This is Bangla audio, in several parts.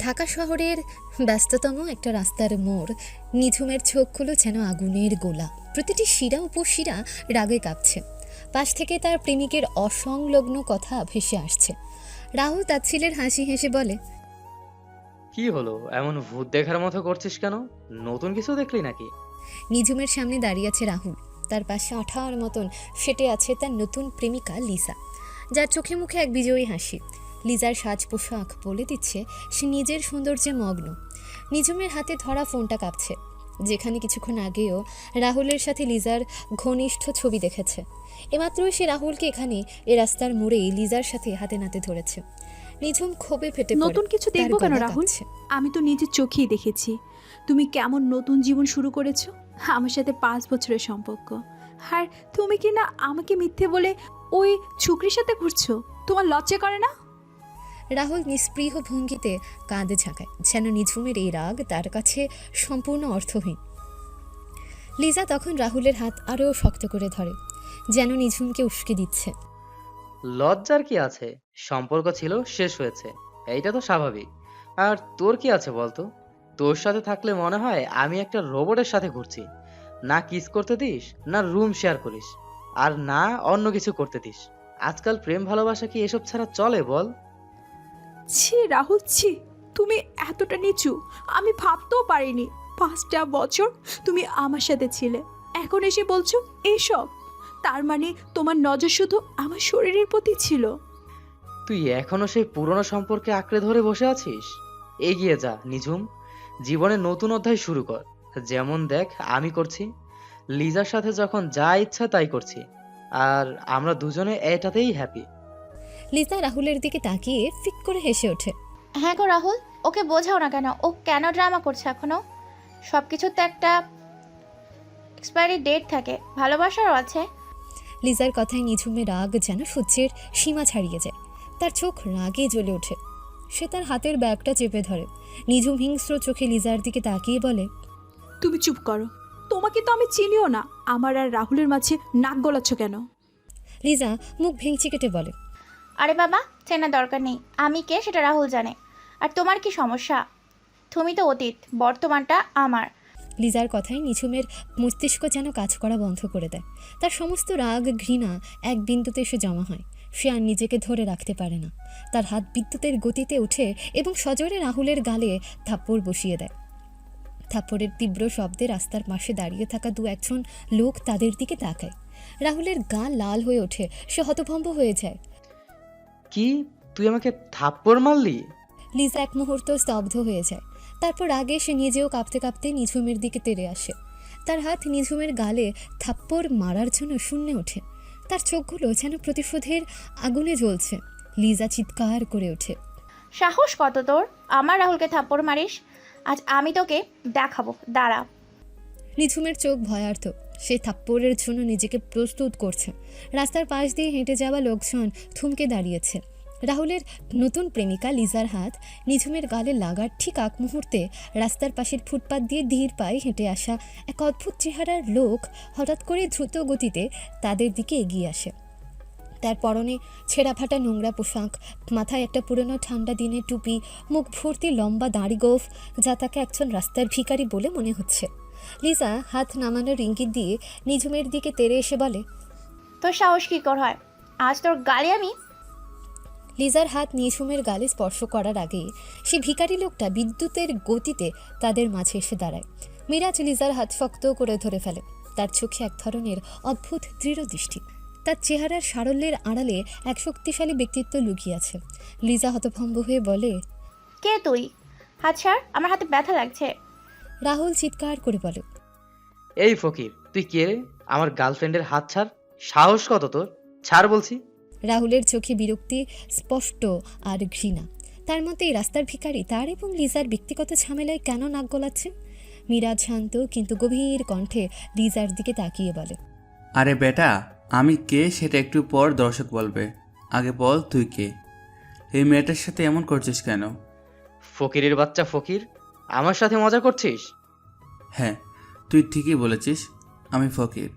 ঢাকা শহরের ব্যস্ততম একটা রাস্তার মোড়। নিঝুমের চোখগুলো যেন আগুনের গোলা, প্রতিটি শিরা উপশিরা রাগে কাঁপছে। পাশ থেকে তার প্রেমিকের অসংলগ্ন কথা ভেসে আসছে। রাহুল তাচ্ছিলের হাসি হেসে বলে, কি হলো, এমন ভূত দেখার মতো করছিস কেন? নতুন কিছু দেখলি নাকি? নিঝুমের সামনে দাঁড়িয়ে আছে রাহুল। তার পাশে আঠার মতন ফেটে আছে তার নতুন প্রেমিকা লিজা, যার চোখে মুখে এক বিজয়ী হাসি। লিজার সাজ পোশাক বলে দিচ্ছে সে নিজের সৌন্দর্যে মগ্ন। নিঝুমের হাতে ধরা ফোনটা কাঁপছে, যেখানে কিছুক্ষণ আগেও রাহুলের সাথে লিজার ঘনিষ্ঠ ছবি দেখেছে। এমাত্রই সে রাহুলকে এখানে এ রাস্তার মোড়েই লিজার সাথে হাতে নাতে ধরেছে। নিঝুম ক্ষোভে ফেটে পড়ে, নতুন কিছু তার দেখবো কেন গলা রাহুল? কাঁপছে। আমি তো নিজের চোখেই দেখেছি তুমি কেমন নতুন জীবন শুরু করেছো। আমার সাথে 5 বছরের সম্পর্ক, আর তুমি কি না আমাকে মিথ্যে বলে ওই ছুকরির সাথে ঘুরছো? তোমার লজ্জা করে না? রাহুল নিস্পৃহ ভঙ্গিতে কাঁধে ঝাঁকায়, যেন নিঝুমের এই রাগ তার কাছে সম্পূর্ণ অর্থহীন। লিজা তখন রাহুলের হাত আরও শক্ত করে ধরে, যেন নিঝুমকে উস্কে দিচ্ছে। লজ্জার কি আছে? সম্পর্ক ছিল, শেষ হয়েছে, এইটা তো স্বাভাবিক। আর তোর কি আছে বলতো? তোর সাথে থাকলে মনে হয় আমি একটা রোবটের সাথে ঘুরছি। না কিস করতে দিস, না রুম শেয়ার করিস, আর না অন্য কিছু করতে দিস। আজকাল প্রেম ভালোবাসা কি এসব ছাড়া চলে বল? ছি রাহুল, ছি! তুমি এতটা নিচু আমি ভাবতেও পারিনি। 5টা বছর তুমি আমার সাথে ছিলে, এখন এসে বলছো এইসব? তার মানে তোমার নজর শুধু আমার শরীরের প্রতি ছিল? তুই এখনো সেই পুরনো সম্পর্কে আঁকড়ে ধরে বসে আছিস? এগিয়ে যা নিঝুম, জীবনে নতুন অধ্যায় শুরু কর। যেমন দেখ আমি করছি, লিজার সাথে যখন যা ইচ্ছা তাই করছি, আর আমরা দুজনে এটাতেই হ্যাপি। লিজা রাহুলের দিকে তাকিয়ে ফিক করে হেসে ওঠে। হ্যাঁ গো রাহুল, ওকে বোঝাও না কেন, ও কেন ড্রামা করছে এখনো? সব কিছুতে একটা এক্সপায়ারি ডেট থাকে, ভালোবাসারও আছে। লিজার কথায় নিঝুমের রাগ যেন সহ্যের সীমা ছাড়িয়ে যায়। তার চোখ রাগে জ্বলে ওঠে। সে তার হাতের ব্যাগটা চেপে ধরে। নিঝুম হিংস্র চোখে লিজার দিকে তাকিয়ে বলে, তুমি চুপ করো, তোমাকে তো আমি চিনিও না, আমার আর রাহুলের মাঝে নাক গলাচ্ছ কেন? লিজা মুখ ভেঙচি কেটে বলে, আরে বাবা, চেনার দরকার নেই, আমি কে সেটা রাহুল জানে। আর তোমার কি সমস্যা? তুমি তো অতীত, বর্তমানটা আমার। লিজার কথায় নিঝুমের মস্তিষ্ক যেন কাজ করা বন্ধ করে দেয়। তার সমস্ত রাগ ঘৃণা এক বিন্দুতে এসে জমা হয়। সে আর নিজেকে ধরে রাখতে পারে না। তার হাত বিদ্যুতের গতিতে ওঠে এবং সজোরে রাহুলের গালে থাপ্পড় বসিয়ে দেয়। থাপ্পড়ের তীব্র শব্দে রাস্তার পাশে দাঁড়িয়ে থাকা দু একজন লোক তাদের দিকে তাকায়। রাহুলের গা লাল হয়ে ওঠে, সে হতভম্ব হয়ে যায়। কি, তুই আমাকে থাপ্পড় মারলি? লিজা এক মুহূর্ত স্তব্ধ হয়ে যায়। তারপর আগে সে নিজেও কাঁপতে কাঁপতে নিঝুমের দিকে তেড়ে আসে। তার হাত নিঝুমের গালে থাপ্পড় মারার জন্য শূন্যে ওঠে। তার চোখগুলো যেন প্রতিশোধের আগুনে জ্বলছে। লিজা চিৎকার করে ওঠে, সাহস কত তোর, আমার রাহুলকে থাপ্পড় মারিস? আজ আমি তোকে দেখাবো, দাঁড়া। নিঝুমের চোখ ভয়ার্থ। সে থাপ্পড়ের জন্য নিজেকে প্রস্তুত করছে। রাস্তার পাশ দিয়ে হেঁটে যাওয়া লোকজন থমকে দাঁড়িয়েছে। রাহুলের নতুন প্রেমিকা লিজার হাত নিঝুমের গালে লাগার ঠিক আগ মুহূর্তে রাস্তার পাশের ফুটপাত দিয়ে ধীর পায়ে হেঁটে আসা এক অদ্ভুত চেহারার লোক হঠাৎ করে দ্রুত গতিতে তাদের দিকে এগিয়ে আসে। তার পরনে ছেঁড়া ফাটা নোংরা পোশাক, মাথায় একটা পুরনো ঠান্ডা দিনের টুপি, মুখ ভর্তি লম্বা দাড়ি গোঁফ, যা তাকে একজন রাস্তার ভিখারি বলে মনে হচ্ছে। লিজা হাত নামানোর ইঙ্গিত দিয়ে নিঝুমের দিকে তেড়ে এসে বলে, তোর সাহস কী করে হয়? আজ তোর গালে আমি। লিজার হাত নিঝুমের গালে স্পর্শ করার আগেই সে ভিখারি লোকটা বিদ্যুতের গতিতে তাদের মাঝে এসে দাঁড়ায়। মিরাজ লিজার হাত শক্ত করে ধরে ফেলে। তার চোখে এক ধরনের অদ্ভুত দৃঢ় দৃষ্টি। তার চেহারার সারল্যের আড়ালে এক শক্তিশালী ব্যক্তিত্ব লুকিয়ে আছে। লিজা হতভম্ব হয়ে বলে, কে তুই? হাত ছাড়, আমার হাতে ব্যথা লাগছে। রাহুল চিৎকার করে বলে, এই ফকির, তুই কে রে? আমার গার্লফ্রেন্ডের হাত ছাড়! সাহস কত তোর? ছাড় বলছি। রাহুলের চোখে বিরক্তি স্পষ্ট আর ঘৃণা। তার মতে এই রাস্তার ভিখারি তার এবং লিজার ব্যক্তিগত ঝামেলায় কেন নাক গলাচ্ছে? মিরাজ শান্ত কিন্তু গভীর কণ্ঠে লিজার দিকে তাকিয়ে বলে, আরে বেটা, আমি কে সেটা একটু পর দর্শক বলবে। আগে বল তুই কে? এই মেয়েটার সাথে এমন করছিস কেন? ফকিরের বাচ্চা ফকির, আমার সাথে মজা করছিস? হ্যাঁ, তুই ঠিকই বলেছিস। আমি ফকির,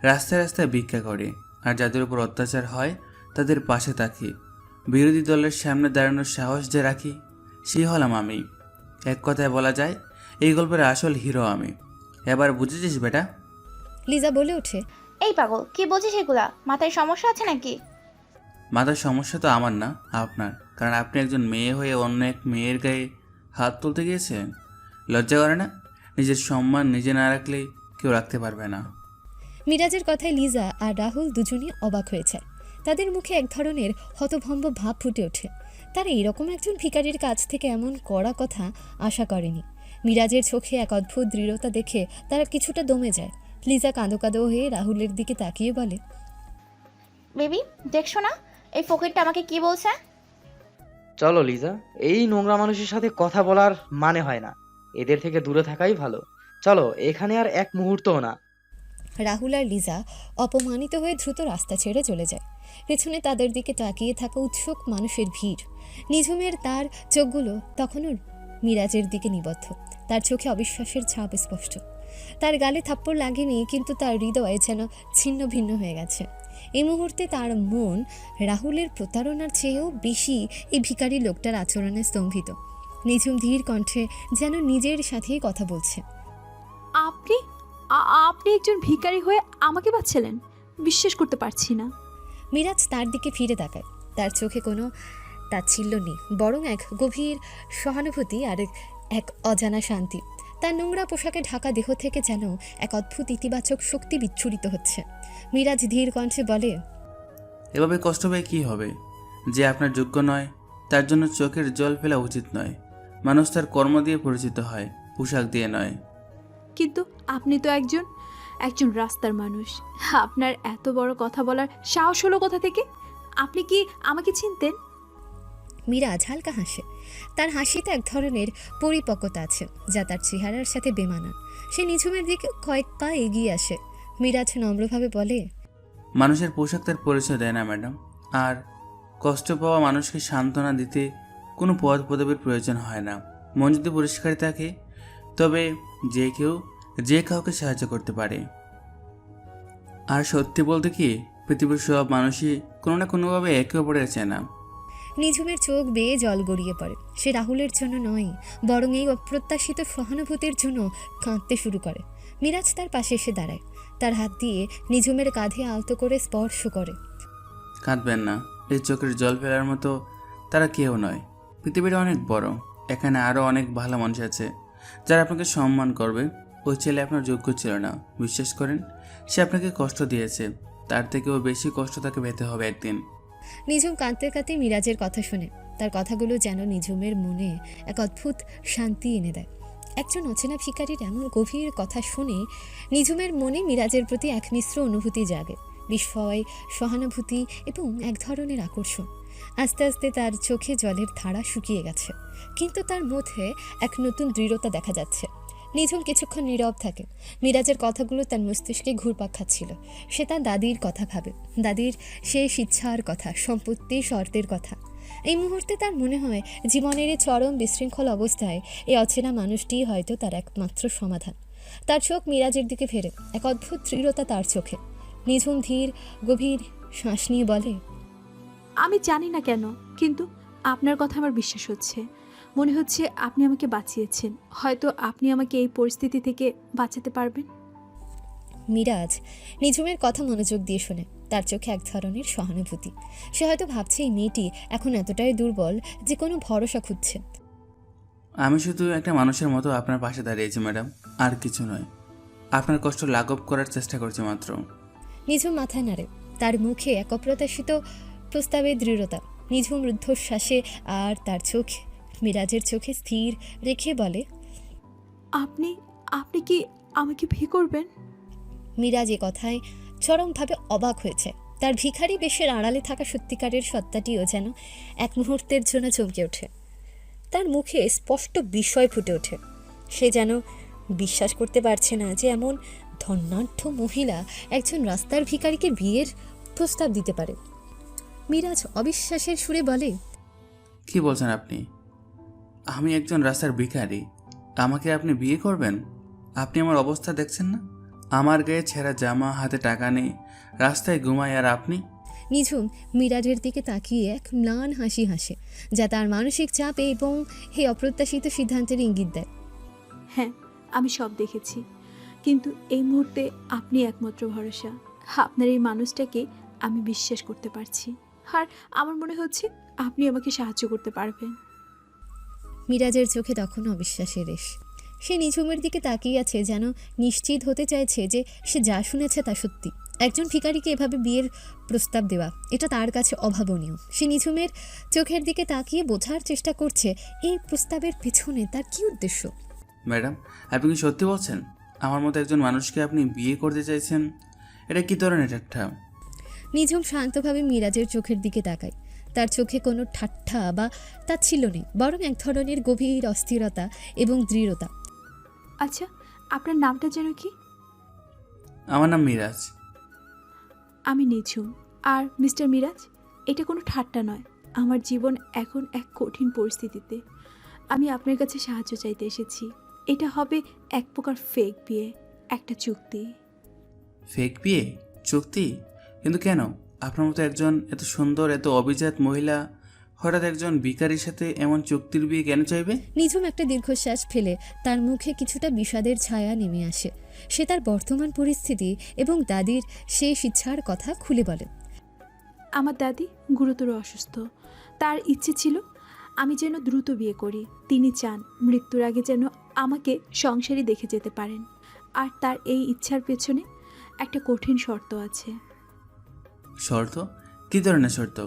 রাস্তায় রাস্তায় ভিক্ষা করি, আর যাদের উপর অত্যাচার হয় তাদের পাশে থাকি। বিরোধী দলের সামনে দাঁড়ানোর সাহস যে রাখি, সেই হলাম আমি। এক কথায় বলা যায়, এই গল্পের আসল হিরো আমি। এবার বুঝেছিস বেটা? লিজা বলে ওঠে। এই পাগল, কি বলছিস এগুলা? মাথায় সমস্যা আছে নাকি? মাথার সমস্যা তো আমার না, আপনার। কারণ আপনি একজন মেয়ে হয়ে অন্য এক মেয়ের গায়ে হাত তুলতে গিয়েছেন। লজ্জা করে না? নিজের সম্মান নিজে না রাখলে কেউ রাখতে পারবে না। মিরাজের কথায় লিজা আর রাহুল দুজনই অবাক হয়েছে। তাদের মুখে এক ধরনের হতভম্ব ভাব ফুটে ওঠে। তারা এরকম একজন ভিখারির কাছ থেকে এমন কড়া কথা আশা করেনি। মিরাজের চোখে এক অদ্ভুত দৃঢ়তা দেখে তারা কিছুটা দমে যায়। লিজা কাঁদো কাঁদো হয়ে রাহুলের দিকে তাকিয়ে বলে, বেবি, দেখছো না এই ফকিরটা আমাকে কি বলছে? চলো লিজা, এই নোংরা মানুষের সাথে কথা বলার মানে হয় না। এদের থেকে দূরে থাকাই ভালো। চলো, এখানে আর এক মুহূর্তও না। রাহুল আর লিজা অপমানিত হয়ে দ্রুত রাস্তা ছেড়ে চলে যায়। পেছনে তাদের দিকে তাকিয়ে থাকা উৎসুক মানুষের ভিড়। নিঝুমের তার চোখগুলো তখনও মিরাজের দিকে নিবদ্ধ। তার চোখে অবিশ্বাসের ছাপ স্পষ্ট। তার গালে থাপ্পড় লাগেনি, কিন্তু তার হৃদয় যেন ছিন্ন ভিন্ন হয়ে গেছে। এই মুহূর্তে তার মন রাহুলের প্রতারণার চেয়েও বেশি এই ভিখারি লোকটার আচরণে স্তম্ভিত। নিঝুম ধীর কণ্ঠে যেন নিজের সাথেই কথা বলছে। আপনি আপনি একজন ভিখারি হয়ে আমাকে বাঁচালেন? বিশ্বাস করতে পারছি না। মিরাজ তার দিকে ফিরে তাকায়। তার চোখে কোনো তাচ্ছিল্য নেই, বরং এক গভীর সহানুভূতি আর এক অজানা শান্তি। তার নোংরা পোশাকে ঢাকা দেহ থেকে যেন এক অদ্ভুত ইতিবাচক শক্তি বিচ্ছুরিত হচ্ছে। মিরাজ ধীর কণ্ঠে বলে, এভাবে কষ্ট পেয়ে কী হবে? যে আপনার যোগ্য নয় তার জন্য চোখের জল ফেলা উচিত নয়। মানুষ তার কর্ম দিয়ে পরিচিত হয়, পোশাক দিয়ে নয়। কিন্তু আপনি তো একজন একজন রাস্তার মানুষ। আপনার এত বড় কথা বলার সাহস হলো কোথা থেকে? আপনি কি আমাকে চিনতেন? মিরাজ হালকা হাসে। তার হাসিতে এক ধরনের পরিপক্কতা আছে যা তার চেহারার সাথে বেমানান। সে নিঝুমের দিকে কয়েক পা এগিয়ে আসে। মিরাজ নম্রভাবে বলে, মানুষের পোশাক তার পরিচয় দেয় না ম্যাডাম। আর কষ্ট পাওয়া মানুষকে সান্ত্বনা দিতে কোনো পদ পদবীর প্রয়োজন হয় না। মন যদি পরিষ্কার থাকে তবে যে কাউকে সাহায্য করতে পারে। আর সত্যি বলতে কি, পৃথিবীর সব মানুষই কোনো না কোনোভাবে একে অপরের চেনা। নিঝুমের চোখ বেয়ে জল গড়িয়ে পড়ে। সে রাহুলের জন্য নয়, বরং এই অপ্রত্যাশিত সহানুভূতির জন্য কাঁদতে শুরু করে। মিরাজ তার পাশে এসে দাঁড়ায়। তার হাত দিয়ে নিঝুমের কাঁধে আলতো করে স্পর্শ করে। কাঁদবেন না, এই চোখের জল ফেলার মতো তারা কেউ নয়। পৃথিবীটা অনেক বড়, এখানে আরও অনেক ভালো মানুষ আছে যারা আপনাকে সম্মান করবে। ওই ছেলে আপনার যোগ্য ছিল না, বিশ্বাস করেন। সে আপনাকে কষ্ট দিয়েছে, তার থেকেও বেশি কষ্ট তাকে পেতে হবে একদিন। নিঝুম কাঁদতে কাঁদতে মিরাজের কথা শুনে। তার কথাগুলো যেন নিঝুমের মনে এক অদ্ভুত শান্তি এনে দেয়। একজন অচেনা ভিখারির এমন গভীর কথা শুনে নিঝুমের মনে মিরাজের প্রতি এক মিশ্র অনুভূতি জাগে। বিস্ময়, সহানুভূতি এবং এক ধরনের আকর্ষণ। আস্তে আস্তে তার চোখে জলের ধারা শুকিয়ে গেছে, কিন্তু তার মধ্যে এক নতুন দৃঢ়তা দেখা যাচ্ছে। নিঝুম কিছুক্ষণ নীরব থাকে। মিরাজের কথাগুলো তার মস্তিষ্কে ঘুরপাক খাচ্ছিল। সে তার দাদির কথা ভাবে, দাদির শেষ ইচ্ছার কথা, সম্পত্তি শর্তের কথা। এই মুহূর্তে তার মনে হয় জীবনের এই চরম বিশৃঙ্খল অবস্থায় এই অচেনা মানুষটিই হয়তো তার একমাত্র সমাধান। তার চোখ মিরাজের দিকে ফেরে, এক অদ্ভুত দৃঢ়তা তার চোখে। নিঝুম ধীর গভীর শ্বাস নিয়ে বলে, আমি জানি না কেন, কিন্তু আপনার কথা আমার বিশ্বাস হচ্ছে। মনে হচ্ছে আপনি আমাকে বাঁচিয়েছেন। হয়তো আপনি আমাকে এই পরিস্থিতি থেকে বাঁচাতে পারবেন। মিরাজ নিঝুমের কথা মনোযোগ দিয়ে শোনে। তার চোখে এক ধরনের সহানুভূতি। সে হয়তো ভাবছে এই মেয়েটি এখন এতটাই দুর্বল যে কোনো ভরসা খুঁজছে। আমি শুধু একটা মানুষের মতো আপনার পাশে দাঁড়িয়েছি ম্যাডাম, আর কিছু নয়। আপনার কষ্ট লাঘব করার চেষ্টা করছি মাত্র। নিঝুম মাথায় নাড়ে। তার মুখে এক অপ্রত্যাশিত প্রস্তাবের দৃঢ়তা। নিঝুম রুদ্ধশ্বাসে আর তার চোখ মিরাজের চোখে স্থির রেখে বলে, আপনি আপনি কি আমাকে বিয়ে করবেন? মিরাজ এ কথায় চরমভাবে অবাক হয়েছে। তার ভিখারি বেশের আড়ালে থাকা সত্যিকারের সত্তাটিও যেন এক মুহূর্তের জন্য চমকে ওঠে। তার মুখে স্পষ্ট বিস্ময় ফুটে ওঠে। সে যেন বিশ্বাস করতে পারছে না যে এমন ধনাঢ্য মহিলা একজন রাস্তার ভিখারিকে বিয়ের প্রস্তাব দিতে পারে। মিরাজ অবিশ্বাসের সুরে বলে, কি বলছেন আপনি? আমি একজন রাস্তার ভিখারি, আমাকে আপনি বিয়ে করবেন? আপনি আমার অবস্থা দেখছেন না? আমার গায়ে ছেঁড়া জামা, হাতে টাকা নেই, রাস্তায় ঘুমাই, আর আপনি? নিঝুম মিরাজের দিকে তাকিয়ে এক ম্লান হাসি হাসে, যা তার মানসিক চাপ এবং এই অপ্রত্যাশিত সিদ্ধান্তের ইঙ্গিত দেয়। হ্যাঁ, আমি সব দেখেছি, কিন্তু এই মুহূর্তে আপনি একমাত্র ভরসা। আপনার এই মানুষটাকে আমি বিশ্বাস করতে পারছি, আর আমার মনে হচ্ছে আপনি আমাকে সাহায্য করতে পারবেন। মিরাজের চোখে তখন অবিশ্বাসের রেশ। সে নিঝুমের দিকে তাকিয়ে আছে, যেন নিশ্চিত হতে চাইছে যে সে যা শুনেছে তা সত্যি। একজন ভিখারিকে এভাবে বিয়ের প্রস্তাব দেওয়া, এটা তার কাছে অভাবনীয়। সে নিঝুমের চোখের দিকে তাকিয়ে বোঝার চেষ্টা করছে এই প্রস্তাবের পেছনে তার কী উদ্দেশ্য। ম্যাডাম, আপনি কি সত্যি বলছেন? আমার মতো একজন মানুষকে আপনি বিয়ে করতে চাইছেন? এটা কি ধরনের একটা? নিঝুম শান্তভাবে মিরাজের চোখের দিকে তাকায়। তার চোখে কোনো ঠাট্টা বা তাচ্ছিল্য নেই, বরং এক ধরনের গভীর অস্থিরতা এবং দৃঢ়তা। আচ্ছা, আপনার নামটা যেন কি? আমার নাম মিরাজ। আমি নিঝুম। আর মিস্টার মিরাজ, এটা কোনো ঠাট্টা নয়। আমার জীবন এখন এক কঠিন পরিস্থিতিতে। আমি আপনার কাছে সাহায্য চাইতে এসেছি। এটা হবে এক প্রকার ফেক বিয়ে, একটা চুক্তি। ফেক বিয়ে? চুক্তি? কিন্তু কেন? আপনার মতো একজন এত সুন্দর, এত অভিজাত মহিলা হঠাৎ একজন ভিখারির সাথে এমন চুক্তির বিয়ে কেন চাইবে? নিঝুম একটা দীর্ঘশ্বাস ফেলে তার মুখে কিছুটা বিষাদের ছায়া নেমে আসে। সে তার বর্তমান পরিস্থিতি এবং দাদির শেষ ইচ্ছার কথা খুলে বলে। আমার দাদি গুরুতর অসুস্থ। তার ইচ্ছে ছিল আমি যেন দ্রুত বিয়ে করি। তিনি চান মৃত্যুর আগে যেন আমাকে সংসারী দেখে যেতে পারেন। আর তার এই ইচ্ছার পেছনে একটা কঠিন শর্ত আছে। শর্ত? কী ধরনের শর্ত?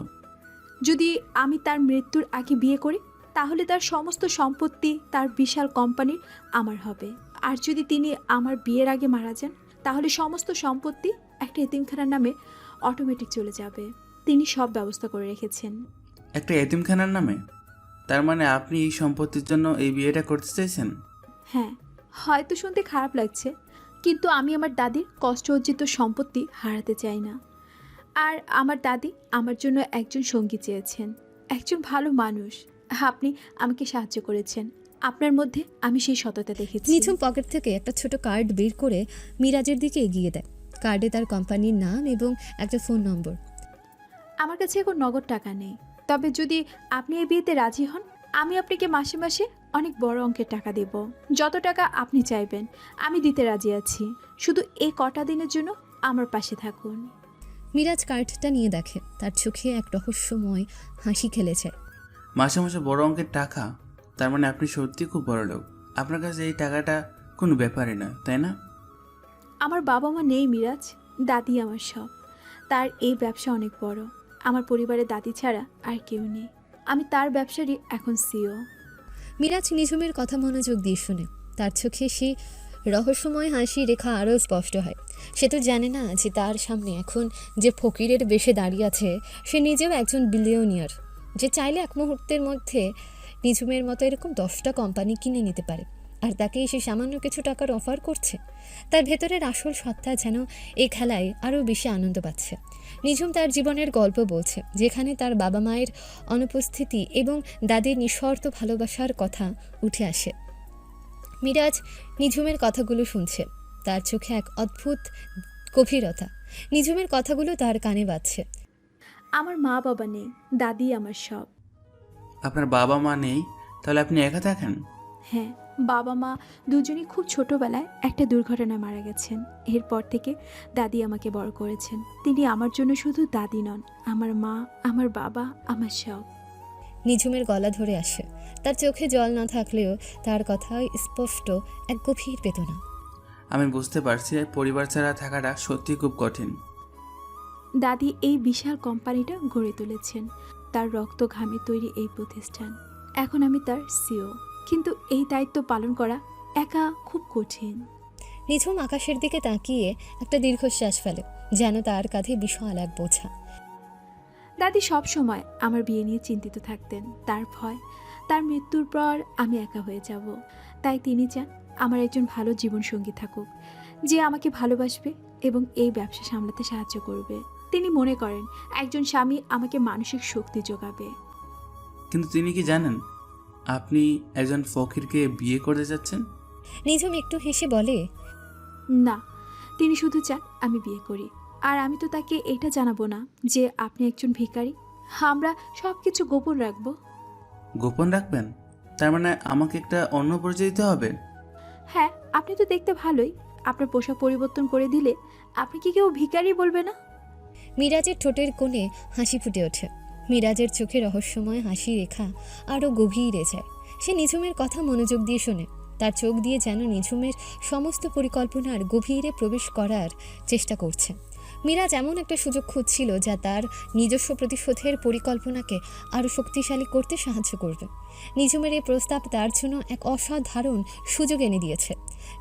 যদি আমি তার মৃত্যুর আগে বিয়ে করি, তাহলে তার সমস্ত সম্পত্তি, তার বিশাল কোম্পানির আমার হবে। আর যদি তিনি আমার বিয়ের আগে মারা যান, তাহলে সমস্ত সম্পত্তি একটা এতিমখানার নামে অটোমেটিক চলে যাবে। তিনি সব ব্যবস্থা করে রেখেছেন। একটা এতিমখানার নামে? তার মানে আপনি এই সম্পত্তির জন্য এই বিয়েটা করতে চাইছেন? হ্যাঁ, হয়তো শুনতে খারাপ লাগছে, কিন্তু আমি আমার দাদির কষ্ট অর্জিত সম্পত্তি হারাতে চাই না। আর আমার দাদি আমার জন্য একজন সঙ্গী চেয়েছেন, একজন ভালো মানুষ। আপনি আমাকে সাহায্য করেছেন। আপনার মধ্যে আমি সেই সততা দেখেছি। নিঝুম পকেট থেকে একটা ছোট কার্ড বের করে মিরাজের দিকে এগিয়ে দেয়। কার্ডে তার কোম্পানির নাম এবং একটা ফোন নম্বর। আমার কাছে এখন নগদ টাকা নেই, তবে যদি আপনি এই বিয়েতে রাজি হন, আমি আপনাকে মাসে মাসে অনেক বড় অঙ্কের টাকা দেব। যত টাকা আপনি চাইবেন আমি দিতে রাজি আছি। শুধু এই কটা দিনের জন্য আমার পাশে থাকুন। মিরাজ কার্ডটা নিয়ে দেখে, তার চোখে এক রহস্যময় হাসি খেলেছে। মাসে মাসে বড় অঙ্কের টাকা? তার মানে আপনি সত্যি খুব বড় লোক। আপনার কাছে এই টাকাটা কোনো ব্যাপারই না, তাই না? আমার বাবা মা নেই মিরাজ, দাদি আমার সব। তার এই ব্যবসা অনেক বড়। আমার পরিবারে দাদি ছাড়া আর কেউ নেই। আমি তার ব্যবসারই এখন সিও। মিরাজ নিঝুমের কথা মনোযোগ দিয়ে শুনে। তার চোখে সে রহস্যময় হাসি রেখা আরও স্পষ্ট হয়। সে তো জানে না যে তার সামনে এখন যে ফকিরের বেশে দাঁড়িয়ে আছে সে নিজেও একজন বিলিয়নিয়ার, যে চাইলে এক মুহূর্তের মধ্যে নিঝুমের মতো এরকম 10টা কোম্পানি কিনে নিতে পারে। আর তাকে সে সামান্য কিছু টাকার অফার করছে। তার ভেতরের আসল সত্তা যেন এই খেলায় আরও বেশি আনন্দ পাচ্ছে। নিঝুম তার জীবনের গল্প বলছে, যেখানে তার বাবা মায়ের অনুপস্থিতি এবং দাদির নিঃশর্ত ভালোবাসার কথা উঠে আসে। মিরাজ নিঝুমের কথাগুলো শুনছে, তার চোখে এক অদ্ভুত গভীরতা। নিঝুমের কথাগুলো তার কানে বাজছে। আমার মা বাবা নেই, দাদি আমার সব। আপনার বাবা মা নেই? তাহলে আপনি একা থাকেন? হ্যাঁ, বাবা মা দুজনেই খুব ছোটবেলায় একটা দুর্ঘটনায় মারা গেছেন। এরপর থেকে দাদি আমাকে বড় করেছেন। তিনি আমার জন্য শুধু দাদি নন, আমার মা, আমার বাবা, আমার সব। নিঝুমের গলা ধরে আসে। তার চোখে জল না থাকলেও তার কথায় স্পষ্ট এক গভীর বেদনা। আমি বুঝতে পারছি, পরিবার ছাড়া থাকাটা সত্যি খুব কঠিন। দাদি এই বিশাল কোম্পানিটা গড়ে তুলেছেন, তার রক্ত ঘামে তৈরি এই প্রতিষ্ঠান। এখন আমি তার সিও, কিন্তু এই দায়িত্ব পালন করা একা খুব কঠিন। নিঝুম আকাশের দিকে তাকিয়ে একটা দীর্ঘশ্বাস ফেলে, যেন তার কাঁধে বিশাল এক বোঝা। দাদি সব সময় আমার বিয়ে নিয়ে চিন্তিত থাকতেন। তার ভয় তার মৃত্যুর পর আমি একা হয়ে যাব। তাই তিনি চান আমার একজন ভালো জীবনসঙ্গী থাকুক, যে আমাকে ভালোবাসবে এবং এই ব্যবসা সামলাতে সাহায্য করবে। তিনি মনে করেন একজন স্বামী আমাকে মানসিক শক্তি যোগাবে। কিন্তু তিনি কি জানেন আপনি একজন ফকিরকে বিয়ে করতে যাচ্ছেন? নিঝুম একটু হেসে বলে, না, তিনি শুধু চান আমি বিয়ে করি, আর আমি তো তাকে এটা জানাবো না যে আপনি একজন ভিখারি। আমরা সব কিছু গোপন রাখবো। গোপন রাখবেন? তার মানে আমাকে একটা অন্য পরিচয় দিতে হবে? হ্যাঁ, আপনি তো দেখতে ভালোই। আপনার পোশাক পরিবর্তন করে দিলে আপনি কি কেউ ভিখারি বলবে না? মিরাজের ঠোঁটের কোণে হাসি ফুটে ওঠে। মিরাজের চোখে রহস্যময় হাসি রেখা আরও গভীরে যায়। সে নিঝুমের কথা মনোযোগ দিয়ে শোনে। তার চোখ দিয়ে যেন নিঝুমের সমস্ত পরিকল্পনার গভীরে প্রবেশ করার চেষ্টা করছে। মিরাজ এমন একটা সুযোগ খুঁজছিল যা তার নিজস্ব প্রতিশোধের পরিকল্পনাকে আরও শক্তিশালী করতে সাহায্য করবে। নিঝুমের এই প্রস্তাব তার জন্য এক অসাধারণ সুযোগ এনে দিয়েছে।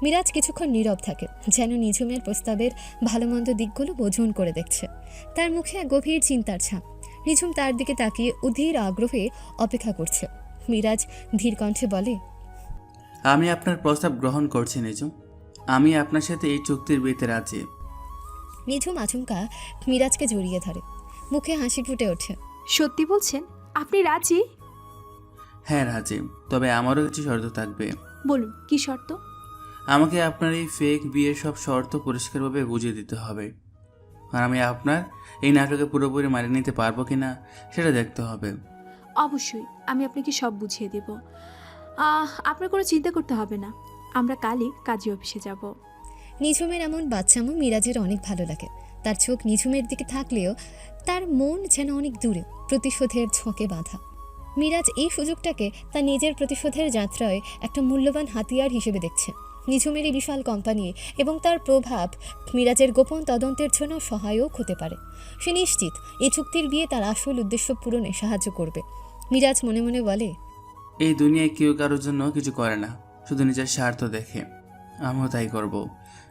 মিরাজ কিছুক্ষণ নীরব থাকে, যেন নিঝুমের প্রস্তাবের ভালো মন্দ দিকগুলো ওজন করে দেখছে। তার মুখে এক গভীর চিন্তার ছাপ। নিঝুম তার দিকে তাকিয়ে অধীর আগ্রহে অপেক্ষা করছে। মিরাজ ধীর কণ্ঠে বলে, আমি আপনার প্রস্তাব গ্রহণ করছি নিঝুম। আমি আপনার সাথে এই চুক্তির বিয়েতে রাজি। নিঝুম আচমকা মিরাজকে জড়িয়ে ধরে। মুখে হাসি ফুটে ওঠে। সত্যি বলছেন? আপনি রাজি? হ্যাঁ রাজি, তবে আমারও কিছু শর্ত থাকবে। বলুন, কি শর্ত? আমাকে আপনার এই ফেক বিয়ের সব শর্ত পরিষ্কারভাবে বুঝিয়ে দিতে হবে। আর আমি আপনার এই নাটকে পুরোপুরি মানিয়ে নিতে পারবো কিনা সেটা দেখতে হবে। অবশ্যই আমি আপনাকে সব বুঝিয়ে দেব। আপনার কোনো চিন্তা করতে হবে না। আমরা কালই কাজী অফিসে যাব। নিঝুমের এমন বাচ্চামো মিরাজের অনেক ভালো লাগে। তার চোখ নিঝুমের দিকে থাকলেও তার মন যেন অনেক দূরে, প্রতিশোধের ঝোঁকে বাঁধা। মিরাজ এই সুযোগটাকে তার নিজের প্রতিশোধের যাত্রায় একটা মূল্যবান হাতিয়ার হিসেবে দেখছে। নিঝুমের এই বিশাল কোম্পানি এবং তার প্রভাব মিরাজের গোপন তদন্তের জন্য সহায়ক হতে পারে। সে নিশ্চিত এই চুক্তির বিয়ে তার আসল উদ্দেশ্য পূরণে সাহায্য করবে। মিরাজ মনে মনে বলে, এই দুনিয়ায় কেউ কারোর জন্য কিছু করে না, শুধু নিজের স্বার্থ দেখে। আমিও তাই করব।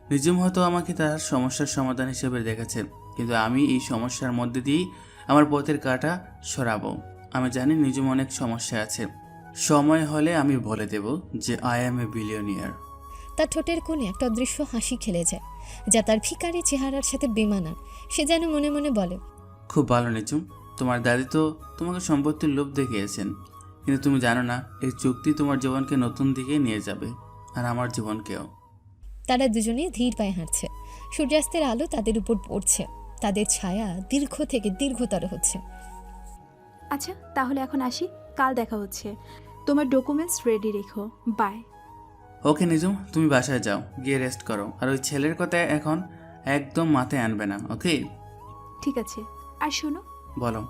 নিঝুম হয়তো আমাকে তার সমস্যার সমাধান হিসেবে দেখেছে, কিন্তু আমি এই সমস্যার মধ্যে দিয়েই আমার পথের কাঁটা সরাবো। আমি জানি নিঝুম অনেক সমস্যা আছে। সময় হলে আমি বলে দেব যে আই অ্যাম এ বিলিয়নিয়ার। তার ঠোঁটের কোণে একটা অদৃশ্য হাসি খেলে যায়, যা তার ভিখারি চেহারার সাথে বেমানান। সে যেন মনে মনে বলে, খুব ভালো নিঝুম, তোমার দাদি তো তোমাকে সম্পত্তির লোভ দেখিয়েছেন, কিন্তু তুমি জানো না এই চুক্তি তোমার জীবনকে নতুন দিকে নিয়ে যাবে, আর আমার জীবনকেও। তারা দুজনে ধীর পায়ে হাঁটছে। সূর্যাস্তের আলো তাদের উপর পড়ছে। তাদের ছায়া দীর্ঘ থেকে দীর্ঘতর হচ্ছে। আচ্ছা, তাহলে এখন আসি। কাল দেখা হচ্ছে। তোমার ডকুমেন্টস রেডি রেখো। বাই। ওকে নিঝুম, তুমি বাসায় যাও, গিয়ে রেস্ট করো। আর ওই ছেলের কথা এখন একদম মাথায় আনবে না, ওকে? ঠিক আছে। আর শোনো, বলো।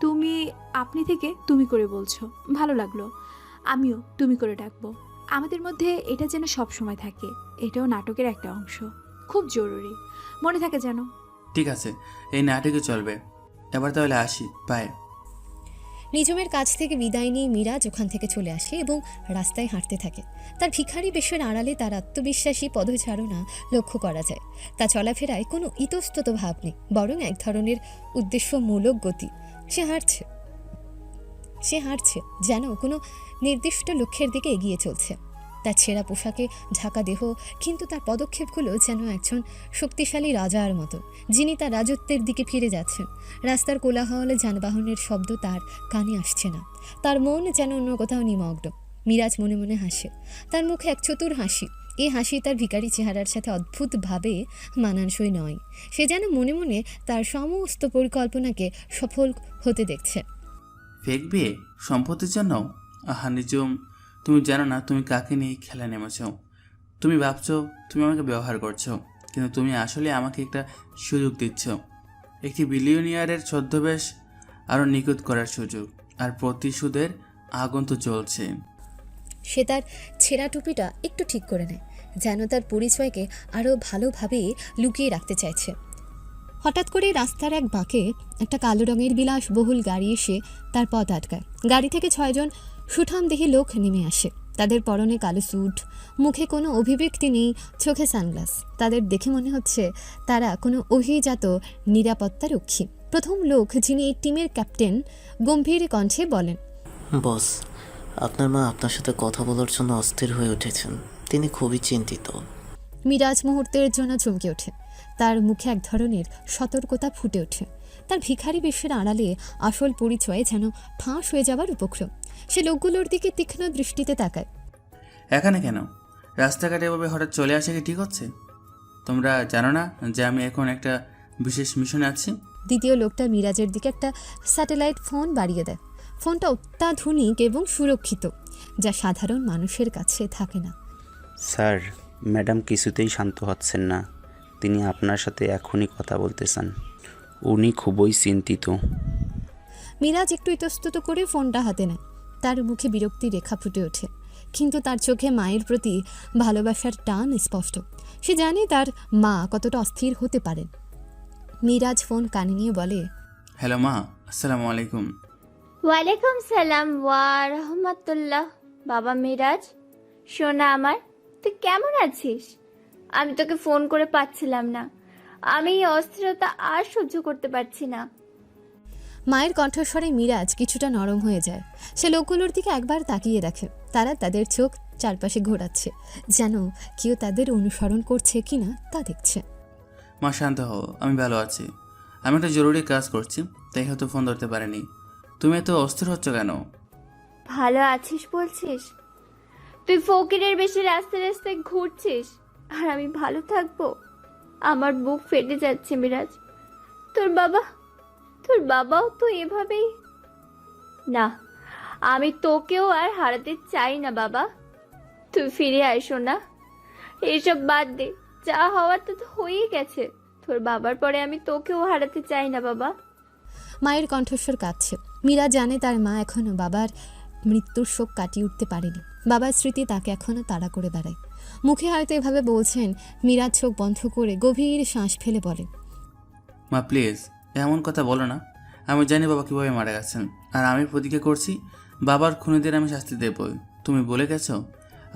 তুমি আপনি থেকে তুমি করে বলছো, ভালো লাগলো। আমিও তুমি করে ডাকবো। আমাদের মধ্যে এটা যেন সব সময় থাকে। এটাও নাটকের একটা অংশ, খুব জরুরি, মনে থাকে যেন। ঠিক আছে, এই নাটকে চলবে। এবার তাহলে আসি, বাই। নিঝুমের কাছ থেকে বিদায় নিয়ে মিরাজ ওখান থেকে চলে আসে এবং রাস্তায় হাঁটতে থাকে। তার ভিখারি বেশের আড়ালে তার আত্মবিশ্বাসী পদচারণা লক্ষ্য করা যায়। তার চলাফেরায় কোনো ইতস্তত ভাব নেই, বরং এক ধরনের উদ্দেশ্যমূলক গতি। সে হাঁটছে যেন কোনো নির্দিষ্ট লক্ষ্যের দিকে এগিয়ে চলছে। তার ছেঁড়া পোশাকে ঢাকা দেহ, কিন্তু তার পদক্ষেপগুলো যেন একজন শক্তিশালী রাজার মতো, যিনি তার রাজত্বের দিকে ফিরে যাচ্ছেন। রাস্তার কোলাহলে যানবাহনের শব্দ তার কানে আসছে না। তার মন যেন অন্য কোথাও নিমগ্ন। মিরাজ মনে মনে হাসে। তার মুখে এক চতুর হাসি। এই হাসি তার ভিখারি চেহারার সাথে অদ্ভুতভাবে মানানসই নয়। সে যেন মনে মনে তার সমস্ত পরিকল্পনাকে সফল হতে দেখছে। ফেক বিয়ে সম্পত্তির জন্য? আহা নিঝুম, তুমি জানো না তুমি কাকে নিয়ে খেলা নেমেছ। তুমি ভাবছো তুমি আমাকে ব্যবহার করছো, কিন্তু তুমি আসলে আমাকে একটা সুযোগ দিচ্ছ, একটি বিলিয়নিয়ারের ছদ্মবেশ আরও নিখুঁত করার সুযোগ। আর প্রতিশোধের আগুন তো জ্বলছে। সে তার ছেঁড়া টুপিটা একটু ঠিক করে নেয়, যেন তার পরিচয়কে আরও ভালোভাবে লুকিয়ে রাখতে চাইছে। হঠাৎ করে রাস্তার এক বাঁকে একটা কালো রঙের বিলাসবহুল গাড়ি এসে তার পথ আটকায়। গাড়ি থেকে 6 জন সুঠামদেহী লোক নেমে আসে। তাদের পরনে কালো স্যুট, মুখে কোনো অভিব্যক্তি নেই, চোখে সানগ্লাস। তাদের দেখে মনে হচ্ছে তারা কোনো অভিজাত নিরাপত্তা রক্ষী। প্রথম লোক, যিনি এই টিমের ক্যাপ্টেন, গম্ভীর কণ্ঠে বলেন, বস, আপনার মা আপনার সাথে কথা বলার জন্য অস্থির হয়ে উঠেছেন। তিনি খুবই চিন্তিত। মিরাজ মুহূর্তের জন্য চমকে ওঠে। তার মুখে এক ধরনের সতর্কতা ফুটে ওঠে। তার ভিখারি বেশের আড়ালে আসল পরিচয় যেন ফাঁস হয়ে যাবার উপক্রম। সে লোকগুলোর দিকে তীক্ষ্ণ দৃষ্টিতে তাকায়। এখানে কেন? রাস্তাঘাটে এভাবে হঠাৎ চলে আসে কি ঠিক হচ্ছে? তোমরা জানো না যে আমি এখন একটা বিশেষ মিশনে আছি? দ্বিতীয় লোকটা মিরাজের দিকে একটা স্যাটেলাইট ফোন বাড়িয়ে দেয়। ফোনটা অত্যাধুনিক এবং সুরক্ষিত, যা সাধারণ মানুষের কাছে থাকে না। স্যার, ম্যাডাম কিছুতেই শান্ত হচ্ছেন না। তিনি আপনার সাথে এখনই কথা বলতে চান। উনি খুবই চিন্তিত। মিরাজ একটু ইতস্তত করে ফোনটা হাতে নেয়। তার মুখে বিরক্তি রেখা ফুটে ওঠে, কিন্তু তার চোখে মায়ের প্রতি ভালোবাসার টান স্পষ্ট। সে জানে তার মা কতটা অস্থির হতে পারেন। মিরাজ ফোন কানে নিয়ে বলে, হ্যালো মা, আসসালামু আলাইকুম। ওয়ালাইকুম সালাম ওয়া রাহমাতুল্লাহ। বাবা মিরাজ, সোনা আমার, তুই কেমন আছিস? আমি তোকে ফোন করে পাচ্ছিলাম না। আমি এই অস্থিরতা আর সহ্য করতে পারছি না। মায়ের কণ্ঠস্বরে মিরাজ কিছুটা নরম হয়ে যায়। সে লোকগুলোর দিকে একবার তাকিয়ে দেখে। তারা তাদের চোখ চারপাশে ঘোরাচ্ছে, যেন কেউ তাদের অনুসরণ করছে কিনা তা দেখছে। মা শান্ত হও, আমি ভালো আছি। আমি একটা জরুরি কাজ করছি, তাই হয়তো ফোন ধরতে পারিনি। তুমি এত অস্থির হচ্ছ কেন? ভালো আছিস বলছিস? তুই ফকিরের বেশি রাস্তায় রাস্তায় ঘুরছিস, আর আমি ভালো থাকবো? আমার বুক ফেটে যাচ্ছে মিরাজ। তোর বাবাও তো এভাবেই। না, আমি তোকেও আর হারাতে চাই না বাবা। তুই ফিরে আইসো না, এসব বাদ দে। যা হওয়ার তো হয়েই গেছে। তোর বাবার পরে আমি তোকেও হারাতে চাই না বাবা। মায়ের কণ্ঠস্বর কাঁদছে। মীরা জানে তার মা এখনো বাবার মৃত্যুর শোক কাটিয়ে উঠতে পারেনি। বাবার স্মৃতি তাকে এখনো তাড়া করে বেড়ায়। মুখে হয়তো এভাবে বলছেন। মীরা চোখ বন্ধ করে গভীর শ্বাস ফেলে বলে, মা প্লিজ এমন কথা বলো না। আমি জানি বাবা কীভাবে মারা গেছেন, আর আমি প্রতিজ্ঞা করছি বাবার খুনিদের আমি শাস্তি দেবই। তুমি বলে গেছো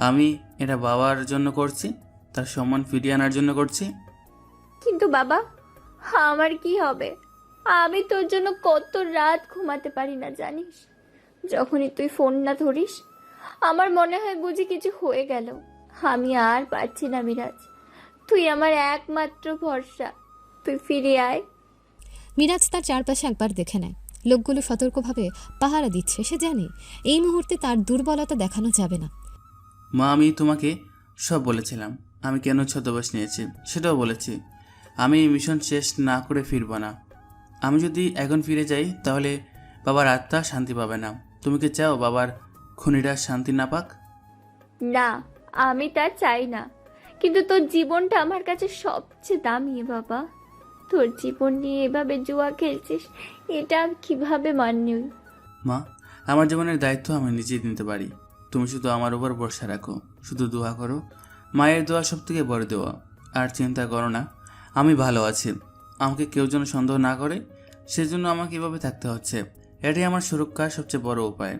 আমি এটা বাবার জন্য করছি, তার সম্মান ফিরিয়ে আনার জন্য করছি। কিন্তু বাবা, আমার কি হবে? আমি তোর জন্য কত রাত ঘুমাতে পারি না জানিস? যখনই তুই ফোন না ধরিস, আমার মনে হয় বুঝি কিছু হয়ে গেল। আমি আর পারছি না মিরাজ। তুই আমার একমাত্র ভরসা। তুই ফিরে আয়। মিরাজ তার চারপাশে একবার দেখে নেয়। লোকগুলো সতর্কভাবে পাহারা দিচ্ছে। সে জানে এই মুহূর্তে তার দুর্বলতা দেখানো যাবে না। মা, আমি তোমাকে সব বলেছিলাম। আমি কেন ছদ্মবেশ নিয়েছি সেটাও বলেছি। আমি এই মিশন শেষ না করে ফিরব না। আমি যদি এখন ফিরে যাই তাহলে বাবার আত্মা শান্তি পাবে না। তুমি কি চাও বাবার খুনিরা শান্তি না পাক? না, আমি তা চাই না। কিন্তু তোর জীবনটা আমার কাছে সবচেয়ে দামি বাবা। তোর জীবন নিয়ে এভাবে জুয়া খেলছিস, এটা আমি কিভাবে মানি? মা, আমার জীবনের দায়িত্ব আমি নিজেই নিতে পারি। তুমি শুধু আমার উপর ভরসা রাখো, শুধু দোয়া করো। মায়ের দোয়া সব থেকে বড় দোয়া। আর চিন্তা করো না, আমি ভালো আছি। আমাকে কেউ যেন সন্দেহ না করে, সেজন্য আমাকে এভাবে থাকতে হচ্ছে। এটাই আমার সুরক্ষার সবচেয়ে বড় উপায়।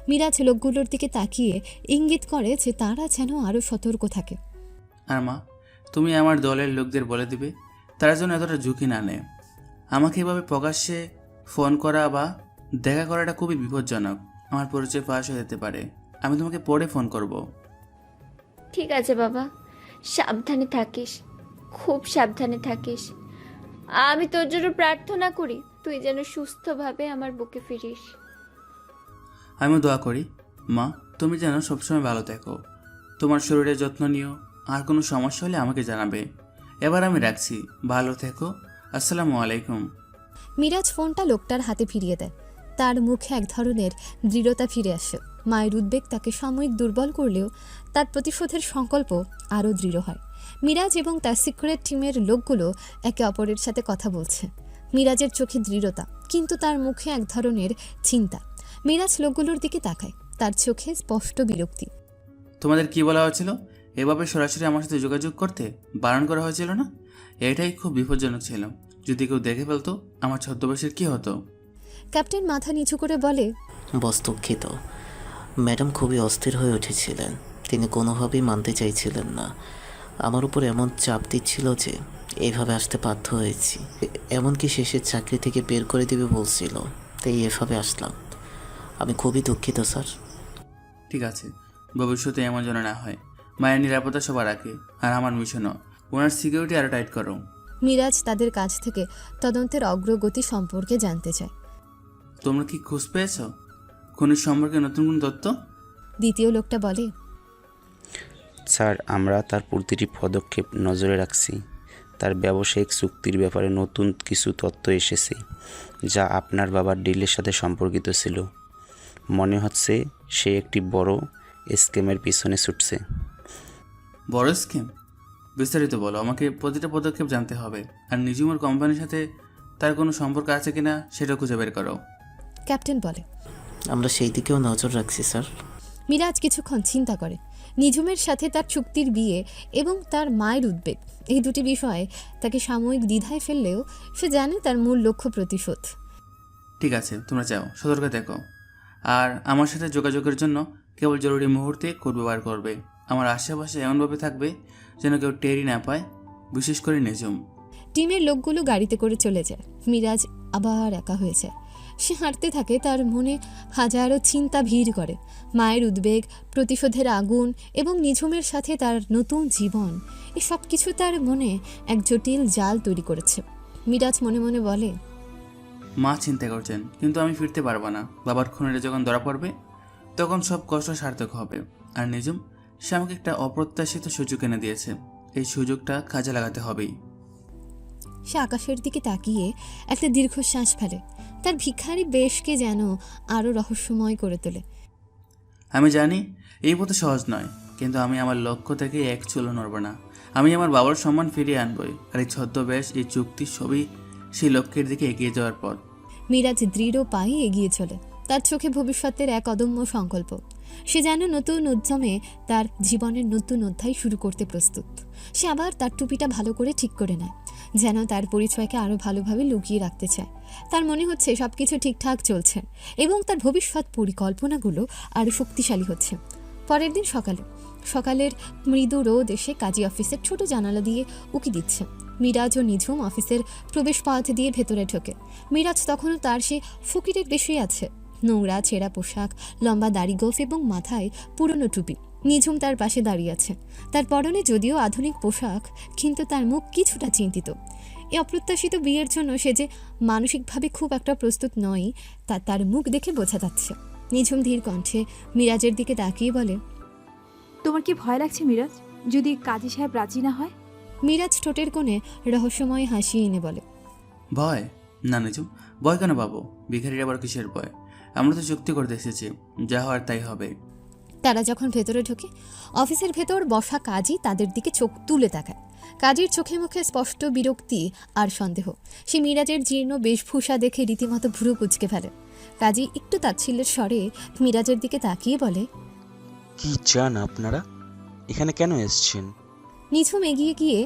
মিরাজ লোকগুলোর দিকে তাকিয়ে ইঙ্গিত করে যে তারা যেন আরও সতর্ক থাকে। আর মা, তুমি আমার দলের লোকদের বলে দিবে তারা যেন এতটা ঝুঁকি না নেয়। আমাকে এভাবে প্রকাশ্যে ফোন করা বা দেখা করাটা খুবই বিপজ্জনক। আমার পরিচয় ফাঁস হয়ে যেতে পারে। আমি তোমাকে পরে ফোন করব। ঠিক আছে বাবা, সাবধানে থাকিস, খুব সাবধানে থাকিস। আমি তোর জন্য প্রার্থনা করি তুই যেন সুস্থভাবে আমার বুকে ফিরিস। আমিও দোয়া করি মা, তুমি যেন সবসময় ভালো থেকো। তোমার শরীরের যত্ন নিও। আর কোনো সমস্যা হলে আমাকে জানাবে। এবার আমি রাখছি, ভালো থেকো। আসসালামু আলাইকুম। মিরাজ ফোনটা লোকটার হাতে ফিরিয়ে দেয়। তার মুখে এক ধরনের দৃঢ়তা ফিরে আসে। মায়ের উদ্বেগ তাকে সাময়িক দুর্বল করলেও তার প্রতিশোধের সংকল্প আরও দৃঢ় হয়। মিরাজ এবং তার সিক্রেট টিমের লোকগুলো একে অপরের সাথে কথা বলছে। মিরাজের চোখে দৃঢ়তা, কিন্তু তার মুখে এক ধরনের চিন্তা। মিরাজ লোকগুলোর দিকে তাকায়। তার চোখে স্পষ্ট বিরক্তি। তোমাদের কি বলা হয়েছিল? এভাবে সরাসরি আমার সাথে যোগাযোগ করতে বারণ করা হয়েছিল না? এটাই খুব বিপজ্জনক ছিল। যদি কেউ দেখে ফেলতো আমার ছদ্মবেশের কি হতো? ক্যাপ্টেন মাথা নিচু করে বলে, বস দুঃখিত। ম্যাডাম খুবই অস্থির হয়ে উঠেছিলেন। তিনি কোনোভাবেই মানতে চাইছিলেন না। আমার উপর এমন চাপ দিচ্ছিল যে এইভাবে আসতে বাধ্য হয়েছি। এমনকি শেষের চাকরি থেকে বের করে দিবে বলছিল, তাই এভাবে আসলাম। আমি খুবই দুঃখিত স্যার। ঠিক আছে, ভবিষ্যতে এমন যেন না হয়। মায়ের নিরাপত্তা সবার আগে, আর আমার মিশনও। ওনার সিকিউরিটি আরও টাইট করো। মিরাজ তাদের কাছ থেকে তদন্তের অগ্রগতি সম্পর্কে জানতে চায়। তোমরা কি খোঁজ পেয়েছ খুনির সম্পর্কে নতুন কোন তথ্য? দ্বিতীয় লোকটা বলে, স্যার, আমরা তার প্রতিটি পদক্ষেপ নজরে রাখছি। তার ব্যবসায়িক চুক্তির ব্যাপারে নতুন কিছু তথ্য এসেছে যা আপনার বাবার ডিলের সাথে সম্পর্কিত ছিল। মনে হচ্ছে সে একটি বড় স্ক্যামের পিছনে ছুটছে। বড় স্কিম? বিস্তারিত বলো, আমাকে প্রতিটা পদক্ষেপ জানতে হবে। আর নিজুমের কোম্পানির সাথে তার কোনো সম্পর্ক আছে কিনা সেটা খুঁজে বের করো। ক্যাপ্টেন বলে। আমরা সেই দিকেও নজর রাখছি স্যার। মিরাজ কিছুক্ষণ চিন্তা করে। নিঝুমের সাথে তার চুক্তির বিয়ে এবং তার মায়ের উদ্বেগ, এই দুটি বিষয়ে তাকে সাময়িক দ্বিধায় ফেললেও সে জানে তার মূল লক্ষ্য প্রতিশোধ। ঠিক আছে, তোমরা যাও, সতর্ক দেখো। আর আমার সাথে যোগাযোগের জন্য কেবল জরুরি মুহূর্তে কোড ব্যবহার করবে। আমার আশেপাশে এমনভাবে থাকবে যেন কেউ টেরই না পায়, বিশেষ করে নিজুম। টিমের লোকগুলো গাড়িতে করে চলে যায়। মিরাজ আবার একা হয়ে যায়। সে হাঁটতে থাকে, তার মনে হাজারো চিন্তা ভিড় করে। মায়ের উদ্বেগ, প্রতিশোধের আগুন এবং নিঝুমের সাথে তার নতুন জীবন, এই সব কিছু তার মনে এক জটিল জাল তৈরি করেছে। মিরাজ মনে মনে বলে, মা চিন্তা করছেন, কিন্তু আমি ফিরতে পারবো না। বাবার খুনিরা যখন ধরা পড়বে তখন সব কষ্ট সার্থক হবে। আর নিজুম, সে আমাকে একটা অপ্রত্যাশিত সুযোগ এনে দিয়েছে, এই সুযোগটা কাজে লাগাতে হবেই। সে আকাশের দিকে তাকিয়ে একটা দীর্ঘশ্বাস ফেলে। তার ভিখারি বেশকে যেন আরও রহস্যময় করে তোলে। আমি জানি এই পথে সহজ নয়, কিন্তু আমি আমার লক্ষ্য থেকে এক চুলো নড়ব না। আমি আমার বাবার সম্মান ফিরিয়ে আনবই। আর এই ছদ্মবেশ, এই চুক্তি সবই সেই লক্ষ্যের দিকে এগিয়ে যাওয়ার পথ। মিরাজ দৃঢ় পায়ে এগিয়ে চলে, তার চোখে ভবিষ্যতের এক অদম্য সংকল্প। সে যেন নতুন উদ্যমে তার জীবনের নতুন অধ্যায় শুরু করতে প্রস্তুত। সে আবার তার টুপিটা ভালো করে ঠিক করে নেয়, যেন তার পরিচয়কে আরও ভালোভাবে লুকিয়ে রাখতে চায়। তার মনে হচ্ছে সব কিছু ঠিকঠাক চলছে এবং তার ভবিষ্যৎ পরিকল্পনাগুলো আরও শক্তিশালী হচ্ছে। পরের দিন সকালের মৃদু রোদ এসে কাজী অফিসের ছোট জানালা দিয়ে উকি দিচ্ছে। মিরাজ ও নিঝুম অফিসের প্রবেশ পথ দিয়ে ভেতরে ঢোকে। মিরাজ তখনও তার সে ফকিরের বেশি আছে, নোংরা ছেঁড়া পোশাক, লম্বা দাড়ি গোফ এবং মাথায় পুরনো টুপি। নিঝুম তার পাশে দাঁড়িয়ে আছে, তার পরনে যদিও আধুনিক পোশাক, কিন্তু তার মুখ কিছুটা চিন্তিত। এই অপ্রত্যাশিত বিয়ের জন্য সে যে মানসিকভাবে খুব একটা প্রস্তুত নয় তা তার মুখ দেখে বোঝা যাচ্ছে। নিঝুম ধীর কণ্ঠে মিরাজের দিকে তাকিয়ে বলে, তোমার কি ভয় লাগছে মিরাজ, যদি কাজী সাহেব রাজি না হয়? মিরাজ ঠোঁটের কোণে রহস্যময় হাসি এনে বলে, ভয়? না নিজুম, ভয় কেন পাবো? ভিখারির আবার কিসের ভয়? আমরা তো চুক্তি করতে এসেছি, যা হওয়ার তাই হবে। তারা যখন ভেতরে ঢোকে, অফিসের ভেতর বসা কাজী তাদের দিকে চোখ তুলে তাকায়। কাজীর চোখে মুখে স্পষ্ট বিরক্তি আর সন্দেহ। সে মিরাজের জীর্ণ বেশভূষা দেখে রীতিমতো ভ্রু কুঁচকে ফেলে। কাজী একটু তাচ্ছিল্যের স্বরে মিরাজের দিকে তাকিয়ে বলে, কি চান আপনারা? এখানে কেন এসেছেন? নিঝুম এগিয়ে গিয়ে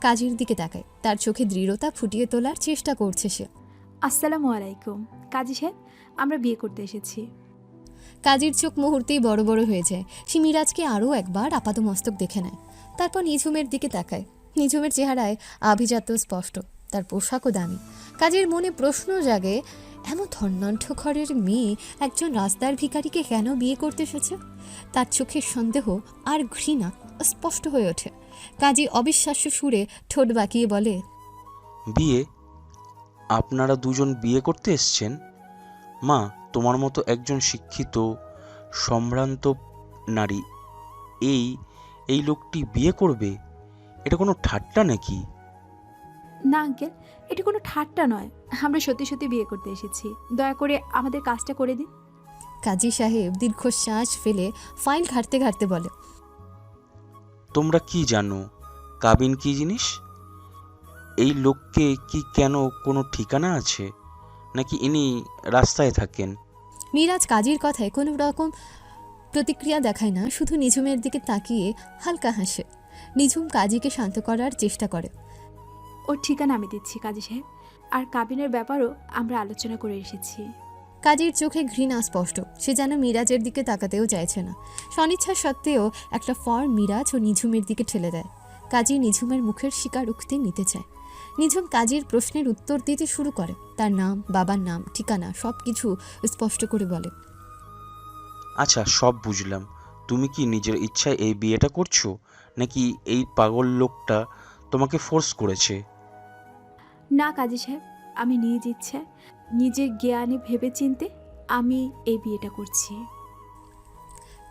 কাজীর দিকে তাকায়। তার চোখে দৃঢ়তা ফুটিয়ে তোলার চেষ্টা করছে সে। আসসালামু আলাইকুম কাজী সাহেব, আমরা বিয়ে করতে এসেছি। কাজীর চোখ মুহূর্তেই বড় বড় হয়ে যায়। সে মিরাজকে আরও একবার আপাতমস্তক দেখে নেয়, তারপর নিঝুমের দিকে তাকায়। নিঝুমের চেহারায় আভিজাত্য স্পষ্ট, তার পোশাকও দামি। কাজীর মনে প্রশ্ন জাগে, এমন ধর্নাঢ্য ঘরের মেয়ে একজন রাস্তার ভিখারিকে কেন বিয়ে করতে এসেছে? তার চোখের সন্দেহ আর ঘৃণা স্পষ্ট হয়ে ওঠে। কাজী অবিশ্বাস্য সুরে ঠোঁট বাঁকিয়ে বলে, বিয়ে? আপনারা দুজন বিয়ে করতে এসেছেন? মা, তোমার মতো একজন শিক্ষিত সম্ভ্রান্ত নারী এই লোকটি বিয়ে করবে? এটা কোনো ঠাট্টা নাকি? না আঙ্কেল, এটা কোনো ঠাট্টা নয়, আমরা সত্যি সত্যি বিয়ে করতে এসেছি। দয়া করে আমাদের কাজটা করে দিন। কাজী সাহেব দীর্ঘশ্বাস ফেলে ফাইল ঘাঁটতে ঘাঁটতে বলে, তোমরা কি জানো কাবিন কি জিনিস? এই লোককে কি কেন কোনো ঠিকানা আছে, নাকি ইনি রাস্তায় থাকেন? মিরাজ কাজীর কথায় কোনো রকম প্রতিক্রিয়া দেখায় না, শুধু নিঝুমের দিকে তাকিয়ে হালকা হাসে। নিঝুম কাজীকে শান্ত করার চেষ্টা করে। ওর ঠিকানা আমি দিচ্ছি কাজী সাহেব, আর কাবিনের ব্যাপারও আমরা আলোচনা করে এসেছি। কাজীর চোখে ঘৃণা স্পষ্ট, সে যেন মিরাজের দিকে তাকাতেও চাইছে না। স্বনিচ্ছা সত্ত্বেও একটা ফর্ম মিরাজ ও নিঝুমের দিকে ঠেলে দেয়। কাজী নিঝুমের মুখের স্বীকারোক্তি নিতে চায়। নিঝুম কাজীর প্রশ্নের উত্তর দিতে শুরু করে, তার নাম, বাবার নাম, ঠিকানা সব কিছু স্পষ্ট করে বলে। আচ্ছা, সব বুঝলাম। তুমি কি নিজের ইচ্ছায় এই বিয়েটা করছো, নাকি এই পাগল লোকটা তোমাকে ফোর্স করেছে? না কাজী সাহেব, আমি নিজ ইচ্ছায়, নিজের জ্ঞানে ভেবে চিনতে আমি এই বিয়েটা করছি।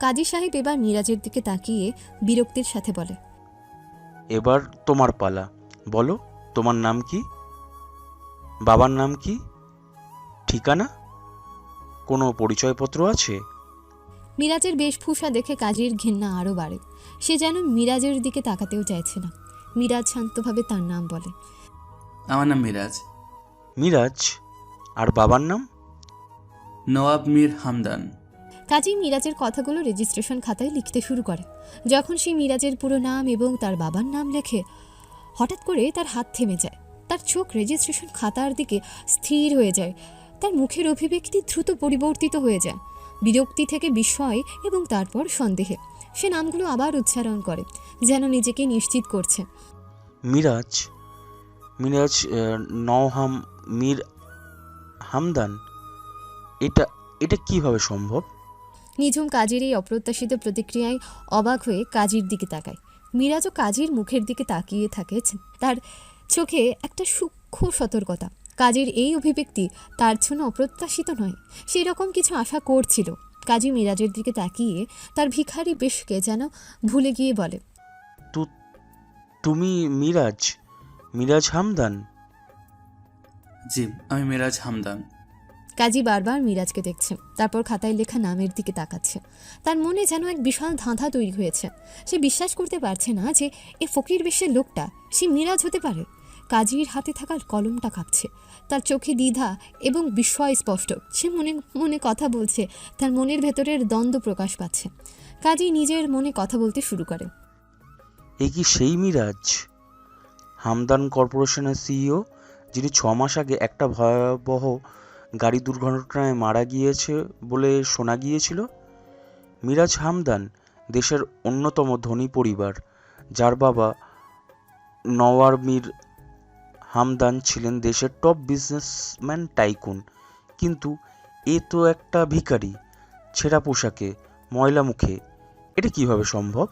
কাজী সাহেব এবার মিরাজের দিকে তাকিয়ে বিরক্তির সাথে বলে, এবার তোমার পালা, বলো তোমার নাম কি? বাবার নাম কি? ঠিকানা? কোনো পরিচয়পত্র আছে? মিরাজের বেশভূষা দেখে কাজীর ঘেন্না আরও বাড়ে। সে যেন মিরাজের দিকে তাকাতেও চাইছে না। মিরাজ শান্তভাবে তার নাম বলে। আমার নাম মিরাজ। মিরাজ? আর বাবার নাম? নওয়াব মীর হামদান। কাজী মিরাজের কথাগুলো রেজিস্ট্রেশন খাতায় লিখতে শুরু করে। যখন সে মিরাজের পুরো নাম এবং তার বাবার নাম লেখে, হঠাৎ করে তার হাত থেমে যায়। তার চোখ রেজিস্ট্রেশন খাতার দিকে স্থির হয়ে যায়। তার মুখের অভিব্যক্তি দ্রুত পরিবর্তিত হয়ে যায়, বিরক্তি থেকে বিস্ময় এবং তারপর সন্দেহে। সে নামগুলো আবার উচ্চারণ করে, যেন নিজেকে নিশ্চিত করছে। মিরাজ? মিরাজ নওহাম মীর হামদান? এটা এটা কিভাবে সম্ভব? নিঝুম কাজীর এই অপ্রত্যাশিত প্রতিক্রিয়ায় অবাক হয়ে কাজীর দিকে তাকায়। মিরাজও কাজীর মুখের দিকে তাকিয়ে থাকে, তার চোখে একটা সূক্ষ্ম সতর্কতা। কাজীর এই অভিব্যক্তি তার জন্য অপ্রত্যাশিত নয়, সেই রকম কিছু আশা করছিল। কাজী মিরাজের দিকে তাকিয়ে তার ভিখারি বেশকে যেন ভুলে গিয়ে বলে, তুমি মিরাজ? মিরাজ হামদান? জি, আমি মিরাজ হামদান। কাজী বারবার মিরাজকে দেখছে, তারপর খাতায় লেখা নামের দিকে তাকাচ্ছে। তার মনে যেন এক বিশাল ধাঁধা তৈরি হয়েছে। সে বিশ্বাস করতে পারছে না যে এ ফকির বেশের লোকটা সে মিরাজ হতে পারে। কাজীর হাতে থাকা কলমটা কাঁপছে, তার চোখে দ্বিধা এবং বিস্ময় স্পষ্ট। সে মনে মনে কথা বলছে, তার মনের ভেতরের দ্বন্দ্ব প্রকাশ পাচ্ছে। কাজী নিজের মনে কথা বলতে শুরু করে। এ কি সেই মিরাজ হামদান কর্পোরেশনের সিইও, যিনি 6 মাস আগে একটা ভয়াবহ গাড়ি দুর্ঘটনায় মারা গিয়েছে বলে শোনা গিয়েছিল? মিরাজ হামদান দেশের অন্যতম ধনী পরিবার, যার বাবা নওয়াব মীর হামদান ছিলেন দেশের টপ বিজনেসম্যান টাইকুন। কিন্তু এ তো একটা ভিখারি, ছেঁড়া পোশাকে, ময়লা মুখে। এটা কিভাবে সম্ভব?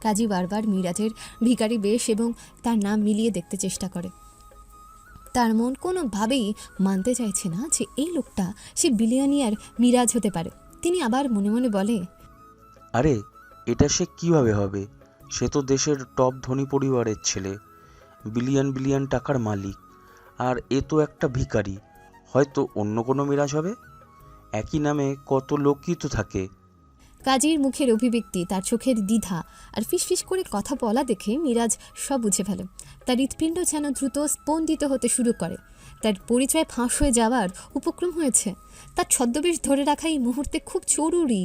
কাজী বারবার মিরাজের ভিখারি বেশ এবং তার নাম মিলিয়ে দেখতে চেষ্টা করে। তার মন কোনোভাবেই মানতে চাইছে না যে এই লোকটা সে বিলিয়নিয়ার মিরাজ হতে পারে। তিনি আবার মনে মনে বলে, আরে এটা সে কিভাবে হবে? সে তো দেশের টপ ধনী পরিবারের ছেলে, বিলিয়ন বিলিয়ন টাকার মালিক। আর এ তো একটা ভিখারি। হয়তো অন্য কোনো মিরাজ হবে। একই নামে কত লোকই তো থাকে। কাজীর মুখের অভিব্যক্তি, তার চোখের দ্বিধা আর ফিসফিস করে কথা বলা দেখে মিরাজ সব বুঝে ফেলে। তার হৃৎপিণ্ড যেন দ্রুত স্পন্দিত হতে শুরু করে। তার পরিচয় ফাঁস হয়ে যাওয়ার উপক্রম হয়েছে। তার ছদ্মবেশ ধরে রাখা এই মুহূর্তে খুব জরুরি।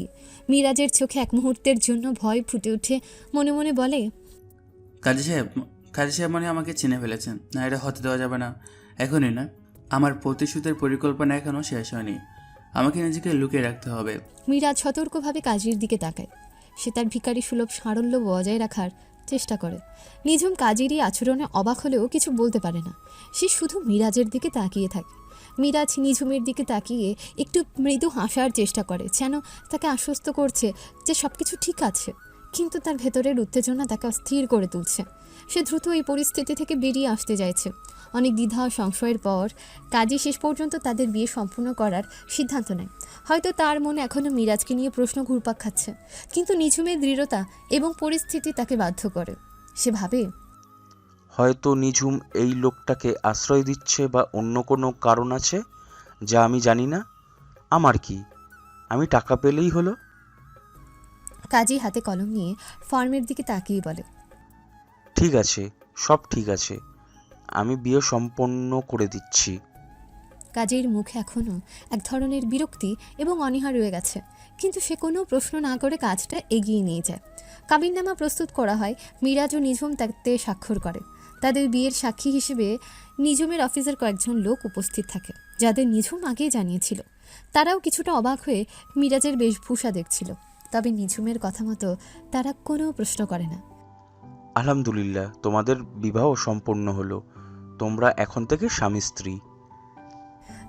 মিরাজের চোখে এক মুহূর্তের জন্য ভয় ফুটে উঠে মনে মনে বলে, কাজী সাহেব মানে আমাকে চিনে ফেলেছেন। না, এটা হতে দেওয়া যাবে না, এখনই না। আমার প্রতিশোধের পরিকল্পনা এখনও শেষ হয়নি। আমাকে নিজেকে লুকিয়ে রাখতে হবে। মিরাজ সতর্কভাবে কাজীর দিকে তাকায়। সে তার ভিখারি সুলভ সারল্য বজায় রাখার চেষ্টা করে। নিঝুম কাজীরই আচরণে অবাক হলেও কিছু বলতে পারে না। সে শুধু মিরাজের দিকে তাকিয়ে থাকে। মিরাজ নিঝুমের দিকে তাকিয়ে একটু মৃদু হাসার চেষ্টা করে, যেন তাকে আশ্বস্ত করছে যে সব কিছু ঠিক আছে। কিন্তু তার ভেতরের উত্তেজনা তাকে অস্থির করে তুলছে। সে দ্রুত এই পরিস্থিতি থেকে বেরিয়ে আসতে চাইছে। অনেক দ্বিধা ও সংশয়ের পর কাজী শেষ পর্যন্ত তাদের বিয়ে সম্পূর্ণ করার সিদ্ধান্ত নেয়। হয়তো তার মনে এখনও মিরাজকে নিয়ে প্রশ্ন ঘুরপাক খাচ্ছে, কিন্তু নিঝুমের দৃঢ়তা এবং পরিস্থিতি তাকে বাধ্য করে। সে ভাবে, হয়তো নিঝুম এই লোকটাকে আশ্রয় দিচ্ছে বা অন্য কোনো কারণ আছে যা আমি জানি না। আমার কি, আমি টাকা পেলেই হলো। কাজী হাতে কলম নিয়ে ফর্মের দিকে তাকিয়ে বলে, ঠিক আছে, সব ঠিক আছে, আমি বিয়ে সম্পন্ন করে দিচ্ছি। কাজীর মুখে এখনও এক ধরনের বিরক্তি এবং অনীহা রয়ে গেছে, কিন্তু সে কোনো প্রশ্ন না করে কাজটা এগিয়ে নিয়ে যায়। কাবিননামা প্রস্তুত করা হয়। মিরাজ ও নিঝুম তাতে স্বাক্ষর করে। তাদের বিয়ের সাক্ষী হিসেবে নিঝুমের অফিসের কয়েকজন লোক উপস্থিত থাকে, যাদের নিঝুম আগেই জানিয়েছিল। তারাও কিছুটা অবাক হয়ে মিরাজের বেশভূষা দেখছিল, তবে নিঝুমের কথা মতো তারা কোনো প্রশ্ন করে না। আলহামদুলিল্লাহ, তোমাদের বিবাহ সম্পন্ন হলো। তোমরা এখন থেকে স্বামী স্ত্রী।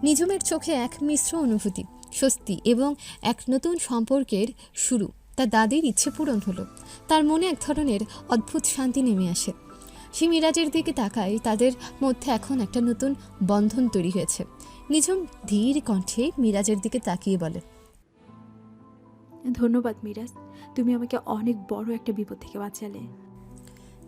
নিঝুমের চোখে এক মিশ্র অনুভূতি, স্বস্তি এবং এক নতুন সম্পর্কের শুরু। তার দাদির ইচ্ছে পূরণ হলো। তার মনে এক ধরনের অদ্ভুত শান্তি নেমে আসে। সে মিরাজের দিকে তাকায়। তাদের মধ্যে এখন একটা নতুন বন্ধন তৈরি হয়েছে। নিঝুম ধীর কণ্ঠে মিরাজের দিকে তাকিয়ে বলে, ধন্যবাদ মিরাজ, তুমি আমাকে অনেক বড় একটা বিপদ থেকে বাঁচালে।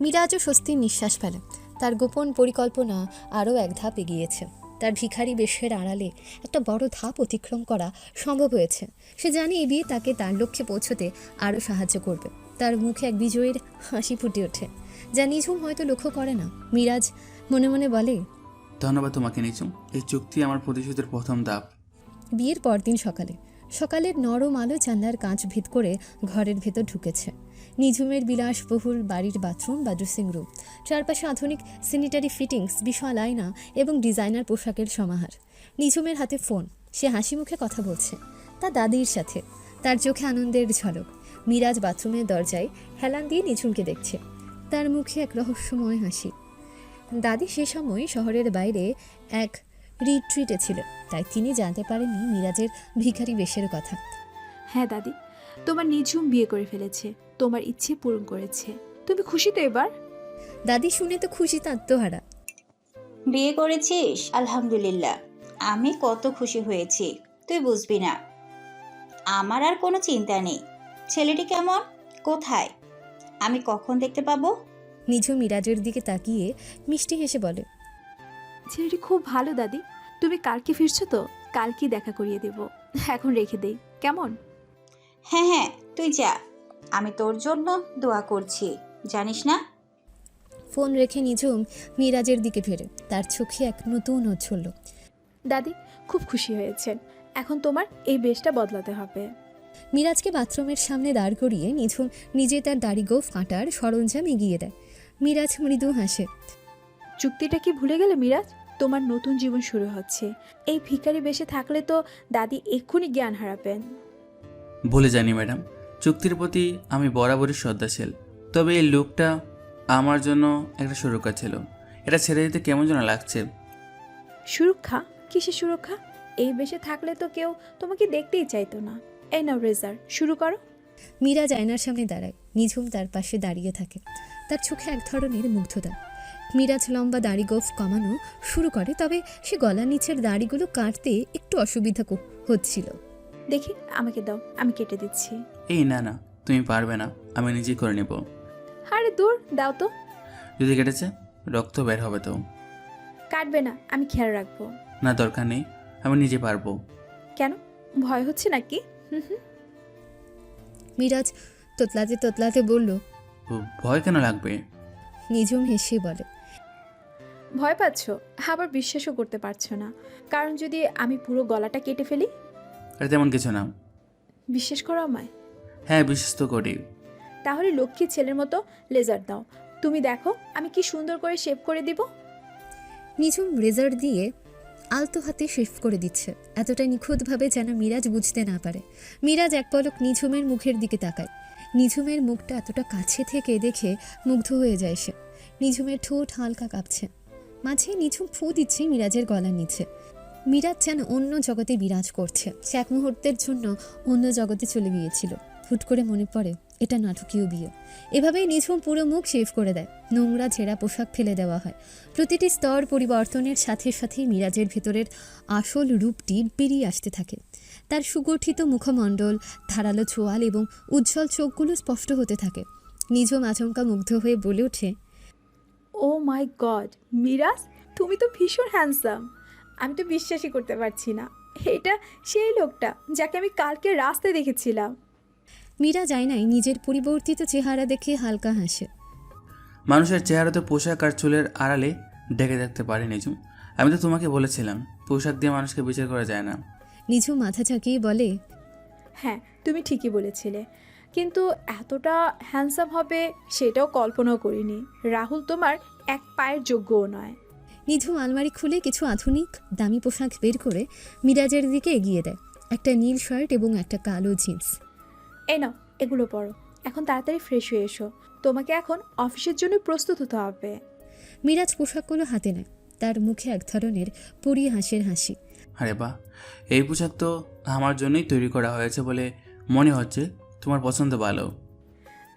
মিরাজও স্বস্তির নিঃশ্বাস ফেলে। তার গোপন পরিকল্পনা আরও এক ধাপ এগিয়েছে। তার ভিখারি বেশের আড়ালে একটা বড় ধাপ অতিক্রম করা সম্ভব হয়েছে। সে জানে এই বিয়ে তাকে তার লক্ষ্যে পৌঁছতে আরও সাহায্য করবে। তার মুখে এক বিজয়ের হাসি ফুটে ওঠে, যা নিঝুম হয়তো লক্ষ্য করে না। মিরাজ মনে মনে বলে, ধন্যবাদ তোমাকে নিচু, এই চুক্তি আমার প্রতিশোধের প্রথম ধাপ। বিয়ের পরদিন সকালের নরম আলো জানলার কাঁচ ভেদ করে ঘরের ভেতর ঢুকেছে। নিঝুমের বিলাসবহুল বাড়ির বাথরুম বা ড্রেসিং রুম, চারপাশে আধুনিক স্যানিটারি ফিটিংস, বিশাল আয়না এবং ডিজাইনার পোশাকের সমাহার। নিঝুমের হাতে ফোন, সে হাসি মুখে কথা বলছে তার দাদির সাথে, তার চোখে আনন্দের ঝলক। মিরাজ বাথরুমের দরজায় হেলান দিয়ে নিঝুমকে দেখছে, তার মুখে এক রহস্যময় হাসি। দাদি সে সময় শহরের বাইরে এক রিট্রিটে ছিল, তাই তিনি জানতে পারেননি মিরাজের ভিখারি বেশের কথা। হ্যাঁ দাদি, তোমার নিঝুম বিয়ে করে ফেলেছে, তোমার ইচ্ছে পূরণ করেছে। তুমি খুশি তো এবার? দাদি শুনে তো খুশিতে আত্মহারা। বিয়ে করেছিস? আলহামদুলিল্লাহ, আমি কত খুশি হয়েছি তুই বুঝবি না। আমার আর কোনো চিন্তা নেই। ছেলেটি কেমন, কোথায়, আমি কখন দেখতে পাবো? নিঝুম মিরাজের দিকে তাকিয়ে মিষ্টি হেসে বলে, ছেলেটি খুব ভালো দাদি। তুমি কালকে ফিরছো তো? কালকেই দেখা করিয়ে দেব। এখন রেখে দেই কেমন? হ্যাঁ হ্যাঁ, তুই যা, আমি তোর জন্য দোয়া করছি, জানিস না? ফোন রেখে নিঝুম মিরাজের দিকে ফেরে, তার চোখে এক নতুন ঝলল। দাদি খুব খুশি হয়েছেন, এখন তোমার এই বেশটা বদলাতে হবে। মিরাজকে বাথরুমের সামনে দাঁড় করিয়ে নিঝুম নিজে তার দাড়ি গোঁফ কাটার সরঞ্জাম এগিয়ে দেয়। মিরাজ মৃদু হাসে। চুক্তিটা কি ভুলে গেলে মিরাজ? তোমার নতুন জীবন শুরু হচ্ছে। এই ভিখারি বেশে থাকলে তো দাদি এক্ষুনি জ্ঞান হারাবেন। ভুলে জানি ম্যাডাম, চুক্তির প্রতি আমি বরাবরই শ্রদ্ধাশীল, তবে এই লুকটা আমার জন্য একটা সুরক্ষা ছিল। এটা ছেড়ে দিতে কেমন যেন লাগছে। সুরক্ষা? কিসের সুরক্ষা? এই বেশে থাকলে তো কেউ তোমাকে দেখতেই চাইতো না। এই নাও রেজার, শুরু করো। মিরাজ আয়নার সামনে দাঁড়ায়, নিঝুম তার পাশে দাঁড়িয়ে থাকে, তার চোখে এক ধরনের মুগ্ধতা। মিরাজ লম্বা দাড়ি গোঁফ কমানো শুরু করে, তবে সে গলার নিচের দাড়িগুলো কাটতে একটু অসুবিধা হচ্ছিল। দেখি, আমাকে দাও, আমি কেটে দিচ্ছি। এই না না, তুমি পারবে না, আমি নিজেই করে নেব। আরে দূর, দাও তো। যদি কেটেছে রক্ত বের হবে তো। কাটবে না, আমি খেয়াল রাখবো। না দরকার নেই, আমি নিজে পারবো। কেন, ভয় হচ্ছে নাকি? মিরাজ তোতলাতে তোতলাতে বলল। ভয় কেন লাগবে? নিঝুম হেসে বলে, ভয় পাচ্ছ? আবার বিশ্বাসও করতে পারছো না, কারণ যদি আমি পুরো গলাটা কেটে ফেলি? আর তেমন কিছু না। বিশ্বাস করো আমায়? হ্যাঁ, বিশ্বাস তো করি। তাহলে লক্ষ্মী ছেলের মতো লেজার দাও। তুমি দেখো আমি কি সুন্দর করে শেভ করে দিব। নিঝুম রেজার দিয়ে আলতো হাতে শেভ করে দিচ্ছে, এতটা নিখুঁতভাবে যেন মিরাজ বুঝতে না পারে। মিরাজ এক পলক নিঝুমের মুখের দিকে তাকায়। নিঝুমের মুখটা এতটা কাছে থেকে দেখে মুগ্ধ হয়ে যায় সে। নিঝুমের ঠোঁট হালকা কাঁপছে, মাঝে নিঝুম ফু দিচ্ছে মিরাজের গলার নিচে। মিরাজ যেন অন্য জগতে বিরাজ করছে। সে এক মুহূর্তের জন্য অন্য জগতে চলে গিয়েছিল। হুট করে মনে পড়ে এটা নাটকীয় বিয়ে। এভাবেই নিঝুম পুরো মুখ শেভ করে দেয়, নোংরা ছেঁড়া পোশাক ফেলে দেওয়া হয়। প্রতিটি স্তর পরিবর্তনের সাথে সাথেই মিরাজের ভেতরের আসল রূপটি বেরিয়ে আসতে থাকে। তার সুগঠিত মুখমণ্ডল, ধারালো চোয়াল এবং উজ্জ্বল চোখগুলো স্পষ্ট হতে থাকে। নিঝুম আচমকা মুগ্ধ হয়ে বলে ওঠে, ও মাই গড মিরাজ, তুমি তো ভীষণ হ্যান্ডসাম। আমি তো বিশ্বাসই করতে পারছি না, এটা সেই লোকটা যাকে আমি কালকে রাস্তায় দেখেছিলাম। মিরাজ আয়নায় নিজের পরিবর্তিত চেহারা দেখে হালকা হাসে। মানুষের চেহারাতে পোশাক আর চুলের আড়ালে ঢেকে থাকতে পারে নিঝুম। আমি তো তোমাকে বলেছিলাম, পোশাক দিয়ে মানুষকে বিচার করা যায় না। নিঝুম মাথা ঝাঁকিয়ে বলে, হ্যাঁ তুমি ঠিকই বলেছিলে, কিন্তু এতটা হ্যান্ডসাম হবে সেটাও কল্পনাও করিনি। রাহুল তোমার এক পায়ের যোগ্যও নয়। নিঝুম আলমারি খুলে কিছু আধুনিক দামি পোশাক বের করে মিরাজের দিকে এগিয়ে দেয়। একটা নীল শার্ট এবং একটা কালো জিন্স। এই নাও, এগুলো পরো, এখন তাড়াতাড়ি ফ্রেশ হয়ে এসো, তোমাকে এখন অফিসের জন্য প্রস্তুত হতে হবে। মিরাজ পোশাকগুলো হাতে নেয়, তার মুখে এক ধরনের পরিহাসের হাসি। আরে বাহ, এই পোশাক তো আমার জন্যই তৈরি করা হয়েছে বলে মনে হচ্ছে। তোমার পছন্দ ভালো।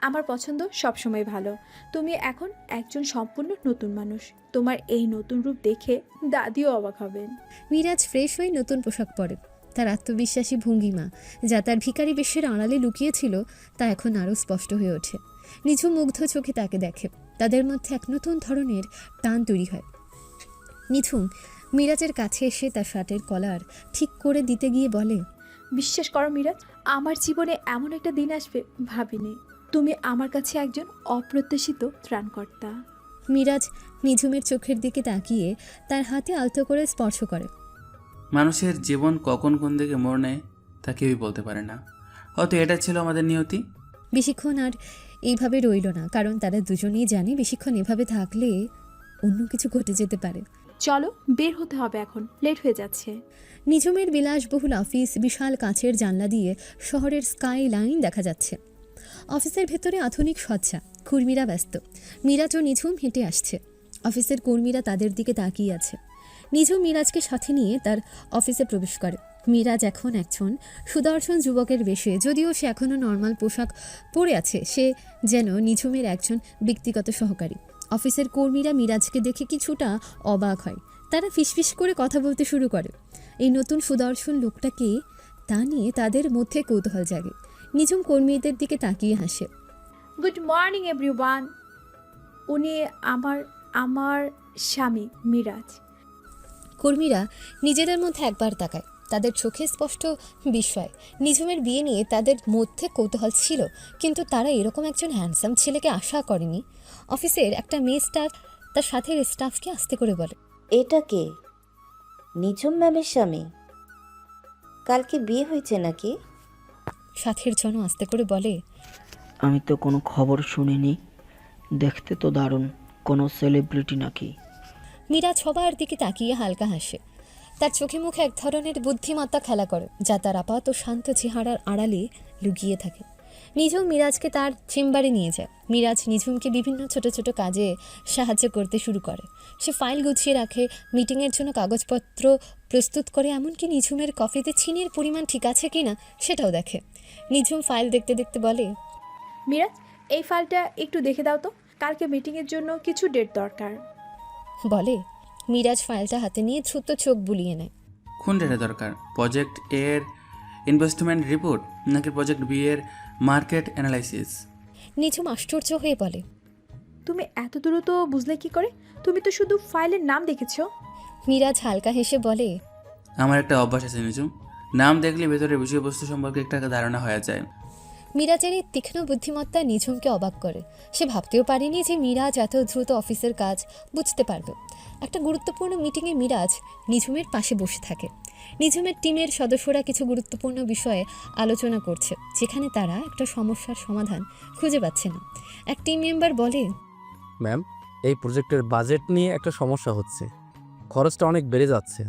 আমার পছন্দ সবসময় ভালো। তুমি এখন একজন সম্পূর্ণ নতুন মানুষ। তোমার এই নতুন রূপ দেখে দাদিও অবাক হবেন। মিরাজ ফ্রেশ হয়ে নতুন পোশাক পরে। তার আত্মবিশ্বাসী ভঙ্গিমা, যা তার ভিখারি বেশের আড়ালে লুকিয়েছিল, তা এখন আরও স্পষ্ট হয়ে ওঠে। নিঝুম মুগ্ধ চোখে তাকে দেখে। তাদের মধ্যে এক নতুন ধরনের টান তৈরি হয়। নিঝুম মিরাজের কাছে এসে তার শার্টের কলার ঠিক করে দিতে গিয়ে বলে, বিশ্বাস করো মিরাজ, আমার জীবনে এমন একটা দিন আসবে ভাবিনি। তুমি আমার কাছে একজন অপ্রত্যাশিত ত্রাণকর্তা। মিরাজ নিঝুমের চোখের দিকে তাকিয়ে তার হাতে আলতো করে স্পর্শ করে। মানুষের জীবন কখন কোন দিকে মোড় নেয় তা কেউই বলতে পারে না। হয়তো এটা ছিল আমাদের নিয়তি। বেশিক্ষণ আর এইভাবে রইল না, কারণ তারা দুজনেই জানে বেশিক্ষণ এভাবে থাকলে অন্য কিছু ঘটে যেতে পারে। চলো, বের হতে হবে, এখন লেট হয়ে যাচ্ছে। নিঝুমের বিলাসবহুল অফিস, বিশাল কাঁচের জানলা দিয়ে শহরের স্কাই লাইন দেখা যাচ্ছে। অফিসের ভেতরে আধুনিক সজ্জা, কর্মীরা ব্যস্ত। মিরাজ ও নিঝুম হেঁটে আসছে। অফিসের কর্মীরা তাদের দিকে তাকিয়ে আছে। নিঝুম মিরাজকে সাথে নিয়ে তার অফিসে প্রবেশ করে। মিরাজ এখন একজন সুদর্শন যুবকের বেশে, যদিও সে এখনও নর্মাল পোশাক পরে আছে। সে যেন নিঝুমের একজন ব্যক্তিগত সহকারী। অফিসের কর্মীরা মিরাজকে দেখে কিছুটা অবাক হয়। তারা ফিসফিস করে কথা বলতে শুরু করে। এই নতুন সুদর্শন লোকটাকে তা নিয়ে তাদের মধ্যে কৌতূহল জাগে। নিঝুম কর্মীদের দিকে তাকিয়ে হাসে। Good morning everyone. উনি আমার স্বামী মিরাজ। কর্মীরা নিজেদের মধ্যে একবার তাকায়। তাদের চোখে স্পষ্ট বিস্ময়। নিঝুমের বিয়ে নিয়ে তাদের মধ্যে কৌতূহল ছিল, কিন্তু তারা এরকম একজন হ্যান্ডসাম ছেলেকে আশা করেনি। অফিসের একটা মেয়ে স্টাফ তার সাথে স্টাফকে আস্তে করে বলে, এটা কে? নিঝুম ম্যামের স্বামী? কালকে বিয়ে হয়েছে নাকি? সাথের জন্য আস্তে করে বলে, আমি তো কোনো খবর শুনিনি। দেখতে তো দারুণ, কোনো সেলিব্রিটি নাকি? মীরা সবার দিকে তাকিয়ে হালকা হাসে। তার চোখে মুখে এক ধরনের বুদ্ধিমত্তা খেলা করে, যা তার আপাত শান্ত চেহারার আড়ালে লুকিয়ে থাকে। নিঝুম মিরাজকে তার চেম্বারে নিয়ে যায়। মিরাজ নিঝুমকে বিভিন্ন ছোট ছোট কাজে সাহায্য করতে শুরু করে। সে ফাইল গুছিয়ে রাখে, মিটিংয়ের জন্য কাগজপত্র প্রস্তুত করে, এমনকি নিঝুমের কফিতে চিনির পরিমাণ ঠিক আছে কি না সেটাও দেখে। নিঝুম ফাইল দেখতে দেখতে বলে, মিরাজ, এই ফাইলটা একটু দেখে দাও তো, কালকে মিটিংয়ের জন্য কিছু ডেট দরকার। বলে মিরাজ ফাইলটা হাতে নিয়ে দ্রুত চোখ বুলিয়ে নেয়। কোন ডেটা দরকার? প্রজেক্ট এর ইনভেস্টমেন্ট রিপোর্ট নাকি প্রজেক্ট বি এর মার্কেট অ্যানালাইসিস? নিঝুম আশ্চর্য হয়ে বলে, তুমি এত দ্রুত বুঝলে কি করে? তুমি তো শুধু ফাইলের নাম দেখেছো। মিরাজ হালকা হেসে বলে, আমার একটা অভ্যাস আছে নিঝুম, নাম দেখলে ভেতরের বিষয়বস্তু সম্পর্কে একটা ধারণা হয়ে যায়। মিরাজের এই তীক্ষ্ণ বুদ্ধিমত্তা নিঝুমকে অবাক করে। সে ভাবতেও পারেনি যে মিরাজ এত দ্রুত অফিসের কাজ বুঝতে পারবে। একটা গুরুত্বপূর্ণ মিটিংয়ে মিরাজ নিঝুমের পাশে বসে থাকে। নিঝুমের টিমের সদস্যরা কিছু গুরুত্বপূর্ণ বিষয়ে আলোচনা করছে, যেখানে তারা একটা সমস্যার সমাধান খুঁজে পাচ্ছে না। এক টিম মেম্বার বলে, ম্যাম, এই প্রজেক্টের বাজেট নিয়ে একটা সমস্যা হচ্ছে, খরচটা অনেক বেড়ে যাচ্ছে।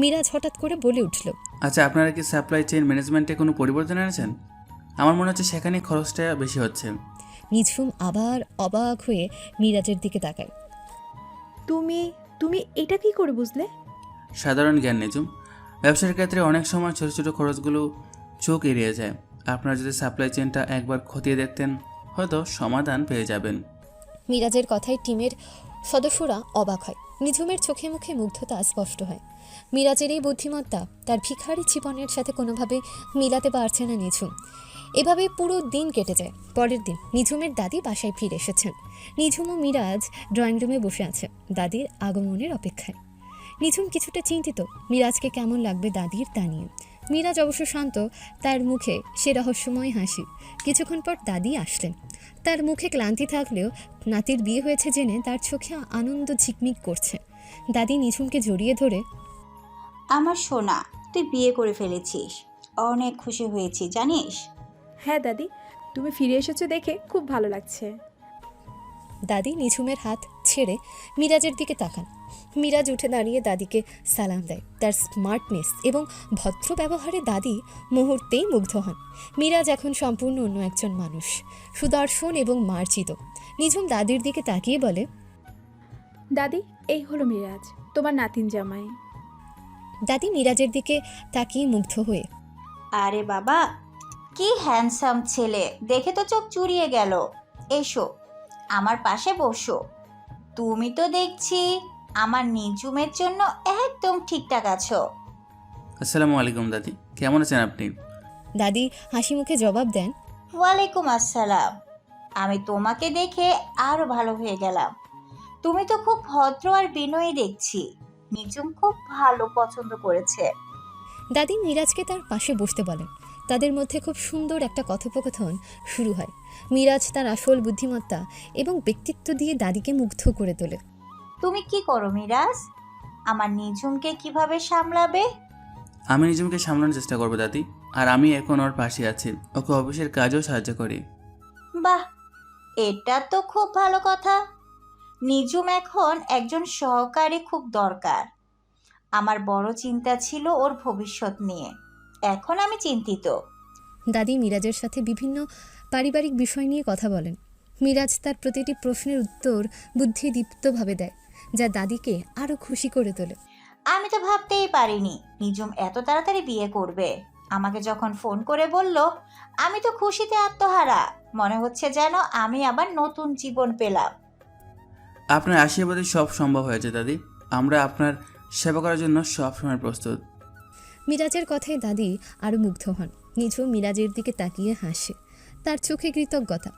মিরাজ হঠাৎ করে বলে উঠল, আচ্ছা, আপনারা কি সাপ্লাই চেইন ম্যানেজমেন্টে কোনো পরিবর্তন এনেছেন? আমার মনে হচ্ছে সেখানে খরচটা বেশি হচ্ছে। নিঝুম আবার অবাক হয়ে মিরাজের দিকে তাকায়। তুমি এটা কি করে বুঝলে? সাধারণ জ্ঞান নিঝুম, ব্যবসার ক্ষেত্রে অনেক সময় ছোট ছোট খরচগুলো চোখ এড়িয়ে যায়। আপনারা যদি সাপ্লাই চেইনটা একবার খতিয়ে দেখতেন, হয়তো সমাধান পেয়ে যাবেন। মিরাজের কথায় টিমের সদস্যরা অবাক হয়। নিঝুমের চোখে মুখে মুগ্ধতা স্পষ্ট হয়। মিরাজের এই বুদ্ধিমত্তা তার ভিখারি জীবনের সাথে কোনোভাবে মিলাতে পারছে না নিঝুম। এভাবে পুরো দিন কেটে যায়। পরের দিন নিঝুমের দাদি বাসায় ফিরে এসেছেন। নিঝুম ও মিরাজ ড্রয়িং রুমে বসে আছে, দাদির আগমনের অপেক্ষায়। নিঝুম কিছুটা চিন্তিত মিরাজকে কেমন লাগবে দাদির তা নিয়ে। মিরাজ অবশ্য শান্ত, তার মুখে সে রহস্যময় হাসি। কিছুক্ষণ পর দাদি আসলেন। তার মুখে ক্লান্তি থাকলেও নাতির বিয়ে হয়েছে জেনে তার চোখে আনন্দ ঝিকমিক করছে। দাদি নিঝুমকে জড়িয়ে ধরে, আমার সোনা, তুই বিয়ে করে ফেলেছিস, অনেক খুশি হয়েছি জানিস। হ্যাঁ দাদি, তুমি ফিরে এসেছো দেখে খুব ভালো লাগছে। দাদি নিঝুমের হাত ছেড়ে মিরাজের দিকে তাকান। মিরাজ উঠে দাঁড়িয়ে দাদিকে সালাম দেয়। তার স্মার্টনেস এবং ভদ্র ব্যবহারে দাদি মুহূর্তেই মুগ্ধ হন। মিরাজ এখন সম্পূর্ণ অন্য একজন মানুষ, সুদর্শন এবং মার্জিত। নিঝুম দাদির দিকে তাকিয়ে বলে, দাদি, এই হলো মিরাজ, তোমার নাতিন জামাই। দাদি মিরাজের দিকে তাকিয়ে মুগ্ধ হয়ে, আরে বাবা, কি হ্যান্ডসাম ছেলে, দেখে তো চোখ চুরিয়ে গেল। এসো, আমার পাশে বসো। তুমি তো দেখছি আমার নিঝুমের জন্য একদম ঠিকঠাক আছো। আসসালামু আলাইকুম দাদি, কেমন আছেন আপনি? দাদি হাসি মুখে জবাব দেন, ওয়ালাইকুম আসসালাম। আমি তোমাকে দেখে আরো ভালো হয়ে গেলাম। তুমি তো খুব ভদ্র আর বিনয়ী দেখছি। নিজুম খুব ভালো পছন্দ করেছে। দাদি মিরাজকে তার পাশে বসতে বলেন। তাদের মধ্যে খুব সুন্দর একটা কথোপকথন শুরু হয়। মিরাজ তার আসল বুদ্ধিমত্তা এবং ব্যক্তিত্ব দিয়ে দাদিকে মুগ্ধ করে তোলে। তুমি কি করো মিরাজ? আমার নিজুমকে কিভাবে সামলাবে? আমি নিজমকে সামলানোর চেষ্টা করবো দাদি, আর আমি এখন ওর পাশে আছি, ওকে অফিসের কাজেও সাহায্য করি। বাহ, এটা তো খুব ভালো কথা। নিজুম এখন একজন সহকারী খুব দরকার। আমার বড় চিন্তা ছিল ওর ভবিষ্যৎ নিয়ে, এখন আমি চিন্তিত। দাদি মিরাজের সাথে বিভিন্ন পারিবারিক বিষয় নিয়ে কথা বলেন। মিরাজ তার প্রতিটি প্রশ্নের উত্তর বুদ্ধিদীপ্তভাবে দেয়, যা দাদিকে আরও খুশি করে তোলে। আমি তো ভাবতেই পারিনি নিজুম এত তাড়াতাড়ি বিয়ে করবে। আমাকে যখন ফোন করে বলল, আমি তো খুশিতে আত্মহারা। মনে হচ্ছে যেন আমি আবার নতুন জীবন পেলাম। আপনার আশীর্বাদে সব সম্ভব হয়েছে দাদি, আমরা আপনার সেবা করার জন্য সবসময় প্রস্তুত। মিরাজের কথায় দাদি আরও মুগ্ধ হন। নিঝুম মিরাজের দিকে তাকিয়ে হাসে, তার চোখে কৃতজ্ঞতা।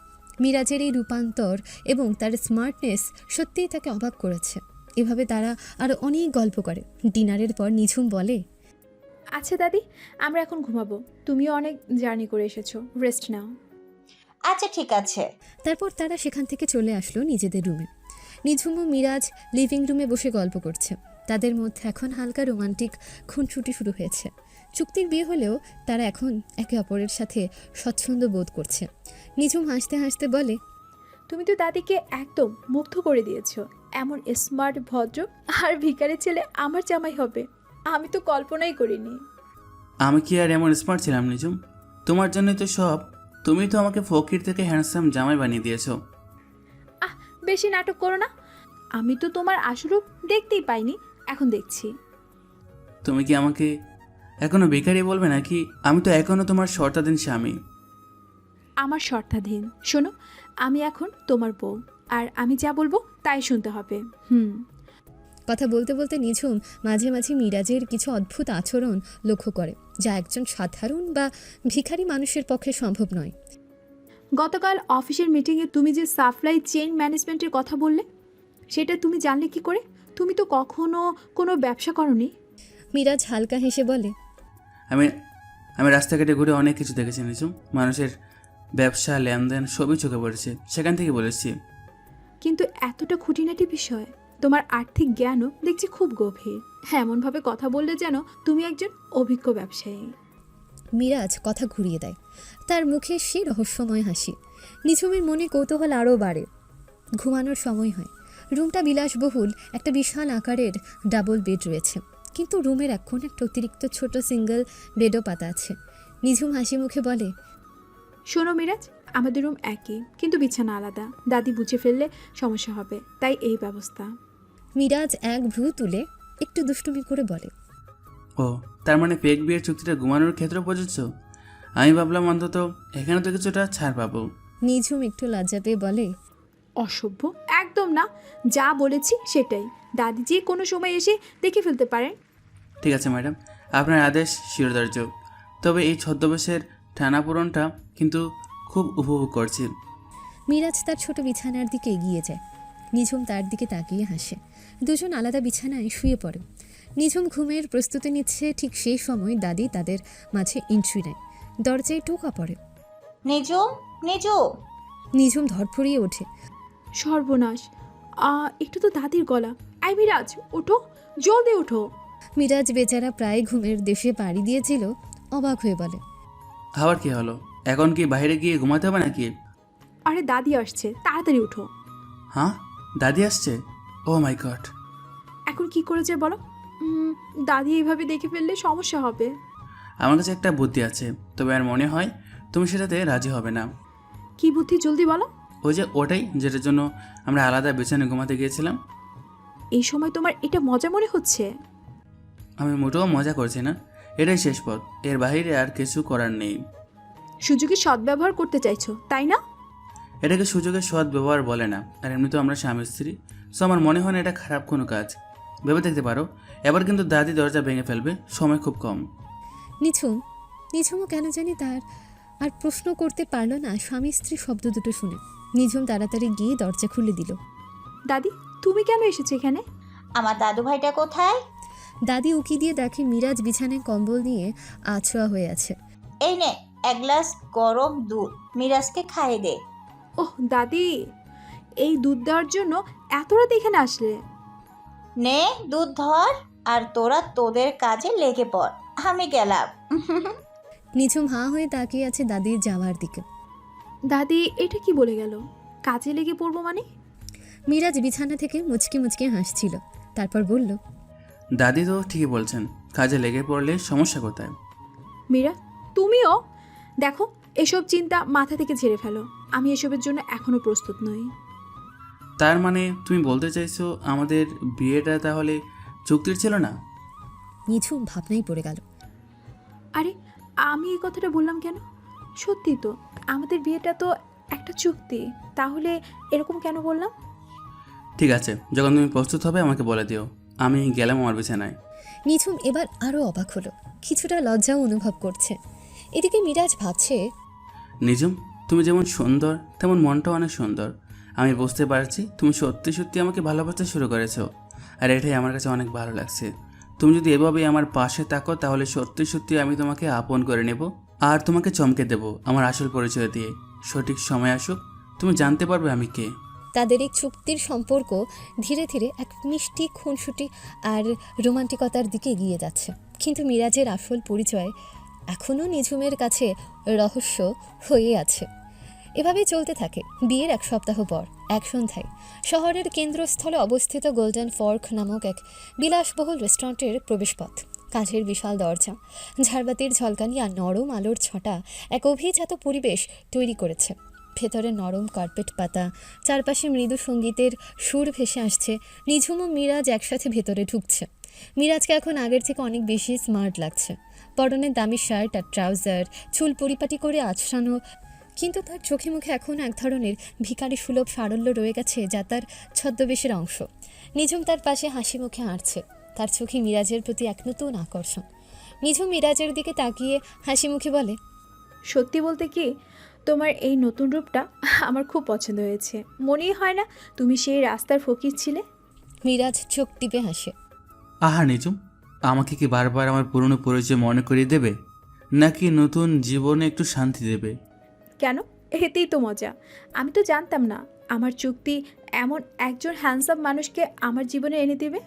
মিরাজের এই রূপান্তর এবং তার স্মার্টনেস সত্যিই তাকে অবাক করেছে। এভাবে তারা আরও অনেক গল্প করে। ডিনারের পর নিঝুম বলে, আচ্ছা দাদি, আমরা এখন ঘুমাবো। তুমিও অনেক জার্নি করে এসেছো, রেস্ট নাও। আচ্ছা ঠিক আছে। তারপর তারা সেখান থেকে চলে আসলো নিজেদের রুমে। নিঝুম ও মিরাজ লিভিং রুমে বসে গল্প করছে। তাদের মধ্যে এখন হালকা রোমান্টিক খুনসুটি শুরু হয়েছে। চুক্তির বিয়ে হলেও তারা এখন একে অপরের সাথে স্বচ্ছন্দ বোধ করছে। নিঝুম হাসতে হাসতে বলে, তুমি তো দাদিকে একদম মুগ্ধ করে দিয়েছো। এমন স্মার্ট, ভদ্র আর ভিখারি ছেলে আমার জামাই হবে, আমি তো কল্পনাই করিনি। আমি কি আর এমন স্মার্ট ছিলাম নিজুম? তোমার জন্যই তো সব। তুমি তো আমাকে ফকির থেকে হ্যান্ডসাম জামাই বানিয়ে দিয়েছো। আহ, বেশি নাটক করো না। আমি তো তোমার আসল রূপ দেখতেই পাইনি, এখন দেখছি। তুমি কি আমাকে এখনো বেকারি বলবে নাকি? আমি তো এখনো তোমার শর্তাধীন স্বামী। আমার শর্তাধীন। শোনো, আমি এখন তোমার বউ, আর আমি যা বলবো তাই শুনতে হবে। কথা বলতে বলতে নিঝুম মাঝে মাঝে মিরাজের কিছু অদ্ভুত আচরণ লক্ষ্য করে, যা একজন সাধারণ বা ভিখারি মানুষের পক্ষে সম্ভব নয়। গতকাল অফিসের মিটিংয়ে তুমি যে সাপ্লাই চেইন ম্যানেজমেন্টের কথা বললে, সেটা তুমি জানলে কি করে? তুমি তো কখনো কোনো ব্যবসা করনি। মিরাজ হালকা হেসে বলে, আমি আমি রাস্তাঘাটে ঘুরে অনেক কিছু দেখেছি নিজুম। মানুষের ব্যবসা, লেনদেন সবই চোখে পড়েছে, সেখান থেকে বলেছি। কিন্তু এতটা খুঁটিনাটি বিষয়, তোমার আর্থিক জ্ঞানও দেখছি খুব গভীর। এমনভাবে কথা বললে যেন তুমি একজন অভিজ্ঞ ব্যবসায়ী। মিরাজ কথা ঘুরিয়ে দেয়, তার মুখে সে রহস্যময় হাসি। নিঝুমের মনে কৌতূহল আরও বাড়ে। ঘুমানোর সময় হয়। রুমটা বিলাসবহুল, একটা বিশাল আকারের ডাবল বেড রয়েছে, কিন্তু রুমের এখন একটা অতিরিক্ত ছোট সিঙ্গেল বেডও পাতা আছে। নিঝুম হাসি মুখে বলে, শোনো মিরাজ, আমাদের রুম একই, কিন্তু বিছানা আলাদা। দাদি বুঝে ফেললে সমস্যা হবে, তাই এই ব্যবস্থা। মিরাজ এক ভ্রু তুলে একটু দুষ্টুমি করে বলে, ও, তার মানে ফেক বিয়ের চুক্তিটা ঘুমানোর ক্ষেত্রে প্রযোজ্য? আমি ভাবলাম অন্তত এখানে তো কিছুটা ছাড় পাবো। নিঝুম একটু লজ্জা পেয়ে বলে, অসভ্য, একদম না। যা বলেছি সেটাই। দাদি যে কোনো সময় এসে দেখে ফেলতে পারেন। ঠিক আছে ম্যাডাম, আপনার আদেশ শিরোধার্য। তবে এই ছদ্মবেশের টানাপোড়নটা কিন্তু খুব উপভোগ করছি। মিরাজ তার ছোট বিছানার দিকে এগিয়ে যায়। নিঝুম তার দিকে তাকিয়ে হাসে। দুজন আলাদা বিছানায় শুয়ে পড়ে। নিঝুম ঘুমের প্রস্তুতি নিচ্ছে, ঠিক সেই সময় দাদি তাদের মাঝে এন্ট্রি নেয়। দরজায় টোকা পড়ে। নিজুম, নিজুম। নিঝুম ধরফড়িয়ে ওঠে। সর্বনাশ, একটু তো দাদির গলা। আই মিরাজ, ওঠো, জলদি ওঠো। মিরাজ বেচারা প্রায় ঘুমের দেশে পাড়ি দিয়েছিল, অবাক হয়ে বলে, আবার কি হলো? এখন কি বাইরে গিয়ে ঘুমাতে হবে নাকি? আরে দাদি আসছে, তাড়াতাড়ি উঠো। হ্যাঁ, দাদি আসছে? ও মাই গড! এখন কি করে যে বলো? দাদি এইভাবে দেখে ফেললে সমস্যা হবে। আমার কাছে একটা বুদ্ধি আছে, তবে আর মনে হয় তুমি সেটাতে রাজি হবে না। কি বুদ্ধি, জলদি বলো। ওই যে ওটাই, যেটার জন্য আমরা আলাদা বিছানায় ঘুমাতে গিয়েছিলাম। এই সময় তোমার এটা মজা মনে হচ্ছে? আমি মোটেও মজা করছি না, এটাই শেষ পথ, এর বাইরে আর কিছু করার নেই। সুযোগের সদ্ব্যবহার করতে চাইছো, তাই না? এটাকে সুযোগের সৎ ব্যবহার বলে না, আর এমনিতেও আমরা স্বামী স্ত্রী, সো আমার মনে হয় না এটা খারাপ কোনো কাজ। ভেবে দেখতে পারো। এবার কিন্তু দাদি দরজা ভেঙে ফেলবে, সময় খুব কম। নিঝুমও কেন জানি তার আর প্রশ্ন করতে পারল না স্বামী স্ত্রী শব্দ দুটো শুনে। নিঝুম তাড়াতাড়ি গিয়ে দরজা খুলে দিল। দাদি, তুমি কেন এসেছো এখানে? আমার দাদু ভাইটা কোথায়? দাদি উকি দিয়ে দেখে মিরাজ বিছানায় কম্বল নিয়ে আছোয়া হয়ে আছে। এই নে এক গ্লাস গরম দুধ, মিরাজকে খাইয়ে দে। ওহ দাদি, এই দুধ দেওয়ার জন্য এত রাত এখানে আসলে? নে দুধ ধর, আর তোরা তোদের কাজে লেগে পড়, আমি গেলাম। নিঝুম হাঁ হয়ে তাকিয়ে আছে দাদির যাওয়ার দিকে। দাদি এটা কি বলে গেল? কাজে লেগে পড়বো মানে? মিরাজ বিছানা থেকে মুচকি মুচকি হাসছিল, তারপর বলল, দাদি তো ঠিকই বলছেন, কাজে লেগে পড়লে সমস্যা কোথায়? মীরা, তুমিও দেখো, এসব চিন্তা মাথা থেকে ঝেড়ে ফেলো। আমি এসবের জন্য এখনো প্রস্তুত নই। তার মানে তুমি বলতে চাইছো আমাদের বিয়েটা তাহলে চুক্তির ছিল না? নিঝুম ভাবনায় পড়ে গেল। আরে আমি এই কথাটা বললাম কেন? সত্যি তো, আমাদের বিয়েটা তো একটা চুক্তি, তাহলে এরকম কেন বললাম? ঠিক আছে, যখন তুমি প্রস্তুত হবে আমাকে বলে দিও, আমি গেলাম আমার বিছানায়। নিঝুম এবার আরও অবাক হলো, কিছুটা লজ্জাও অনুভব করছে। এদিকে মিরাজ ভাবছে, নিজুম, তুমি যেমন সুন্দর তেমন মনটাও অনেক সুন্দর। আমি বুঝতে পারছি তুমি সত্যি সত্যি আমাকে ভালোবাসতে শুরু করেছো, আর এটাই আমার কাছে অনেক ভালো লাগছে। তুমি যদি এভাবেই আমার পাশে থাকো তাহলে সত্যি সত্যি আমি তোমাকে আপন করে নেব, আর তোমাকে চমকে দেব আমার আসল পরিচয় দিয়ে। সঠিক সময় আসুক, তুমি জানতে পারবে আমি কে। তাদের এই চুক্তির সম্পর্ক ধীরে ধীরে এক মিষ্টি খুনসুটি আর রোমান্টিকতার দিকে এগিয়ে যাচ্ছে। কিন্তু মিরাজের আসল পরিচয় এখনও নিঝুমের কাছে রহস্য হয়ে আছে। এভাবেই চলতে থাকে। বিয়ের এক সপ্তাহ পর এক সন্ধ্যায় শহরের কেন্দ্রস্থলে অবস্থিত গোল্ডেন ফর্ক নামক এক বিলাসবহুল রেস্টুরেন্টের প্রবেশপথ। কাঠের বিশাল দরজা, ঝাড়বাতির ঝলকানি আর নরম আলোর ছটা এক অভিজাত পরিবেশ তৈরি করেছে। ভেতরে নরম কার্পেট পাতা, চারপাশে মৃদু সঙ্গীতের সুর ভেসে আসছে। নিঝুম ও মিরাজ একসাথে ভেতরে ঢুকছে। মিরাজকে এখন আগের থেকে অনেক বেশি স্মার্ট লাগছে। পরনে দামি শার্ট আর ট্রাউজার, চুল পরিপাটি করে আছড়ানো, কিন্তু তার চোখে মুখে এখন এক ধরনের ভিখারি সুলভ সারল্য রয়ে গেছে, যা তার ছদ্মবেশের অংশ। নিঝুম তার পাশে হাসি মুখে হাঁটছে, তার চোখে মিরাজের প্রতি এক নতুন আকর্ষণ। নিঝুম মিরাজের দিকে তাকিয়ে হাসি মুখে বলে, সত্যি বলতে কি, তোমার এই নতুন রূপটা আমার খুব পছন্দ হয়েছে। মনেই হয় না তুমি সেই রাস্তার ফকির ছিলে। মিরাজ চোখ টিপে হাসে। আহা নিজুম, আমাকে কি বারবার আমার পুরনো পরিচয় মনে করিয়ে দেবে, নাকি নতুন জীবনে একটু শান্তি দেবে? কেন? এতেই তো মজা। আমি তো জানতাম না আমার চুক্তি এমন একজন হ্যান্ডসাম মানুষকে আমার জীবনে এনে দেবে।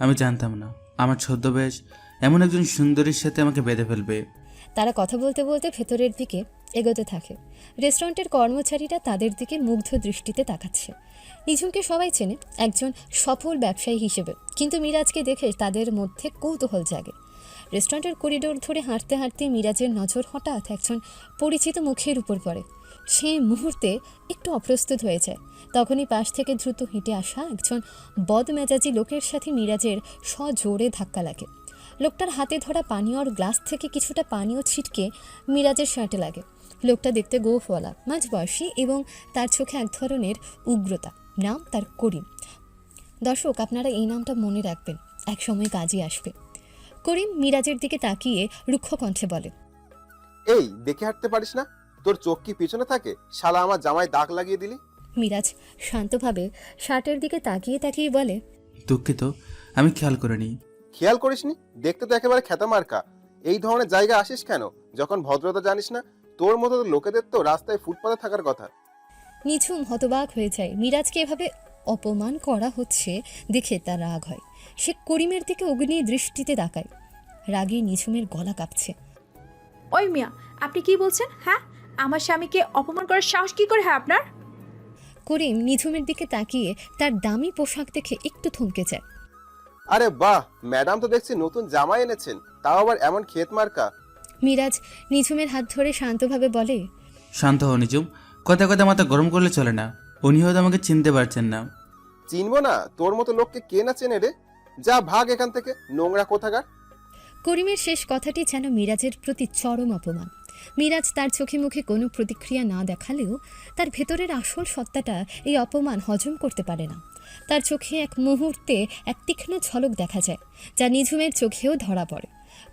আমি জানতাম না আমার ছদ্মবেশ এমন একজন সুন্দরীর সাথে আমাকে বেঁধে ফেলবে। তারা কথা বলতে বলতে ভেতরের দিকে এগোতে থাকে। রেস্টুরেন্টের কর্মচারীরা তাদের দিকে মুগ্ধ দৃষ্টিতে তাকাচ্ছে। নিঝুমকে সবাই চেনে একজন সফল ব্যবসায়ী হিসেবে, কিন্তু মিরাজকে দেখে তাদের মধ্যে কৌতূহল জাগে। রেস্টুরেন্টের করিডোর ধরে হাঁটতে হাঁটতে মিরাজের নজর হঠাৎ একজন পরিচিত মুখের উপর পড়ে। সে মুহূর্তে একটু অপ্রস্তুত হয়ে যায়। তখনই পাশ থেকে দ্রুত হেঁটে আসা একজন বদমেজাজি লোকের সাথে মিরাজের সজোরে ধাক্কা লাগে। লোকটার হাতে ধরা পানীয়র গ্লাস থেকে কিছুটা পানীয় ছিটকে মিরাজের শার্টে লাগে। লোকটা দেখতে গোঁফওয়ালা, মাঝবয়সী, এবং তার চোখে এক ধরনের উগ্রতা। নাম তার করিম। দর্শক, আপনারা এই নামটা মনে রাখবেন, এক সময় কাজে আসবে। করিম মিরাজের দিকে তাকিয়ে রুক্ষ কণ্ঠে বলে, এই দেখে হাঁটতে পারিস না? তোর চোখ কি পিছনে থাকে? শালা আমার জামায় দাগ লাগিয়ে দিলি। মিরাজ শান্তভাবে শার্টের দিকে তাকিয়ে তাকিয়ে বলে, দুঃখিত, আমি খেয়াল করিনি। খেয়াল করিসনি? দেখতে তো একেবারে খেতা মার্কা। এই ধরনের জায়গায় আসিস কেন যখন ভদ্রতা জানিস না? তোর মতো লোকেদের তো রাস্তায় ফুটপাতে থাকার কথা। নিঝুম হতবাক হয়ে যায়। মিরাজকে এভাবে অপমান করা হচ্ছে দেখে তার রাগ হয়। সে করিমের দিকে অগ্নি দৃষ্টিতে তাকায়। রাগে নিঝুমের গলা কাঁপছে। ওই মিয়া, আপনি কি বলছেন? হ্যাঁ, আমার স্বামীকে অপমান করার সাহস কি করে হয় আপনার? করিম নিঝুমের দিকে তাকিয়ে তার দামি পোশাক দেখে একটু থমকে যায়। আরে বাহ, ম্যাডাম তো দেখছি নতুন জামা এনেছেন, তাও আবার এমন ক্ষেত মার্কা। মিরাজ নিঝুমের হাত ধরে শান্তভাবে বলে, শান্ত হও নিজুম, কথা কথা মাথা গরম করলে চলে না। উনি হয়তো আমাকে চিনতে পারছেন না। চিনবো না? তোর মতো লোককে কে না চেনে রে? যা ভাগ এখান থেকে, নোংরা কোথাকার। করিমের শেষ কথাটি যেন মিরাজের প্রতি চরম অপমান। মিরাজ তার চোখে মুখে কোনো প্রতিক্রিয়া না দেখালেও তার ভেতরের আসল সত্তাটা এই অপমান হজম করতে পারে না। তার চোখে এক মুহূর্তে এক তীক্ষ্ণ ঝলক দেখা যায়, যা নিঝুমের চোখেও ধরা পড়ে।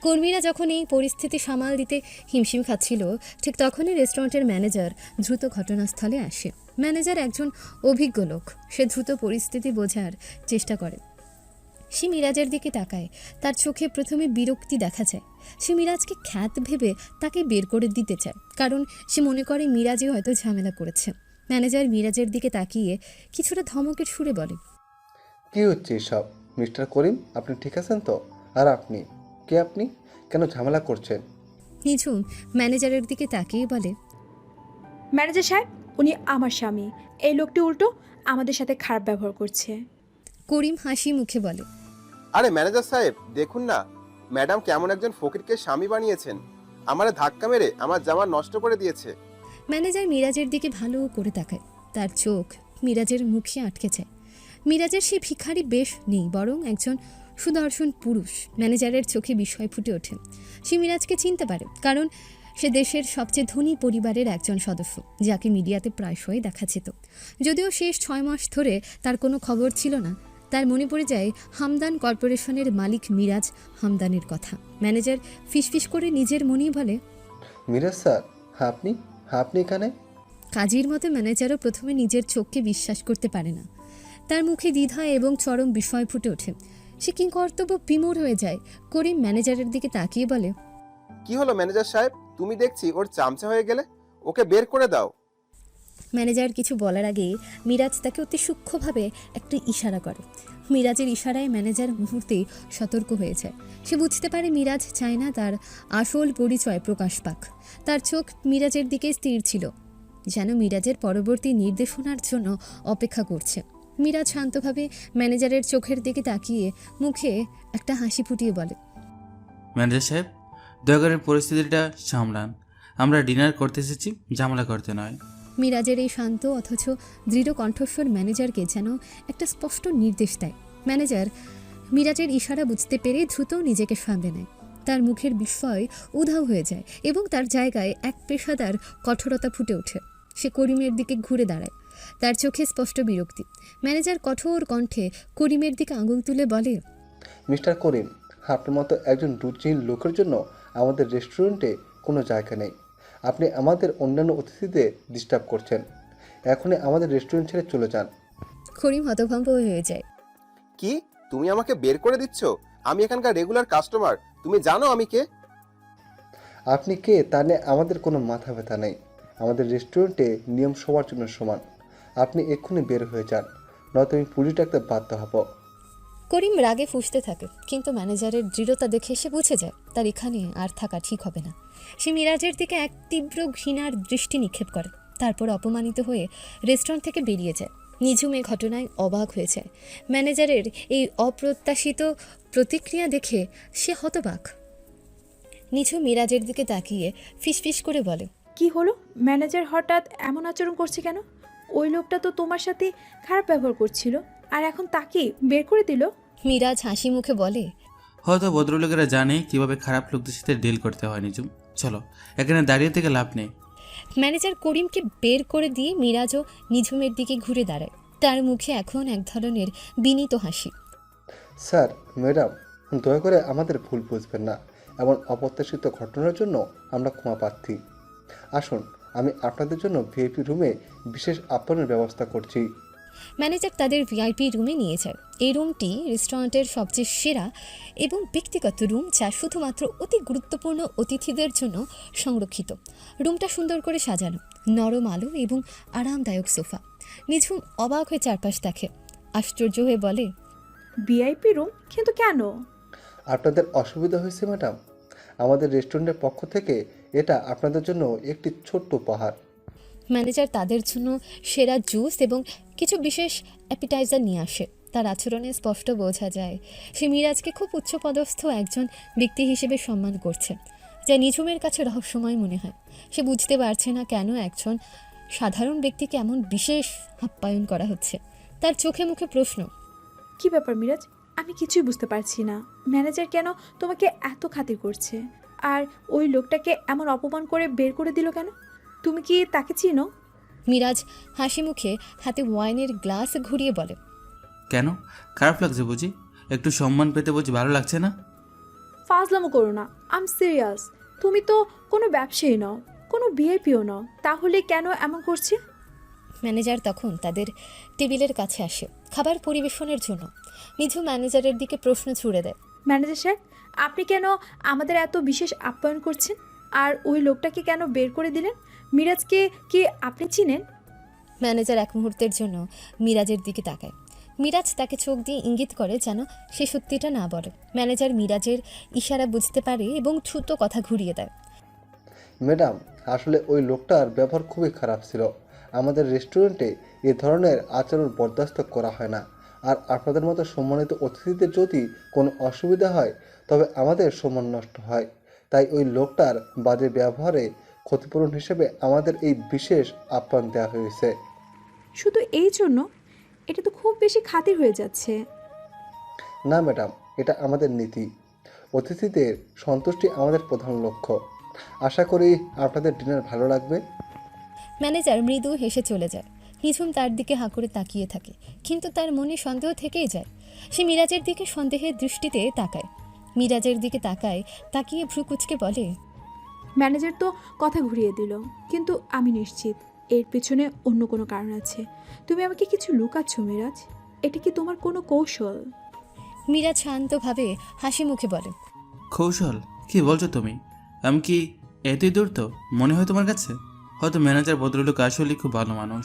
কর্মীরা যখন এই পরিস্থিতি সামাল দিতে হিমশিম খাচ্ছিল, ঠিক তখনই রেস্টুরেন্টের ম্যানেজার দ্রুত ঘটনাস্থলে আসে। ম্যানেজার একজন অভিজ্ঞ লোক, সে দ্রুত পরিস্থিতি বোঝার চেষ্টা করে। সে মিরাজের দিকে তাকায়, তার চোখে প্রথমে বিরক্তি দেখা যায়। সে মিরাজকে খ্যাত ভেবে তাকে বের করে দিতে চায়, কারণ সে মনে করে মিরাজই হয়তো ঝামেলা করেছে। ম্যানেজার মিরাজের দিকে তাকিয়ে কিছুটা ধমকের সুরে বলে, কি হচ্ছে এসব? মিস্টার করিম, আপনি ঠিক আছেন তো? আর আপনি কে? আপনি কেন ঝামেলা করছেন? নিঝুম ম্যানেজারের দিকে তাকিয়ে বলে, ম্যানেজার সাহেব, উনি আমার স্বামী। এই লোকটি উল্টো আমাদের সাথে খারাপ ব্যবহার করছে। করিম হাসি মুখে বলে, আরে ম্যানেজার সাহেব, দেখুন না ম্যাডাম কেমন একজন ফকিরকে স্বামী বানিয়েছেন। আমারে ধাক্কা মেরে আমার জামা নষ্ট করে দিয়েছে। ম্যানেজার মিরাজের দিকে ভালো করে তাকায়, তার চোখ মিরাজের মুখে আটকে যায়। মিরাজের সেই ভিখারি বেশ নেই, বরং একজন সুদর্শন পুরুষ। ম্যানেজারের চোখে বিস্ময় ফুটে ওঠে। সে মিরাজকে চিনতে পারে, কারণ সে দেশের সবচেয়ে ধনী পরিবারের একজন সদস্য, যাকে মিডিয়াতে প্রায়শই দেখা যেত। যদিও শেষ 6 মাস ধরে তার কোনো খবর ছিল না, তার মনে পড়ে যায় হামদান কর্পোরেশনের মালিক মিরাজ হামদানের কথা। ম্যানেজার ফিসফিস করে নিজের মনেই বলে, মিরাজ স্যার, আপনি আপনি এখানে? কাজীর মতো ম্যানেজারও প্রথমে নিজের চোখকে বিশ্বাস করতে পারে না। তার মুখে দ্বিধা এবং চরম বিস্ময় ফুটে ওঠে। সে কিংকর্তব্য বিমূঢ় হয়ে যায়। করিম ম্যানেজারের দিকে তাকিয়ে বলে, কি হলো ম্যানেজার সাহেব? তুমি দেখছি ওর চামচা হয়ে গেলে, ওকে বের করে দাও। ম্যানেজার কিছু বলার আগেই মিরাজ তাকে অতি সূক্ষ্মভাবে একটি ইশারা করে। মিরাজের ইশারায় ম্যানেজার মুহূর্তেই সতর্ক হয়ে যায়। সে বুঝতে পারে মিরাজ চায় না তার আসল পরিচয় প্রকাশ পাক। তার চোখ মিরাজের দিকে স্থির ছিল, যেন মিরাজের পরবর্তী নির্দেশনার জন্য অপেক্ষা করছে। মিরাজ শান্তভাবে ম্যানেজারের চোখের দিকে তাকিয়ে মুখে একটা হাসি ফুটিয়ে বলে, ম্যানেজার সাহেব, দয়া করে পরিস্থিতিটা সামলান। আমরা ডিনার করতে এসেছি, ঝামেলা করতে নয়। মিরাজের এই শান্ত অথচ দৃঢ় কণ্ঠস্বর ম্যানেজারকে যেন একটা স্পষ্ট নির্দেশ দেয়। ম্যানেজার মিরাজের ইশারা বুঝতে পেরে দ্রুত নিজেকে সামলে নেয়। তার মুখের বিস্ময় উধাও হয়ে যায় এবং তার জায়গায় এক পেশাদার কঠোরতা ফুটে ওঠে। সে করিমের দিকে ঘুরে দাঁড়ায়, তার চোখে স্পষ্ট বিরক্তি। ম্যানেজার কঠোর কণ্ঠে করিমের দিকে আঙুল তুলে বলে, মিস্টার করিম, আপনার মতো একজন রুচিহীন লোকের জন্য আমাদের রেস্টুরেন্টে কোনো জায়গা নেই। আপনি আমাদের অন্যান্য অতিথিদের ডিস্টার্ব করছেন। এখনই আমাদের রেস্টুরেন্ট ছেড়ে চলে যান। করিম হতভম্ব হয়ে যায়। কি, তুমি আমাকে বের করে দিচ্ছ? আমি এখানকার রেগুলার কাস্টমার, তুমি জানো আমি কে? আপনি কে তা নিয়ে আমাদের কোনো মাথা ব্যথা নেই। আমাদের রেস্টুরেন্টে নিয়ম সবার জন্য সমান। আপনি এক্ষুনি বের হয়ে যান, নয়তো আমি পুলিশ ডাকতে বাধ্য হব। করিম রাগে ফুঁসতে থাকে, কিন্তু ম্যানেজারের দৃঢ়তা দেখে সে বুঝে যায় তার এখানে আর থাকা ঠিক হবে না। সে মিরাজের দিকে এক তীব্র ঘৃণার দৃষ্টি নিক্ষেপ করে, তারপর অপমানিত হয়ে রেস্টুরেন্ট থেকে বেরিয়ে যায়। নিঝুম এ ঘটনায় অবাক হয়ে যায়। ম্যানেজারের এই অপ্রত্যাশিত প্রতিক্রিয়া দেখে সে হতবাক। নিঝুম মিরাজের দিকে তাকিয়ে ফিসফিস করে বলে, কি হলো? ম্যানেজার হঠাৎ এমন আচরণ করছে কেন? ওই লোকটা তো তোমার সাথে খারাপ ব্যবহার করছিল, আর এখন তাকে বের করে দিল। মিরাজ হাসি মুখে বলে, হয়তো ভদ্রলোকেরা জানে কিভাবে খারাপ লোকদের সাথে ডিল করতে হয়। নিজুম, চলো, এখানে দাঁড়িয়ে থেকে লাভ নেই। ম্যানেজার করিমকে বের করে দিয়ে মিরাজও নিঝুমের দিকে ঘুরে দাঁড়ায়। তার মুখে এখন এক ধরনের বিনীত হাসি। স্যার, ম্যাডাম, দয়া করে আমাদের ভুল বুঝবেন না। এমন অপ্রত্যাশিত ঘটনার জন্য আমরা ক্ষমা প্রার্থী। আসুন, আমি আপনাদের জন্য ভিআইপি রুমে বিশেষ আপ্যায়নের ব্যবস্থা করছি। ম্যানেজার তাদের ভিআইপি রুমে নিয়ে যায়। এই রুমটি রেস্টুরেন্টের সবচেয়ে সেরা এবং ব্যক্তিগত রুম, যা শুধুমাত্র অতি গুরুত্বপূর্ণ অতিথিদের জন্য সংরক্ষিত। রুমটা সুন্দর করে সাজানো, নরম আলো এবং আরামদায়ক সোফা। নিঝুম অবাক হয়ে চারপাশ দেখে, আশ্চর্য হয়ে বলে, ভিআইপি রুম? কিন্তু কেন? আপনাদের অসুবিধা হয়েছে ম্যাডাম? আমাদের রেস্টুরেন্টের পক্ষ থেকে এটা আপনাদের জন্য একটি ছোট্ট উপহার। ম্যানেজার তাদের জন্য সেরা জুস এবং কিছু বিশেষ অ্যাপিটাইজার নিয়ে আসে। তার আচরণে স্পষ্ট বোঝা যায় সে মিরাজকে খুব উচ্চপদস্থ একজন ব্যক্তি হিসেবে সম্মান করছে, যা নিঝুমের কাছে রহস্যময় মনে হয়। সে বুঝতে পারছে না কেন একজন সাধারণ ব্যক্তিকে এমন বিশেষ আপ্যায়ন করা হচ্ছে। তার চোখে মুখে প্রশ্ন, কি ব্যাপার মিরাজ? আমি কিছুই বুঝতে পারছি না। ম্যানেজার কেন তোমাকে এত খাতির করছে, আর ওই লোকটাকে এমন অপমান করে বের করে দিল কেন? তুমি কি তাকে চিনো? মিরাজ হাসি মুখে হাতে ওয়াইনের গ্লাস ঘুরিয়ে বলে, কেন, খারাপ লাগছে বুঝি? একটু সম্মান পেতে বুঝি ভালো লাগছে না? ফাজলামো করো না, আম সিরিয়াস। তুমি তো কোনো ব্যবসায়ী নও, কোনো ভিআইপিও নও, তাহলে কেন এমন করছে? ম্যানেজার তখন তাদের টেবিলের কাছে আসে খাবার পরিবেশনের জন্য। নিঝুম ম্যানেজারের দিকে প্রশ্ন ছুড়ে দেয়। ম্যানেজার স্যার, আপনি কেন আমাদের এত বিশেষ আপ্যায়ন করছেন? আর ওই লোকটাকে কেন বের করে দিলেন? মিরাজকে কি আপনি চিনেন? ম্যানেজার এক মুহূর্তের জন্য মিরাজের দিকে তাকায়। মিরাজ তাকে চোখ দিয়ে ইঙ্গিত করে যেন সে সত্যিটা না বলে। ম্যানেজার মিরাজের ইশারা বুঝতে পারে এবং দ্রুত কথা ঘুরিয়ে দেয়। ম্যাডাম, আসলে ওই লোকটার ব্যবহার খুবই খারাপ ছিল। আমাদের রেস্টুরেন্টে এ ধরনের আচরণ বরদাস্ত করা হয় না। আর আপনাদের মতো সম্মানিত অতিথিদের যদি কোনো অসুবিধা হয় তবে আমাদের সম্মান নষ্ট হয়। তাই ওই লোকটার বাজে ব্যবহারে ক্ষতিপূরণ হিসেবে আমাদের এই বিশেষ আপ্যায়ন দেওয়া হয়েছে। শুধু এই জন্য? এটা তো খুব বেশি খাতির হয়ে যাচ্ছে। না ম্যাডাম, এটা আমাদের নীতি। অতিথিদের সন্তুষ্টি আমাদের প্রধান লক্ষ্য। আশা করি আপনাদের ডিনার ভালো লাগবে। ম্যানেজার মৃদু হেসে চলে যায়। নিঝুম তার দিকে হাঁ করে তাকিয়ে থাকে, কিন্তু তার মনে সন্দেহ থেকেই যায়। সে মিরাজের দিকে সন্দেহের দৃষ্টিতে তাকায়। মিরাজের দিকে তাকিয়ে ভ্রু কুচকে বলে, ম্যানেজার তো কথা ঘুরিয়ে দিল, কিন্তু আমি নিশ্চিত এর পেছনে অন্য কোনো কারণ আছে। তুমি আমাকে কিছু লুকাচ্ছ মিরাজ। এটা কি তোমার কোনো কৌশল? মিরাজ শান্তভাবে হাসি মুখে বলে, কৌশল? কি বলছো তুমি? আমি কি এতই দূর তো মনে হয় তোমার কাছে? হয়তো ম্যানেজার ভদ্রলোক আসলে খুব ভালো মানুষ।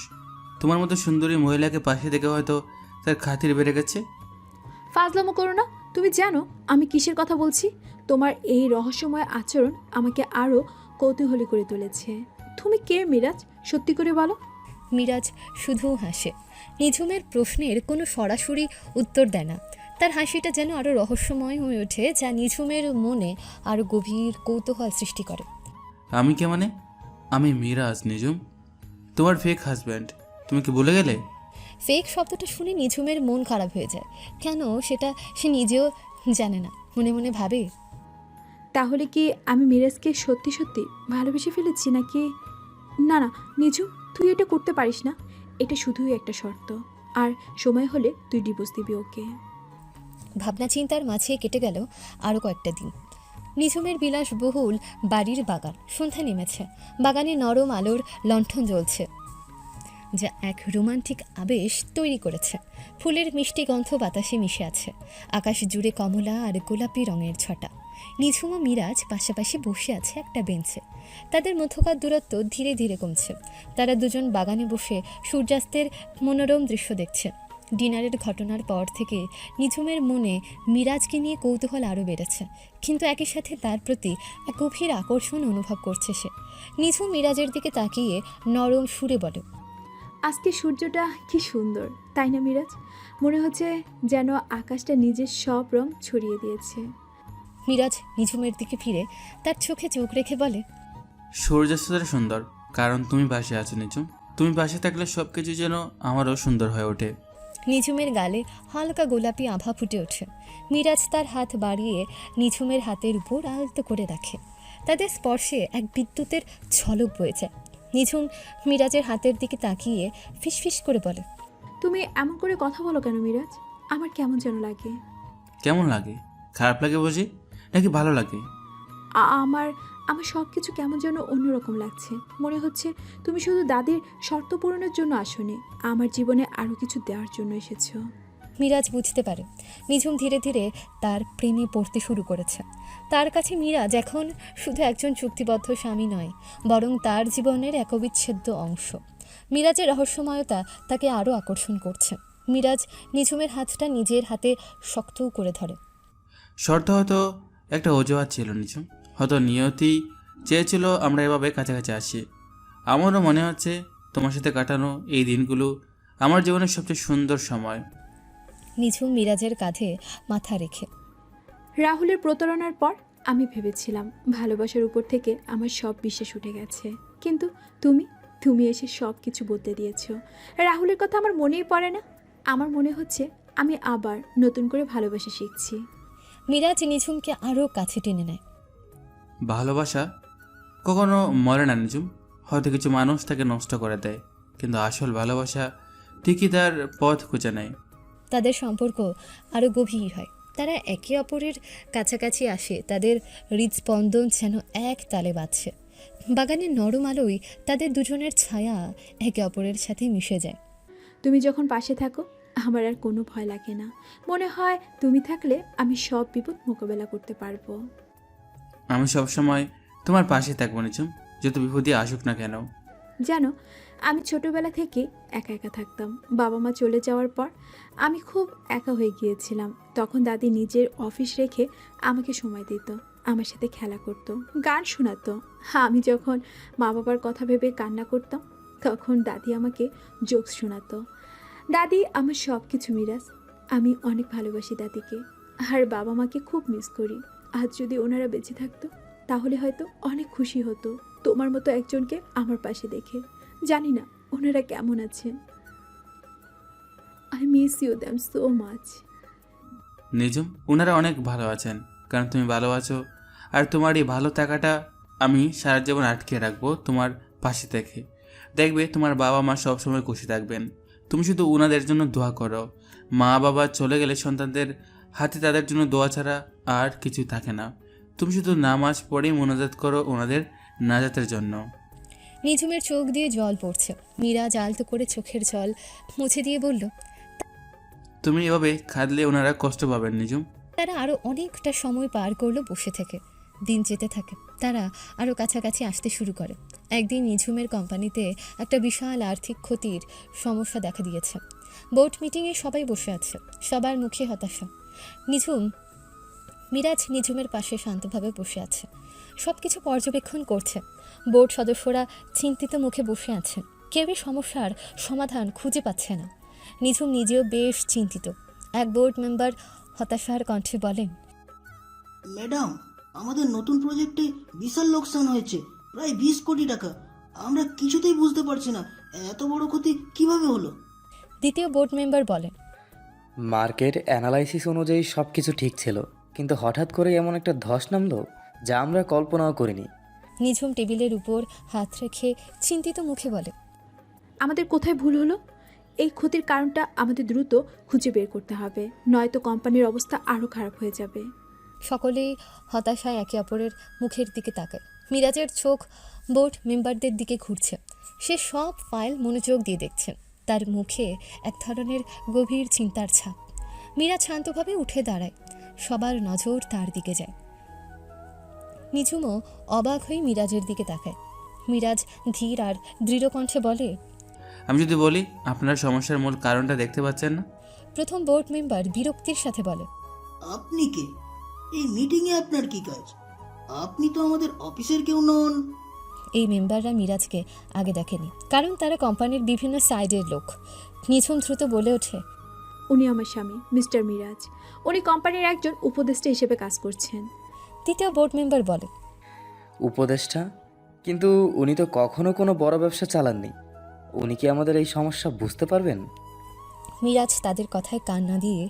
তোমার মতো সুন্দরী মহিলাকে পাশে দেখে হয়তো তার খাতির বেড়ে গেছে। ফাজলামো করো না। তুমি জানো আমি কিসের কথা বলছি? তোমার এই রহস্যময় আচরণ আমাকে আরও কৌতূহলী করে তুলেছে। তুমি কে মিরাজ? সত্যি করে বলো। মিরাজ শুধু হাসে। নিঝুমের প্রশ্নের কোনো সরাসরি উত্তর দেয় না। তার হাসিটা যেন আরও রহস্যময় হয়ে ওঠে, যা নিঝুমের মনে আরও গভীর কৌতূহল সৃষ্টি করে। আমি কে মানে? আমি মিরাজ নিঝুম, তোমার ফেক হাজব্যান্ড। তুমি কি ভুলে গেলে? ফেক শব্দটা শুনে নিঝুমের মন খারাপ হয়ে যায়। কেন সেটা সে নিজেও জানে না। মনে মনে ভাবে, তাহলে কি আমি মিরাজকে সত্যি সত্যি ভালোবেসে ফেলেছি নাকি? না না নিঝু, তুই এটা করতে পারিস না। এটা শুধুই একটা শর্ত, আর সময় হলে তুই ডিভোর্স দিবি ওকে। ভাবনা চিন্তার মাঝে কেটে গেল আরও কয়েকটা দিন। নিঝুমের বিলাসবহুল বাড়ির বাগান। সন্ধ্যা নেমেছে। বাগানে নরম আলোর লণ্ঠন জ্বলছে, যা এক রোমান্টিক আবেশ তৈরি করেছে। ফুলের মিষ্টি গন্ধ বাতাসে মিশে আছে। আকাশ জুড়ে কমলা আর গোলাপি রঙের ছটা। নিঝুম ও মিরাজ পাশাপাশি বসে আছে একটা বেঞ্চে। তাদের মধ্যকার দূরত্ব ধীরে ধীরে কমছে। তারা দুজন বাগানে বসে সূর্যাস্তের মনোরম দৃশ্য দেখছে। ডিনারের ঘটনার পর থেকে নিঝুমের মনে মিরাজকে নিয়ে কৌতূহল আরও বেড়েছে, কিন্তু একই সাথে তার প্রতি এক গভীর আকর্ষণ অনুভব করছে সে। নিঝুম মিরাজের দিকে তাকিয়ে নরম সুরে বলে, আজকে সূর্যটা কি সুন্দর, তাই না মিরাজ? মনে হচ্ছে যেন আকাশটা নিজের সব রং ছড়িয়ে দিয়েছে। মিরাজ নিঝুমের দিকে ফিরে তার চোখে চোখ রেখে বলে, সূর্যাস্তটা সুন্দর, কারণ তুমি পাশে আছো নিঝুম। তুমি পাশে থাকলে সব কিছু যেন আমারও সুন্দর হয়ে ওঠে। নিঝুমের গালে হালকা গোলাপি আভা ফুটে ওঠে। মিরাজ তার হাত বাড়িয়ে নিঝুমের হাতের উপর আলতো করে রাখে। তাদের স্পর্শে এক বিদ্যুতের ঝলক বয়ে যায়। নিঝুম মিরাজের হাতের দিকে তাকিয়ে ফিসফিস করে বলে, তুমি এমন করে কথা বলো কেন মিরাজ? আমার কেমন যেন লাগে। কেমন লাগে? খারাপ লাগে বুঝি, নাকি ভালো লাগে? আমার আমার সব কিছু কেমন যেন অন্যরকম লাগছে। মনে হচ্ছে তুমি শুধু দাদির শর্ত পূরণের জন্য আসোনি, আমার জীবনে আরও কিছু দেওয়ার জন্য এসেছো। মিরাজ বুঝতে পারে নিঝুম ধীরে ধীরে তার প্রেমে পড়তে শুরু করেছে। তার কাছে মিরাজ এখন শুধু একজন চুক্তিবদ্ধ স্বামী নয়, বরং তার জীবনের এক অবিচ্ছেদ্য অংশ। মিরাজের রহস্যময়তা তাকে আরও আকর্ষণ করছে। মিরাজ নিঝুমের হাতটা নিজের হাতে শক্ত করে ধরে। শর্ত হয়তো একটা অজুহাত ছিল নিঝুম, হয়তো নিয়তি চেয়েছিল আমরা এভাবে কাছাকাছি আসি। আমারও মনে হচ্ছে তোমার সাথে কাটানো এই দিনগুলো আমার জীবনের সবচেয়ে সুন্দর সময়। নিঝুম মিরাজের কাঁধে মাথা রেখে, রাহুলের প্রতারণার পর আমি ভেবেছিলাম ভালোবাসার উপর থেকে আমার সব বিশ্বাস উঠে গেছে, কিন্তু তুমি এসে সব কিছু বদলে দিয়েছো। রাহুলের কথা আমার মনেই পড়ে না। আমার মনে হচ্ছে আমি আবার নতুন করে ভালোবাসা শিখছি। মিরাজ নিঝুমকে আরও কাছে টেনে নেয়। ভালোবাসা কখনো মরে না নিঝুম, হয়তো কিছু মানুষ তাকে নষ্ট করে দেয়, কিন্তু আসল ভালোবাসা ঠিকই তার পথ খুঁজে নেয়। তাদের সম্পর্ক আরও গভীর হয়। তারা একে অপরের কাছাকাছি আসে। তাদের হৃদস্পন্দন যেন এক তালে বাজছে। বাগানের নরম আলোয় তাদের দুজনের ছায়া একে অপরের সাথে মিশে যায়। তুমি যখন পাশে থাকো আমার আর কোনো ভয় লাগে না। মনে হয় তুমি থাকলে আমি সব বিপদ মোকাবেলা করতে পারবো। আমি সবসময় তোমার পাশে থাকবো নিঝুম, যত বিপদই আসুক না কেন। জানো, আমি ছোটবেলা থেকে একা একা থাকতাম। বাবা মা চলে যাওয়ার পর আমি খুব একা হয়ে গিয়েছিলাম। তখন দাদি নিজের অফিস রেখে আমাকে সময় দিত, আমার সাথে খেলা করতো, গান শোনাতো। আমি যখন মা বাবার কথা ভেবে কান্না করতাম তখন দাদি আমাকে জোকস শোনাতো। দাদি আমার সব কিছু মিরাজ। আমি অনেক ভালোবাসি দাদিকে, আর বাবা মাকে খুব মিস করি। আজ যদি ওনারা বেঁচে থাকতো তাহলে হয়তো অনেক খুশি হতো তোমার মতো একজনকে আমার পাশে দেখে। জানি না ওনারা কেমন আছেন। I miss you damn so much. Nijhum, ওনারা অনেক ভালো আছেন, কারণ তুমি ভালো আছো। আর তোমার এই ভালো থাকাটা আমি সারা জীবন আটকে রাখবো তোমার পাশে থেকে। দেখবে তোমার বাবা মা সবসময় খুশি থাকবেন। তুমি শুধু ওনাদের জন্য দোয়া করো। মা বাবা চলে গেলে সন্তানদের হাতে তাদের জন্য দোয়া ছাড়া আর কিছু থাকে না। তুমি শুধু নামাজ পড়েই মোনাজাত করো ওনাদের নাজাতের জন্য। নিঝুমের চোখ দিয়ে জল পড়ছে। মিরাজ আলতো করে চোখের জল মুছে দিয়ে বলল, তুমি এভাবে খাদলে ওনারা কষ্ট পাবেন নিঝুম। তারা আরও অনেকটা সময় পার করলো বসে থেকে। দিন যেতে থাকে, তারা আরও কাছাকাছি আসতে শুরু করে। একদিন নিঝুমের কোম্পানিতে একটা বিশাল আর্থিক ক্ষতির সমস্যা দেখা দিয়েছে। বোর্ড মিটিংয়ে সবাই বসে আছে, সবার মুখে হতাশা। মিরাজ নিঝুমের পাশে শান্তভাবে বসে আছে, সব কিছু পর্যবেক্ষণ করছে। বোর্ড সদস্যরা চিন্তিত মুখে বসে আছেন, কেউই সমস্যার সমাধান খুঁজে পাচ্ছে না। নিঝুম নিজেও বেশ চিন্তিত। এক বোর্ড মেম্বার হতাশার কণ্ঠে বলেন, ম্যাডাম, আমাদের নতুন প্রজেক্টে বিশাল লোকসান হয়েছে, প্রায় 20 কোটি টাকা। আমরা কিছুতেই বুঝতে পারছি না এত বড় ক্ষতি কিভাবে হলো। দ্বিতীয় বোর্ড মেম্বার বলেন, মার্কেট অ্যানালাইসিস অনুযায়ী সব কিছু ঠিক ছিল, কিন্তু হঠাৎ করে এমন একটা ধস নামলো যা আমরা কল্পনাও করিনি। নিঝুম টেবিলের উপর হাত রেখে চিন্তিত মুখে বলে, আমাদের কোথায় ভুল হলো? এই ক্ষতির কারণটা আমাদের দ্রুত খুঁজে বের করতে হবে, নয়তো কোম্পানির অবস্থা আরও খারাপ হয়ে যাবে। সকলেই হতাশায় একে অপরের মুখের দিকে তাকায়। মিরাজের চোখ বোর্ড মেম্বারদের দিকে ঘুরছে। সে সব ফাইল মনোযোগ দিয়ে দেখছে। তার মুখে এক ধরনের গভীর চিন্তার ছাপ। মিরাজ শান্তভাবে উঠে দাঁড়ায়, সবার নজর তার দিকে যায়। নিঝুমও অবাক হয়ে মিরাজের দিকে তাকায়। মিরাজ ধীর আর দৃঢ় কণ্ঠে বলে, আমি যদি বলি আপনার সমস্যার মূল কারণটা দেখতে পাচ্ছেন না? প্রথম বোর্ড মেম্বার বিরক্তির সাথে বলে, আপনি কে? এই মিটিংয়ে আপনার কি কাজ? আপনি তো আমাদের অফিসের কেউ নন। এই মেম্বাররা মিরাজকে আগে দেখেনি, কারণ তারা কোম্পানির বিভিন্ন সাইডের লোক। নিঝুম দ্রুত বলে ওঠে, উনি আমার স্বামী মিস্টার মিরাজ। উনি কোম্পানির একজন উপদেষ্টা হিসেবে কাজ করছেন। তৃতীয় বোর্ড মেম্বার বলে, উপদেষ্টা? কিন্তু উনি তো কখনো কোনো বড় ব্যবসা চালাননি। উনি কি আমাদের এই সমস্যা বুঝতে পারবেন? মিরাজ তাদের কথায় কান না দিয়ে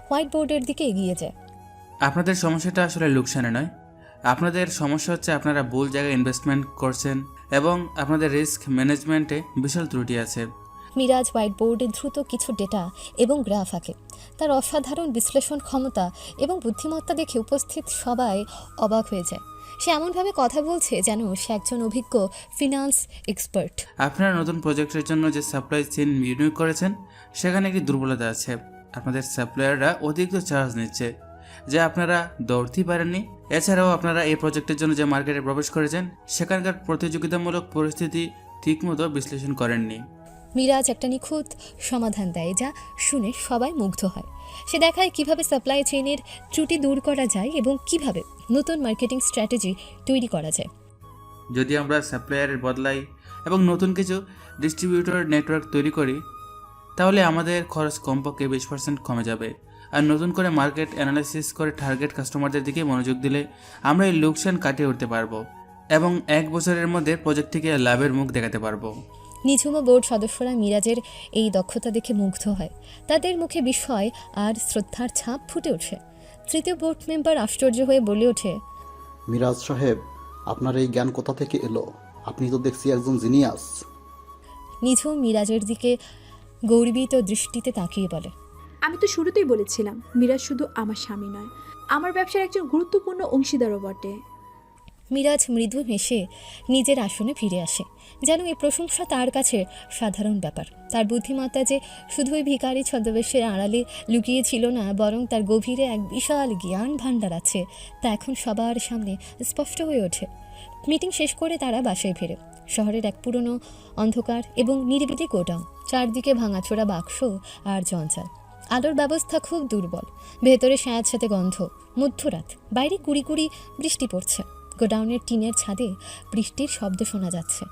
হোয়াইট বোর্ডের দিকে এগিয়ে যায়। আপনাদের সমস্যাটা আসলে লোকসানে নয়, আপনাদের সমস্যা হচ্ছে আপনারা ভুল জায়গায় ইনভেস্টমেন্ট করছেন এবং আপনাদের রিস্ক ম্যানেজমেন্টে বিশাল ত্রুটি আছে। মিরাজ হোয়াইট বোর্ডে দ্রুত কিছু ডেটা এবং গ্রাফ আঁকে। তার অসাধারণ বিশ্লেষণ ক্ষমতা এবং বুদ্ধিমত্তা দেখে উপস্থিত সবাই অবাক হয়ে যায়। সে এমনভাবে কথা বলছে যেন সে একজন অভিজ্ঞ ফিনান্স এক্সপার্ট। আপনারা নতুন প্রজেক্টের জন্য যে সাপ্লাই চেইন নিয়োগ করেছেন সেখানে একটি দুর্বলতা আছে। আপনাদের সাপ্লায়াররা অতিরিক্ত চার্জ নিচ্ছে যা আপনারা ধরতেই পারেননি। এছাড়াও আপনারা এই প্রজেক্টের জন্য যে মার্কেটে প্রবেশ করেছেন সেখানকার প্রতিযোগিতামূলক পরিস্থিতি ঠিকমতো বিশ্লেষণ করেননি। মিরাজ একটা নিখুঁত সমাধান দেয় যা শুনে সবাই মুগ্ধ হয়। সে দেখায় কিভাবে সাপ্লাই চেইনের ত্রুটি দূর করা যায় এবং কিভাবে নতুন মার্কেটিং স্ট্র্যাটেজি তৈরি করা যায়। যদি আমরা সাপ্লায়ারের বদলাই এবং নতুন কিছু ডিস্ট্রিবিউটর নেটওয়ার্ক তৈরি করি তাহলে আমাদের খরচ কমপক্ষে 20% কমে যাবে। আর নতুন করে মার্কেট অ্যানালাইসিস করে টার্গেট কাস্টমারদের দিকে মনোযোগ দিলে আমরা এই লোকসান কাটিয়ে উঠতে পারবো এবং 1 বছরের মধ্যে প্রজেক্টটিকে লাভের মুখ দেখাতে পারবো। নিঝুম বোর্ড সদস্যরা মিরাজের এই দক্ষতা দেখে মুগ্ধ হয়। তাদের মুখে বিস্ময় আর শ্রদ্ধার ছাপ ফুটে ওঠে। তৃতীয় বোর্ড মেম্বার আশ্চর্য হয়ে বলে ওঠে, মিরাজ সাহেব, আপনার এই জ্ঞান কোথা থেকে এলো? আপনি তো দেখছি একজন জিনিয়াস। নিঝুম মিরাজের দিকে গর্বিত দৃষ্টিতে তাকিয়ে বলে, আমি তো শুরুতেই বলেছিলাম মিরাজ শুধু আমার স্বামী নয়, আমার ব্যবসার একজন গুরুত্বপূর্ণ অংশীদারও বটে। মিরাজ মৃদু হেসে নিজের আসনে ফিরে আসে, যেন এই প্রশংসা তার কাছে সাধারণ ব্যাপার। তার বুদ্ধিমত্তা যে শুধুই ভিখারি ছদ্মবেশের আড়ালে লুকিয়ে ছিল না, বরং তার গভীরে এক বিশাল জ্ঞান ভাণ্ডার আছে, তা এখন সবার সামনে স্পষ্ট হয়ে ওঠে। মিটিং শেষ করে তারা বাসায় ফেরে। শহরের এক পুরনো অন্ধকার এবং নিরিবিলি গোডাউন, চারদিকে ভাঙাচোরা বাক্স আর জঞ্জাল। আলোর ব্যবস্থা খুব দুর্বল, ভেতরে স্যাঁতস্যাঁতে গন্ধ। মধ্যরাত, বাইরে কুড়ি কুড়ি বৃষ্টি পড়ছে। গোডাউনের টিনের ছাদে বৃষ্টির শব্দ শোনা যাচ্ছে।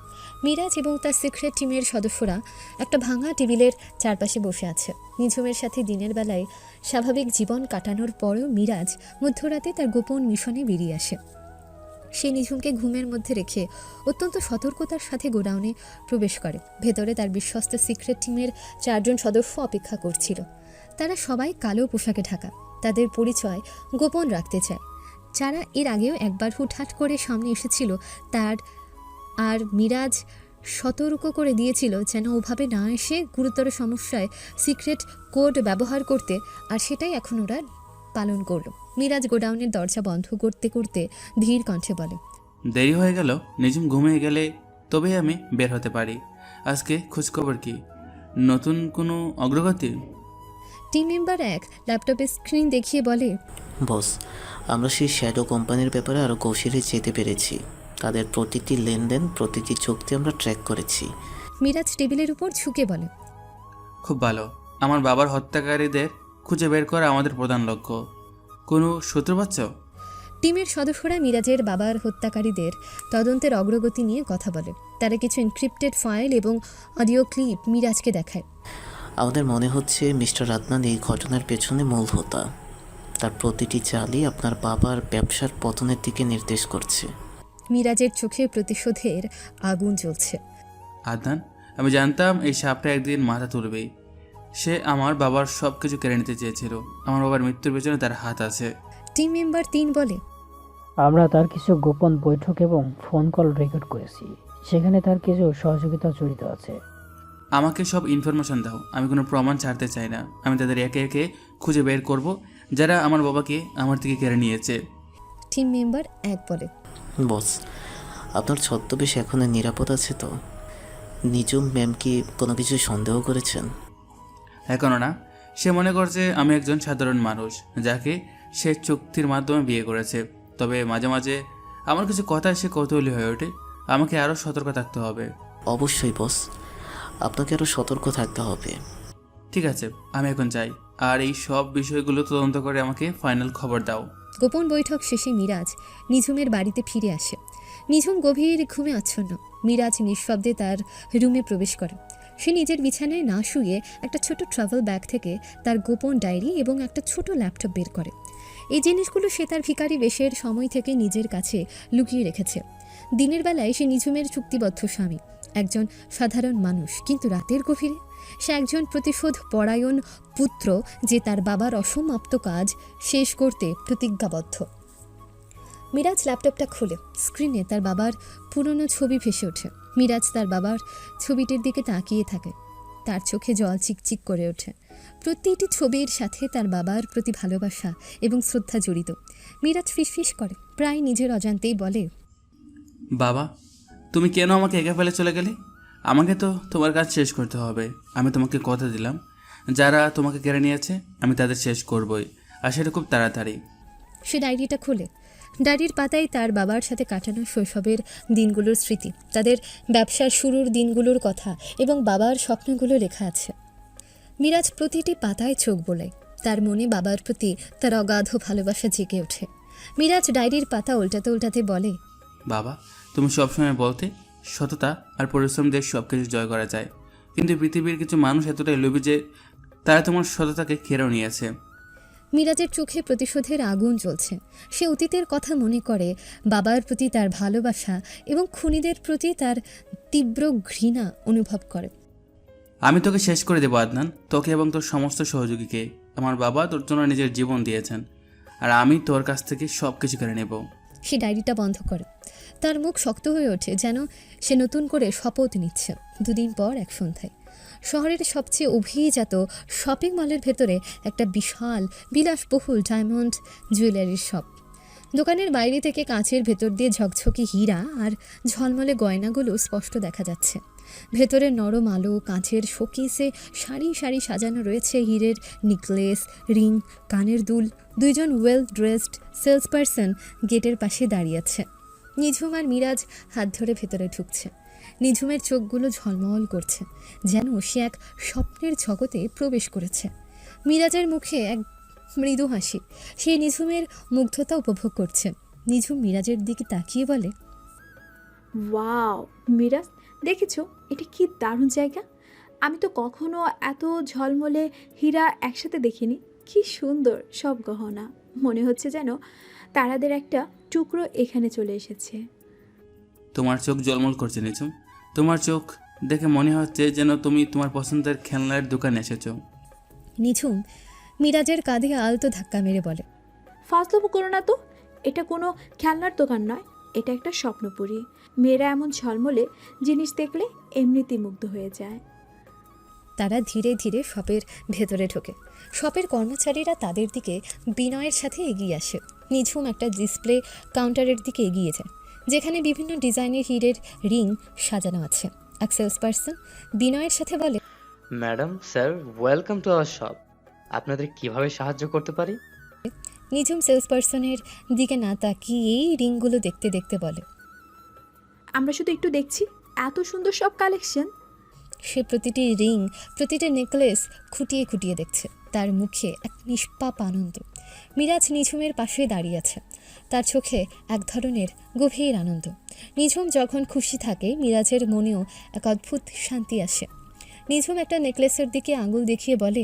মিরাজ এবং তার সিক্রেট টিমের সদস্যরা একটা ভাঙা টেবিলের চারপাশে বসে আছে। নিঝুমের সাথে দিনের বেলায় স্বাভাবিক জীবন কাটানোর পরেও মিরাজ মধ্যরাতে তার গোপন মিশনে বেরিয়ে আসে। সে নিঝুমকে ঘুমের মধ্যে রেখে অত্যন্ত সতর্কতার সাথে গোডাউনে প্রবেশ করে। ভেতরে তার বিশ্বস্ত সিক্রেট টিমের 4 জন সদস্য অপেক্ষা করছিল। তারা সবাই কালো পোশাকে ঢাকা, তাদের পরিচয় গোপন রাখতে চায়। যারা এর আগেও একবার হুটহাট করে সামনে এসেছিল তার আর মিরাজ সতর্ক করে দিয়েছিল যেন ওভাবে না এসে গুরুতর সমস্যায় সিক্রেট কোড ব্যবহার করতে, আর সেটাই এখন ওরা পালন করলো। মিরাজ গোডাউনের দরজা বন্ধ করতে করতে ধীর কণ্ঠে বলে, দেরি হয়ে গেল, নিজুম ঘুমিয়ে গেলে তবেই আমি বের হতে পারি। আজকে খোঁজখবর কি? নতুন কোনো অগ্রগতি? টিম মেম্বার 1 ল্যাপটপে স্ক্রিন দেখিয়ে বলে, বস, আমরা সেই শ্যাডো কোম্পানির ব্যাপারে আরও কৌশলে যেতে পেরেছি। তাদের প্রতিটি লেনদেন, প্রতিটি চুক্তি আমরা ট্র্যাক করেছি। মিরাজ টেবিলের উপর ঝুঁকে বলে, খুব ভালো। আমার বাবার হত্যাকারীদের খুঁজে বের করা আমাদের প্রধান লক্ষ্য। কোনো সূত্র পাচ্ছ? টিমের সদস্যরা মিরাজের বাবার হত্যাকারীদের তদন্তের অগ্রগতি নিয়ে কথা বলে। তারা কিছু এনক্রিপ্টেড ফাইল এবং অডিও ক্লিপ মিরাজকে দেখায়। আমাদের মনে হচ্ছে মিস্টার আদনান এই ঘটনার পেছনে মূল হোতা। তার প্রতিটি চালই আপনার বাবার ব্যবসার পতনের দিকে নির্দেশ করছে। মিরাজের চোখে প্রতিশোধের আগুন জ্বলছে। আদনান, আমি জানতাম এই সাপটা একদিন মাথা তুলবেই। সে আমার বাবার সব কিছু কেড়ে নিতে চেয়েছিল। আমার বাবার মৃত্যুর পেছনে তার হাত আছে। টিম মেম্বার 3 বলে, আমরা তার কিছু গোপন বৈঠক এবং ফোন কল রেকর্ড করেছি, সেখানে তার কিছু সহযোগিতা জড়িত আছে। আমাকে সব ইনফরমেশন দাও, আমি কোনো প্রমাণ ছাড়তে চাই না। আমি তাদের একে একে খুঁজে বের করব যারা আমার বাবাকে আমার থেকে কেড়ে নিয়েছে। টিম মেম্বার 1 বলে, বস, আপনার ছদ্মবেশ এখনো নিরাপদ আছে তো? নিজুম ম্যাম কি কোনো কিছু সন্দেহ করেছেন? এখনো না। সে মনে করছে আমি একজন সাধারণ মানুষ যাকে সে চুক্তির মাধ্যমে বিয়ে করেছে। তবে মাঝে মাঝে আমার কিছু কথায় সে কৌতূহলী হয়ে ওঠে। আমাকে আরও সতর্ক থাকতে হবে। অবশ্যই বস, আপনাকে আরও সতর্ক থাকতে হবে। ঠিক আছে, আমি এখন যাই। আর এই সব বিষয়গুলো তদন্ত করে আমাকে ফাইনাল খবর দাও। গোপন বৈঠক শেষে মিরাজ নিঝুমের বাড়িতে ফিরে আসে। নিঝুম গভীর ঘুমে আচ্ছন্ন। মিরাজ নিঃশব্দে তার রুমে প্রবেশ করে। সে নিজের বিছানায় না শুয়ে একটা ছোট ট্রাভেল ব্যাগ থেকে তার গোপন ডায়েরি এবং একটা ছোট ল্যাপটপ বের করে। এই জিনিসগুলো সে তার ভিখারি বেশের সময় থেকে নিজের কাছে লুকিয়ে রেখেছে। দিনের বেলায় সে নিঝুমের চুক্তিবদ্ধ স্বামী, একজন সাধারণ মানুষ, কিন্তু রাতের গভীরে সে একজন প্রতিশোধ পরায়ণ পুত্র যে তার বাবার অসমাপ্ত কাজ শেষ করতে প্রতিজ্ঞাবদ্ধ। মিরাজ ল্যাপটপটা খুলে স্ক্রিনে তার বাবার পুরনো ছবি ভেসে ওঠে। মিরাজ তার বাবার ছবিটির দিকে তাকিয়ে থাকে। তার চোখে জল চিকচিক করে ওঠে। প্রতিটি ছবির সাথে তার বাবার প্রতি ভালোবাসা এবং শ্রদ্ধা জড়িত। মিরাজ ফিসফিস করে, প্রায় নিজের অজান্তেই বলে, বাবা, তুমি কেন আমাকে একা ফেলে চলে গেলে? আমাকে তো তোমার কাজ শেষ করতে হবে। আমি তোমাকে কথা দিলাম, যারা তোমাকে কেড়ে নিয়েছে আমি তাদের শেষ করবই, আর সেটা খুব তাড়াতাড়ি। সে ডায়েরিটা খুলে ডায়েরির পাতায় তার বাবার সাথে কাটানো শৈশবের দিনগুলোর স্মৃতি, তাদের ব্যবসার শুরুর দিনগুলোর কথা এবং বাবার স্বপ্নগুলো লেখা আছে। মিরাজ প্রতিটি পাতায় চোখ বোলায়। তার মনে বাবার প্রতি তার অগাধ ভালোবাসা জেগে ওঠে। মিরাজ ডায়েরির পাতা উল্টাতে উল্টাতে বলে, বাবা, তুমি সবসময় বলতে সততা আর পরিশ্রম দিয়ে সব কিছু জয় করা যায়, কিন্তু পৃথিবীর কিছু মানুষ এতটাই লোভী যে তারা তোমার সততাকে কেড়েও নিয়েছে। মিরাজের চোখে প্রতিশোধের আগুন জ্বলছে। সে অতীতের কথা মনে করে, বাবার প্রতি তার ভালোবাসা এবং খুনিদের প্রতি তার তীব্র ঘৃণা অনুভব করে। আমি তোকে শেষ করে দেবো আদনান, তোকে এবং তোর সমস্ত সহযোগীকে। আমার বাবা তোর জন্য নিজের জীবন দিয়েছেন, আর আমি তোর কাছ থেকে সব কিছু কেড়ে নেব। সে ডায়েরিটা বন্ধ করে। তার মুখ শক্ত হয়ে ওঠে, যেন সে নতুন করে শপথ নিচ্ছে। 2 দিন পর এক সন্ধ্যায় শহরের সবচেয়ে অভিজাত শপিং মলের ভেতরে একটা বিশাল বিলাসবহুল ডায়মন্ড জুয়েলারির শপ। দোকানের বাইরে থেকে কাঁচের ভেতর দিয়ে ঝকঝকে হীরা আর ঝলমলে গয়নাগুলো স্পষ্ট দেখা যাচ্ছে। ভেতরে নরম আলো, কাঁচের শোকেসে সারি সারি সাজানো রয়েছে হীরের নেকলেস, রিং, কানের দুল। দুইজন ওয়েল ড্রেসড সেলসপারসন গেটের পাশে দাঁড়িয়ে আছে। নিঝুম আর মিরাজ হাত ধরে ভেতরে ঢুকছে। নিঝুমের চোখগুলো ঝলমল করছে, যেন সে এক স্বপ্নের জগতে প্রবেশ করেছে। মিরাজের মুখে এক মৃদু হাসি, সে নিঝুমের মুগ্ধতা উপভোগ করছে। নিঝুম মিরাজের দিকে তাকিয়ে বলে, ওয়াও মিরাজ, দেখেছো এটা কি দারুণ জায়গা। আমি তো কখনো এত ঝলমলে হীরা একসাথে দেখিনি। কি সুন্দর সব গহনা, মনে হচ্ছে যেন তারাদের একটা টুকরো এখানে চলে এসেছে। তোমার চোখ জলমল করছে নিঝুম। তোমার চোখ দেখে মনে হচ্ছে যেন তুমি তোমার পছন্দের খেলনার দোকানে এসেছো। নিঝুম মিরাজের কাঁধে আলতো ধাক্কা মেরে বলে, ফাজলামো করো না তো, এটা কোনো খেলনার দোকান নয়, এটা একটা স্বপ্নপুরী। মেয়েরা এমন ঝলমলে জিনিস দেখলে এমনিতেই মুগ্ধ হয়ে যায়। তারা ধীরে ধীরে শপের ভেতরে ঢোকে। শপের কর্মচারীরা তাদের দিকে বিনয়ের সাথে এগিয়ে আসে। নিঝুম একটা ডিসপ্লে কাউন্টারের দিকে এগিয়ে যায়, যেখানে বিভিন্ন ডিজাইনের হীরের রিং সাজানো আছে। এক সেলসপারসন বিনয়ের সাথে বলে, madam, sir, welcome to our shop. আপনাদের কিভাবে সাহায্য করতে পারি? নিঝুম সেলসপারসনের দিকে না তাকিয়ে এই রিংগুলো দেখতে দেখতে বলে, আমরা শুধু একটু দেখছি, এত সুন্দর সব কালেকশন। সে প্রতিটি রিং, প্রতিটি নেকলেস খুঁটিয়ে খুঁটিয়ে দেখছে। তার মুখে এক নিষ্পাপ আনন্দ। মিরাজ নিঝুমের পাশে দাঁড়িয়ে আছে, তার চোখে এক ধরনের গভীর আনন্দ। নিঝুম যখন খুশি থাকে, মিরাজের মনেও এক অদ্ভুত শান্তি আসে। নিঝুম একটা নেকলেসের দিকে আঙুল দেখিয়ে বলে,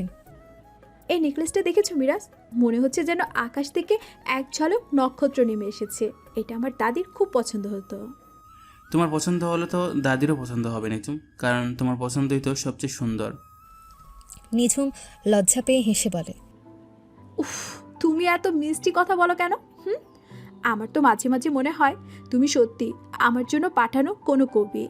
এই নেকলেসটা দেখেছো মিরাজ? মনে হচ্ছে যেন আকাশ থেকে এক ঝলক নক্ষত্র নেমে এসেছে। এটা আমার দাদির খুব পছন্দ হতো। তোমার পছন্দ হলে তো দাদিরও পছন্দ হবে নিঝুম, কারণ তোমার পছন্দই তো সবচেয়ে সুন্দর। নিঝুম লজ্জা পেয়ে হেসে বলে, উফ, তুমি এত মিষ্টি কথা বলো কেন? আমার তো মাঝে মাঝে মনে হয় তুমি সত্যি আমার জন্য পাঠানো কোনো কবি।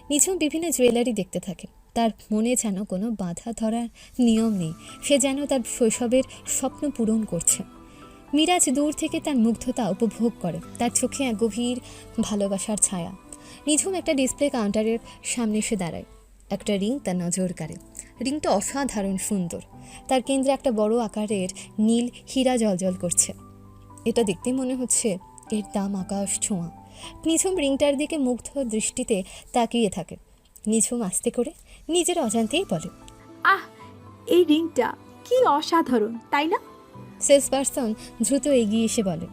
নিঝুম বিভিন্ন জুয়েলারি দেখতে থাকে। তার মনে যেন কোনো বাধা ধরার নিয়ম নেই, সে যেন তার শৈশবের স্বপ্ন পূরণ করছে। মিরাজ দূর থেকে তার মুগ্ধতা উপভোগ করে, তার চোখে এক গভীর ভালোবাসার ছায়া। নিঝুম একটা ডিসপ্লে কাউন্টারের সামনে এসে দাঁড়ায়। একটা রিং তার নজর কাড়ে। রিংটা অসাধারণ সুন্দর, তার কেন্দ্রে একটা বড় আকারের নীল হীরা জ্বলজ্বল করছে। এটা দেখতে মনে হচ্ছে এর দাম আকাশ ছোঁয়া। নিঝুম রিংটার দিকে মুগ্ধ দৃষ্টিতে তাকিয়ে থাকে। নিঝুম আস্তে করে নিজের অজান্তেই বলে, আহ, এই রিংটা কি অসাধারণ, তাই না? সেলসপারসন দ্রুত এগিয়ে এসে বলে,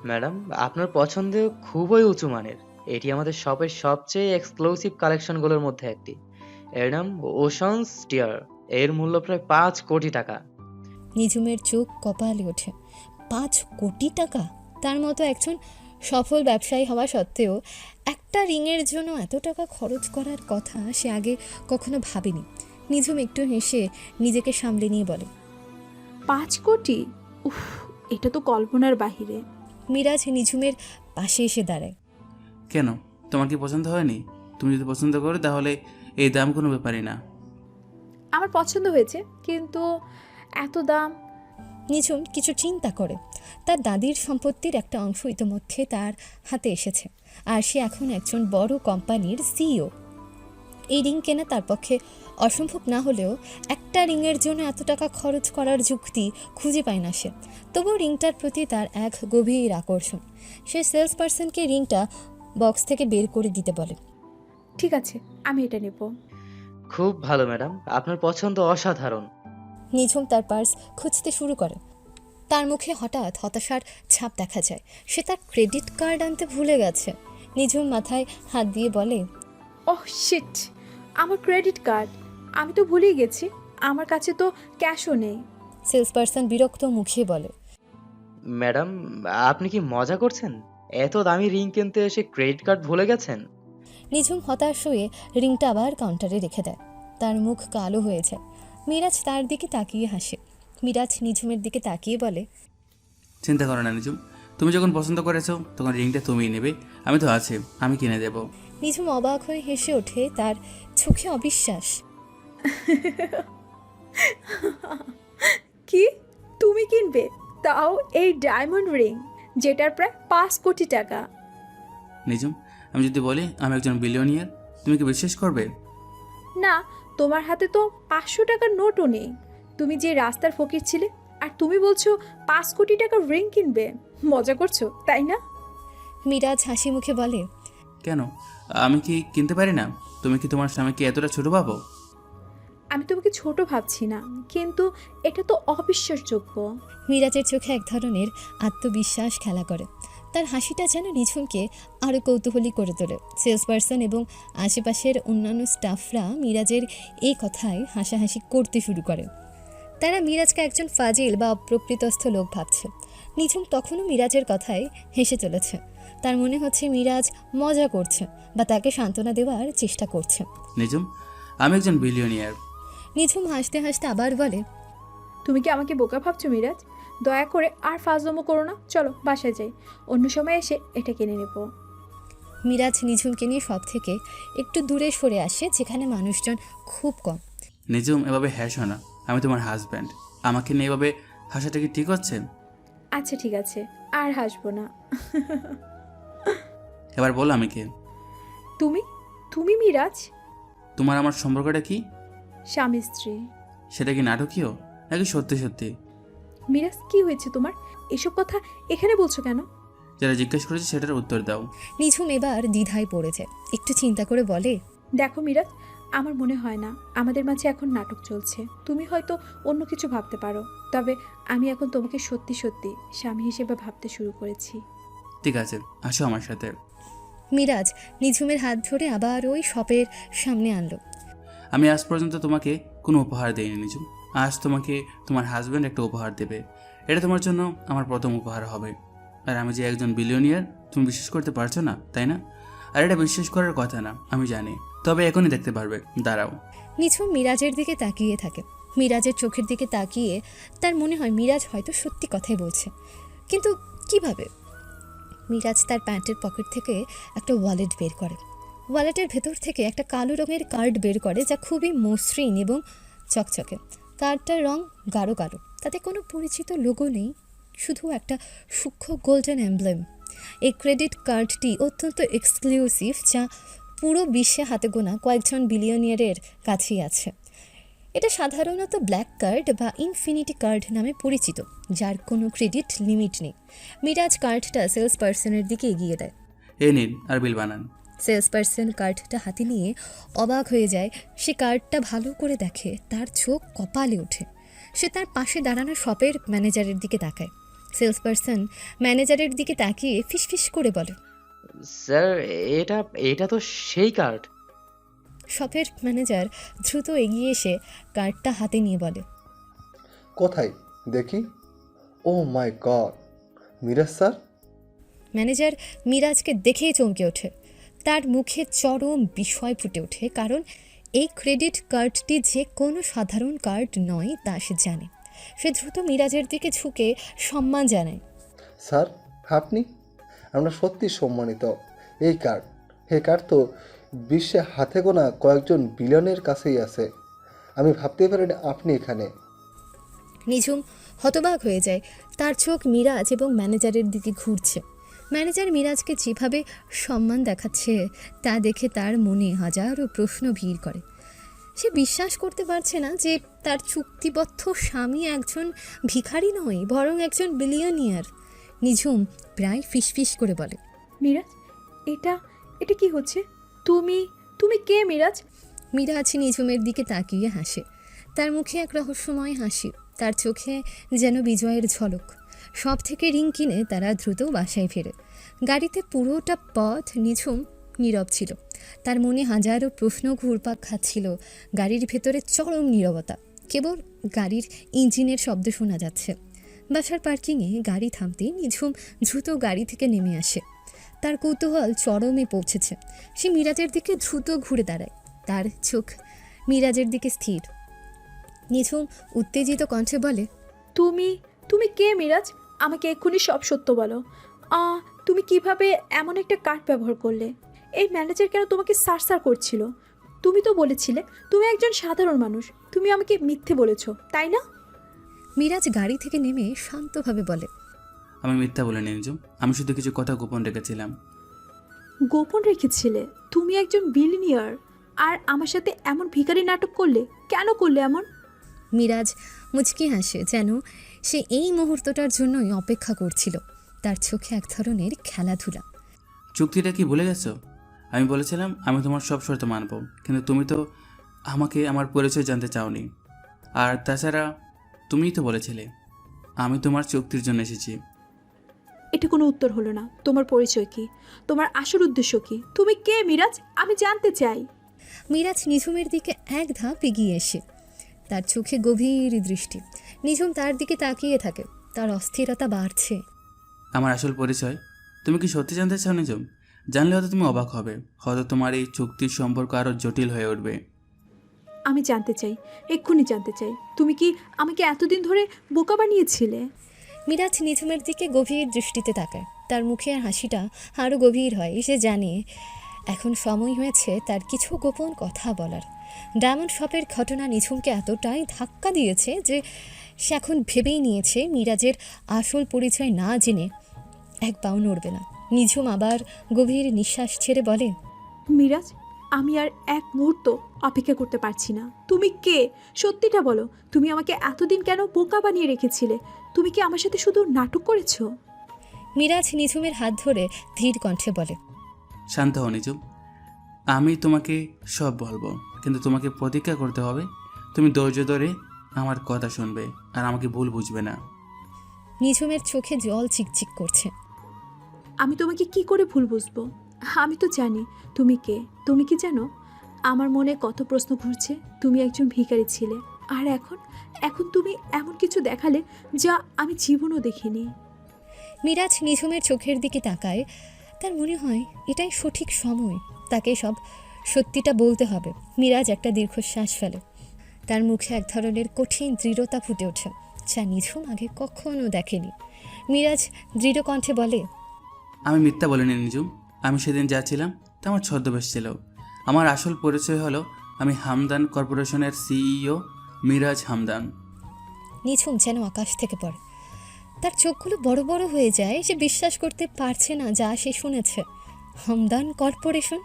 ম্যাডাম, আপনার পছন্দ খুবই উঁচু মানের। এটি আমাদের শপের সবচেয়ে এক্সক্লুসিভ কালেকশনগুলোর মধ্যে একটি। এর নাম ওশানস টিয়ার। এর মূল্য প্রায় 5 কোটি টাকা। নিঝুমের চোখ কপালে ওঠে। 5 কোটি টাকা! তার মতো একজন সফল ব্যবসায়ী হওয়া সত্ত্বেও একটা রিংয়ের জন্য এত টাকা খরচ করার কথা সে আগে কখনো ভাবেনি। নিঝুম একটু হেসে নিজেকে সামলে নিয়ে বলে, 5 কোটি? উফ, এটা তো কল্পনার বাহিরে। মিরাজ নিঝুমের পাশে এসে দাঁড়ায়। কেন, তোমার কি পছন্দ হয়নি? তুমি যদি পছন্দ করো তাহলে এই দাম কোনো ব্যাপারই না। আমার পছন্দ হয়েছে, কিন্তু এত দাম। নিঝুম কিছু চিন্তা করে। তার দাদির সম্পত্তির একটা অংশ ইতিমধ্যে তার হাতে এসেছে, আর সে এখন একজন বড় কোম্পানির সিইও। এই রিং কেনা তার পক্ষে অসম্ভব না হলেও একটা রিংয়ের জন্য এত টাকা খরচ করার যুক্তি খুঁজে পায় না সে। তবুও রিংটার প্রতি তার এক গভীর আকর্ষণ। সে সেলসপারসনকে রিংটা বক্স থেকে বের করে দিতে বলে, ঠিক আছে, আমি এটা নেব। খুব ভালো ম্যাডাম, আপনার পছন্দ অসাধারণ। নিঝুম তার পার্স খুঁজতে শুরু করে। তার মুখে হঠাৎ হতাশার ছাপ দেখা যায়। সে তার ক্রেডিট কার্ড আনতে ভুলে গেছে। নিঝুম মাথায় হাত দিয়ে বলে, ওহ শিট, আমার ক্রেডিট কার্ড আমি তো ভুলেই গেছি। আমার কাছে তো ক্যাশও নেই। সেলসপারসন বিরক্ত মুখে বলে, ম্যাডাম, আপনি কি মজা করছেন? এত দামি রিং কিনতে এসে ক্রেডিট কার্ড ভুলে গেছেন? নিঝুম হতাশ হয়ে রিংটা আবার কাউন্টারে রেখে দেয়। তার মুখ কালো হয়ে যায়। মিরাজ তার দিকে তাকিয়ে হাসে। মিরাজ নিঝুমের দিকে তাকিয়ে বলে, চিন্তা করো না নিঝুম, তুমি যখন পছন্দ করেছো তখন রিংটা তুমিই নেবে। আমি তো আছি, আমি কিনে দেব। নিঝুম অবাক হয়ে হেসে ওঠে, তার চোখে অবিশ্বাস। কি, তুমি কিনবে? তাও এই ডায়মন্ড রিং, যেটার প্রায় 5 কোটি টাকা। নিজম, আমি যদি বলি আমি একজন বিলিয়নিয়ার, তুমি কি বিশ্বাস করবে? না, তোমার হাতে তো 500 টাকার নোটও নেই। তুমি যে রাস্তার ফকির ছিলে, আর তুমি বলছো 5 কোটি টাকার রিং কিনবে? মজা করছো তাই না? মিরাজ হাসি মুখে বলে, কেন, আমি কি কিনতে পারি না? তুমি কি তোমার স্বামীকে এতটা ছোট ভাবো? আমি তোমাকে ছোট ভাবছি না, কিন্তু এটা তো অবিশ্বাসযোগ্য। মিরাজের চোখে এক ধরনের আত্মবিশ্বাস খেলা করে। তার হাসিটা যেন নিঝুমকে আরও কৌতূহলী করে তোলে। সেলসপারসন এবং আশেপাশের অন্যান্য স্টাফরা মিরাজের এই কথায় হাসাহাসি করতে শুরু করে। তারা মিরাজকে একজন ফাজিল বা অপ্রকৃতস্থ লোক ভাবছে। নিঝুম তখনও মিরাজের কথায় হেসে চলেছে। তার মনে হচ্ছে মিরাজ মজা করছে বা তাকে সান্ত্বনা দেওয়ার চেষ্টা করছে। নিজম, আমি একজন বিলিয়নিয়ার। নিঝুম হাসতে হাসতে আবার বলে, তুমি কি আমাকে বোকা ভাবছো মিরাজ? দয়া করে আর ফাজলামো করো না, চলো বাসায় যাই, অন্য সময় এসে এটা কিনে নেব। মিরাজ নিঝুমকে নিয়ে সব থেকে একটু দূরে সরে আসে, যেখানে মানুষজন খুব কম। নিজম, এভাবে হাসো না, আমি তোমার হাজব্যান্ড। আমাকে নিয়ে এভাবে হাসাটা কি ঠিক হচ্ছে? আচ্ছা ঠিক আছে, আর হাসবো না। এবার বলো আমি কে? তুমি তুমি মিরাজ? তোমার আমার সম্পর্কটা কি? স্বামী স্ত্রী। সেটা কি নাটকীয় নাকি সত্যি সত্যি? মিরাজ, কি হয়েছে তোমার? এসব কথা এখানে বলছো কেন? যারা জিজ্ঞেস করেছে সেটার উত্তর দাও। নিঝুম এবার দ্বিধায় পড়েছে, একটু চিন্তা করে বলে, দেখো মিরাজ, আমার মনে হয় না আমাদের মাঝে এখন নাটক চলছে। তুমি হয়তো অন্য কিছু ভাবতে পারো, তবে আমি এখন তোমাকে সত্যি সত্যি স্বামী হিসেবে ভাবতে শুরু করেছি। ঠিক আছে, আসো আমার সাথে। মিরাজ নিঝুমের হাত ধরে আবার ওই শপের সামনে আনলো। আমি আজ পর্যন্ত তোমাকে কোনো উপহার দিইনি নিজম। আজ তোমাকে তোমার হাজব্যান্ড একটা উপহার দেবে। এটা তোমার জন্য আমার প্রথম উপহার হবে। আর আমি যে একজন বিলিয়নিয়ার তুমি বিশ্বাস করতে পারছো না, তাই না? আর এটা বিশ্বাস করার কথা না, আমি জানি, তবে এখনই দেখতে পারবে, দাঁড়াও। নিঝুম মিরাজের দিকে তাকিয়ে থাকে। মিরাজের চোখের দিকে তাকিয়ে তার মনে হয় মিরাজ হয়তো সত্যি কথাই বলছে, কিন্তু কিভাবে? মিরাজ তার প্যান্টের পকেট থেকে একটা ওয়ালেট বের করে। ওয়ালেটের ভেতর থেকে একটা কালো রঙের কার্ড বের করে, যা খুবই মসৃণ এবং চকচকে। কার্ডটার রং গাঢ় কালো, তাতে কোনো পরিচিত লোগো নেই, শুধু একটা সূক্ষ্ম গোল্ডেন এমব্লেম। এই ক্রেডিট কার্ডটি অত্যন্ত এক্সক্লুসিভ, যা পুরো বিশ্বে হাতে গোনা কয়েকজন বিলিয়নিয়ারের কাছেই আছে। এটা সাধারণত ব্ল্যাক কার্ড বা ইনফিনিটি কার্ড নামে পরিচিত, যার কোনো ক্রেডিট লিমিট নেই। মিরাজ কার্ডটা সেলস পার্সনের দিকে এগিয়ে দেয়। এ নিন, আর বিল বানান। সেলস পার্সন কার্ডটা হাতে নিয়ে অবাক হয়ে যায়। সে কার্ডটা ভালো করে দেখে, তার চোখ কপালে ওঠে। সে তার পাশে দাঁড়ানো শপের ম্যানেজারের দিকে তাকায়। সেলস পার্সন ম্যানেজারের দিকে তাকিয়ে ফিসফিস করে বলে, স্যার, এটা এটা তো সেই কার্ড। শপের ম্যানেজার দ্রুত এগিয়ে এসে কার্ডটা হাতে নিয়ে বলে, কোথায় দেখি? ও মাই গড, মিরাজ স্যার। ম্যানেজার মিরাজকে দেখেই চমকে ওঠে। তার মুখে চরম বিস্ময় ফুটে ওঠে, কারণ এই ক্রেডিট কার্ডটি যে কোনো সাধারণ কার্ড নয় তা সে জানে। সে দ্রুত মিরাজের দিকে ঝুঁকে সম্মান জানায়, স্যার আপনি, আমরা সত্যি সম্মানিত। এই কার্ড তো বিশ্বে হাতে গোনা কয়েকজন বিলিয়নের কাছেই আছে। আমি ভাবতেই পারিনি আপনি এখানে। নিঝুম হতবাক হয়ে যায়। তার চোখ মিরাজ এবং ম্যানেজারের দিকে ঘুরছে। ম্যানেজার মিরাজকে যেভাবে সম্মান দেখাচ্ছে তা দেখে তার মনে হাজারো প্রশ্ন ভিড় করে। সে বিশ্বাস করতে পারছে না যে তার চুক্তিবদ্ধ স্বামী একজন ভিখারি নয়, বরং একজন বিলিয়নিয়ার। নিঝুম প্রায় ফিসফিস করে বলে, মিরাজ, এটা এটা কি হচ্ছে? তুমি তুমি কে মিরাজ? মিরাজ নিঝুমের দিকে তাকিয়ে হাসে। তার মুখে এক রহস্যময় হাসি, তার চোখে যেন বিজয়ের ঝলক। সব থেকে রিং কিনে তারা দ্রুত বাসায় ফেরে। গাড়িতে পুরোটা পথ নিঝুম নীরব ছিল। তার মনে হাজারো প্রশ্ন ঘুরপাক খাচ্ছিল। গাড়ির ভেতরে চরম নীরবতা, কেবল গাড়ির ইঞ্জিনের শব্দ শোনা যাচ্ছে। বাসার পার্কিংয়ে গাড়ি থামতেই নিঝুম দ্রুত গাড়ি থেকে নেমে আসে। তার কৌতূহল চরমে পৌঁছেছে। সে মিরাজের দিকে দ্রুত ঘুরে দাঁড়ায়, তার চোখ মিরাজের দিকে স্থির। নিঝুম উত্তেজিত কণ্ঠে বলে, তুমি তুমি কে মিরাজ? আমাকে এক্ষুনি সব সত্য বলো। তুমি কিভাবে এমন একটা কার্ড ব্যবহার করলে? এই ম্যানেজার কেন তোমাকে সার করছিল? তুমি তো বলেছিলে তুমি একজন সাধারণ মানুষ। তুমি আমাকে মিথ্যে বলেছো, তাই না? মিরাজ গাড়ি থেকে নেমে শান্তভাবে বলে, আমি মিথ্যা বলিনি নিজম, আমি শুধু কিছু কথা গোপন রেখেছিলাম। গোপন রেখেছিলে? তুমি একজন বিলিনিয়ার আর আমার সাথে এমন ভিখারি নাটক করলে? কেন করলে এমন? মিরাজ মুচকি হাসে, যেন সে এই মুহূর্তটার জন্যই অপেক্ষা করছিল। তার চোখে এক ধরনের খেলাধুলা। চুক্তিটা কি ভুলে গেছো? আমি বলেছিলাম আমি তোমার সব শর্ত মানব, কিন্তু তুমি তো আমাকে আমার পরিচয় জানতে চাওনি। আর তাছাড়া তুমিই তো বলেছিলে আমি তোমার চুক্তির জন্য এসেছি। এটা কোনো উত্তর হলো না। তোমার পরিচয় কি? তোমার আসল উদ্দেশ্য কি? তুমি কে মিরাজ? আমি জানতে চাই। মিরাজ নিঝুমের দিকে এক ধাপ এগিয়ে এসে, তার চোখে গভীর দৃষ্টি। নিঝুম তার দিকে তাকিয়ে থাকে, তার অস্থিরতা বাড়ছে। আমার আসল পরিচয় তুমি কি সত্যি জানতে চাও নিজম? জানলে হয়তো তুমি অবাক হবে, হয়তো তোমার এই চুক্তির সম্পর্ক আরও জটিল হয়ে উঠবে। আমি জানতে চাই, এক্ষুনি জানতে চাই। তুমি কি আমাকে এতদিন ধরে বোকা বানিয়েছিলে? মিরাজ নিঝুমের দিকে গভীর দৃষ্টিতে তাকায়। তার মুখের হাসিটা আরও গভীর হয়। সে জানে এখন সময় হয়েছে তার কিছু গোপন কথা বলার। ডায়মন্ড শপের ঘটনা নিঝুমকে এতটাই ধাক্কা দিয়েছে যে সে এখন ভেবেই নিয়েছে মিরাজের আসল পরিচয় না জেনে এক পাও নড়বে না। নিঝুম আবার গভীর নিঃশ্বাস ছেড়ে বলে, মিরাজ, আমি আর এক মুহূর্ত অপেক্ষা করতে পারছি না। তুমি কে? সত্যিটা বলো। তুমি আমাকে এতদিন কেন বোকা বানিয়ে রেখেছিলে? তুমি কি আমার সাথে শুধু নাটক করেছো? মিরাজ নিঝুমের হাত ধরে ধীর কণ্ঠে বলে, শান্ত হও নিজম, আমি তোমাকে সব বলবো, কিন্তু তোমাকে প্রতীক্ষা করতে হবে। তুমি ধৈর্য ধরে আমার কথা শুনবে আর আমাকে ভুল বুঝবে না। নিঝুমের চোখে জল চিকচিক করছে। আমি তোমাকে কি করে ভুল বুঝবো? আমি তো জানি তুমি কে। তুমি কি জানো আমার মনে কত প্রশ্ন ঘুরছে? তুমি একজন ভিখারি ছিলে, আর এখন তুমি এমন কিছু দেখালে যা আমি জীবনও দেখিনি। মিরাজ নিঝুমের চোখের দিকে তাকায়। তার মনে হয় এটাই সঠিক সময়, তাকে সব সত্যিটা বলতে হবে। মিরাজ একটা দীর্ঘশ্বাস ফেলে। তার মুখে এক ধরনের কঠিন দৃঢ়তা ফুটে ওঠে, যা নিঝুম আগে কখনো দেখেনি। মিরাজ দৃঢ় কণ্ঠে বলে, আমি মিথ্যা বলিনি নিজম, আমি সেদিন যা ছিলাম তা আমার ছদ্মবেশ ছিল। আমার আসল পরিচয় হলো আমি হামদান কর্পোরেশনের সিইও মিরাজ হামদান। নিঝুম যেন আকাশ থেকে পড়ে। তার চোখগুলো বড় বড় হয়ে যায়। সে বিশ্বাস করতে পারছে না যা সে শুনেছে। হামদান কর্পোরেশন,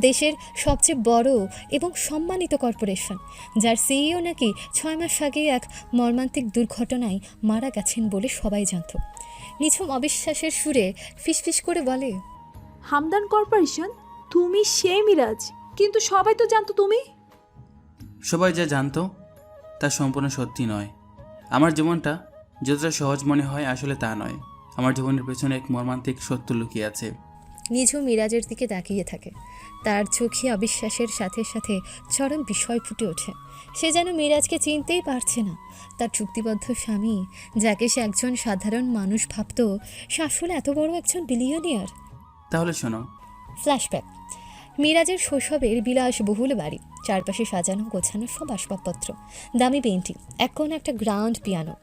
দেশের সবচেয়ে বড় এবং সম্মানিত কর্পোরেশন, যার সিইও নাকি 6 মাস আগে এক মর্মান্তিক দুর্ঘটনায় মারা গেছেন বলে সবাই জানত। নিঝুম অবিশ্বাসের সুরে ফিসফিস করে বলে, হামদান কর্পোরেশন? তুমি সেই মিরাজ? কিন্তু সবাই তো জানতো তুমি। সবাই যা জানতো তা সম্পূর্ণ সত্যি নয়। আমার জীবনটা যতটা সহজ মনে হয় আসলে তা নয়। আমার জীবনের পেছনে এক মর্মান্তিক সত্য লুকিয়ে আছে। নিঝুম মিরাজের দিকে তাকিয়ে থাকে। তার চোখে অবিশ্বাসের সাথে সাথে চরম বিষয় ফুটে ওঠে। সে যেন মিরাজকে চিনতেই পারছে না। তার চুক্তিবদ্ধ স্বামী, যাকে সে একজন সাধারণ মানুষ ভাবত, সে আসলে এত বড় একজন বিলিয়নিয়ার। তাহলে শোনো। ফ্ল্যাশব্যাক। মিরাজের শৈশবের বিলাসবহুল বাড়ি, চারপাশে সাজানো গোছানো সব আসবাবপত্র, দামি পেন্টিং, এক কোণে একটা গ্রাউন্ড পিয়ানো।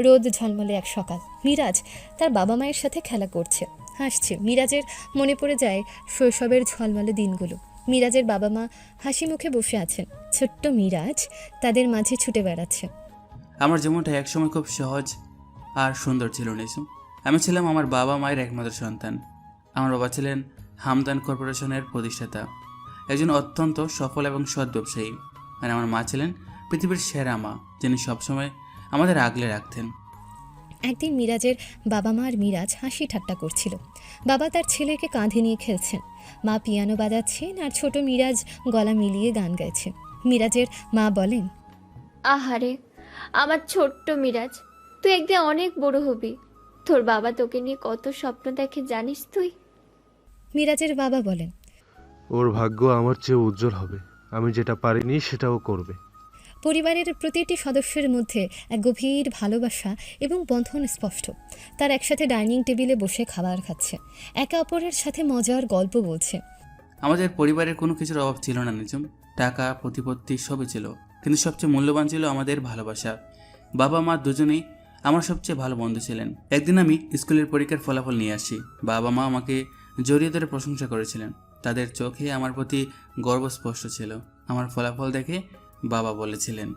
রোদ ঝলমলে এক সকাল। মিরাজ তার বাবা মায়ের সাথে খেলা করছে, হাসছে। মিরাজের মনে পড়ে যায় শৈশবের ঝলমলে দিনগুলো। মিরাজের বাবা মা হাসি মুখে বসে আছেন, ছোট্ট মিরাজ তাদের মাঝে ছুটে বেড়াচ্ছে। আমার জীবনটা একসময় খুব সহজ আর সুন্দর ছিল নিসুম। আমি ছিলাম আমার বাবা মায়ের একমাত্র সন্তান। আমার বাবা ছিলেন হামদান কর্পোরেশনের প্রতিষ্ঠাতা, একজন অত্যন্ত সফল এবং সৎ ব্যবসায়ী। আর আমার মা ছিলেন পৃথিবীর সেরা মা, যিনি সবসময় আমাদের আগলে রাখতেন। একদিন মিরাজের বাবা মা আর মিরাজ হাসি ঠাট্টা করছিল। বাবা তার ছেলেকে কাঁধে নিয়ে খেলছেন, মা পিয়ানো বাজাচ্ছেন আর ছোট মিরাজ গলা মিলিয়ে গান গাইছে। মিরাজের মা বলেন, আহারে আমার ছোট্ট মিরাজ, তুই একদিন অনেক বড় হবি। তোর বাবা তোকে নিয়ে কত স্বপ্ন দেখে জানিস তুই? মিরাজের বাবা বলেন, ওর ভাগ্য আমার চেয়ে উজ্জ্বল হবে। আমি যেটা পারিনি সেটাও করবে। পরিবারের প্রতিটি সদস্যের মধ্যে এক গভীর ভালোবাসা এবং বন্ধন স্পষ্ট। তার একসাথে ডাইনিং টেবিলে বসে খাবার খাচ্ছে, একে অপরের সাথে মজার গল্প বলছে। আমাদের পরিবারের কোনো কিছুর অভাব ছিল না নিজম, টাকা প্রতিপত্তি সবই ছিল, কিন্তু সবচেয়ে মূল্যবান ছিল আমাদের ভালোবাসা। বাবা মা দুজনেই আমার সবচেয়ে ভালো বন্ধু ছিলেন। একদিন আমি স্কুলের পরীক্ষার ফলাফল নিয়ে আসি। বাবা মা আমাকে জড়িয়ে ধরে প্রশংসা করেছিলেন। তাদের চোখে আমার প্রতি গর্ব স্পষ্ট ছিল। আমার ফলাফল দেখে বাবা বলেছিলেন,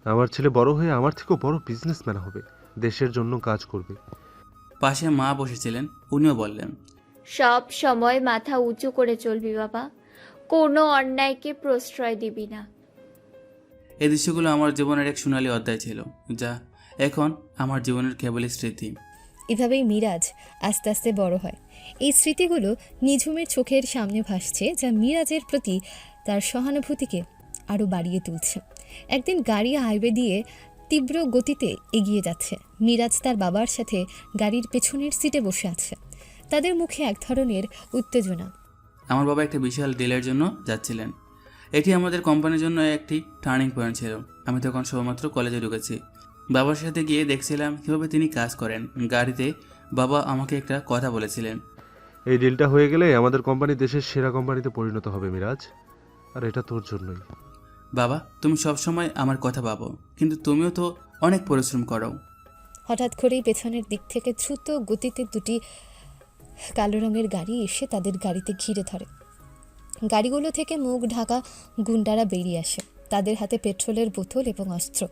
আমার ছেলে বড় হয়ে আমার থেকেও বড় বিজনেসম্যান হবে, দেশের জন্য কাজ করবে। পাশে মা বসেছিলেন, উনিও বললেন, সব সময় মাথা উঁচু করে চলবি বাবা, কোনো অন্যায়কে প্রশ্রয় দিবি না। এই দৃশ্যগুলো আমার জীবনের এক সোনালী অধ্যায় ছিল, যা এখন আমার জীবনের কেবলই স্মৃতি। এভাবেই মিরাজ আস্তে আস্তে বড় হয়। এই স্মৃতিগুলো নিঝুমের চোখের সামনে ভাসছে, যা মিরাজের প্রতি তার সহানুভূতিকে আরও বাড়িয়ে তুলছে। একদিন গাড়ি হাইওয়ে দিয়ে তীব্র গতিতে এগিয়ে যাচ্ছে। মিরাজ তার বাবার সাথে গাড়ির পেছনের সিটে বসে আছে। তাদের মুখে এক ধরনের উত্তেজনা। আমার বাবা একটা বিশাল ডিলের জন্য যাচ্ছিলেন। এটি আমাদের কোম্পানির জন্য একটি টার্নিং পয়েন্ট ছিল। আমি তখন সবেমাত্র কলেজে ঢুকেছি। বাবার সাথে গিয়ে দেখছিলাম কীভাবে তিনি কাজ করেন। গাড়িতে বাবা আমাকে একটা কথা বলেছিলেন, এই ডিলটা হয়ে গেলে আমাদের কোম্পানি দেশের সেরা কোম্পানিতে পরিণত হবে মিরাজ, আর এটা তোর জন্যই। বাবা, তুমি সবসময় আমার কথা ভাবো, কিন্তু তুমিও তো অনেক পরিশ্রম করো। হঠাৎ করেই পেছনের দিক থেকে দ্রুত গতিতে দুটি কালো রঙের গাড়ি এসে তাদের গাড়িতে ঘিরে ধরে। গাড়িগুলো থেকে মুখ ঢাকা গুন্ডারা বেরিয়ে আসে, তাদের হাতে পেট্রোলের বোতল এবং অস্ত্র।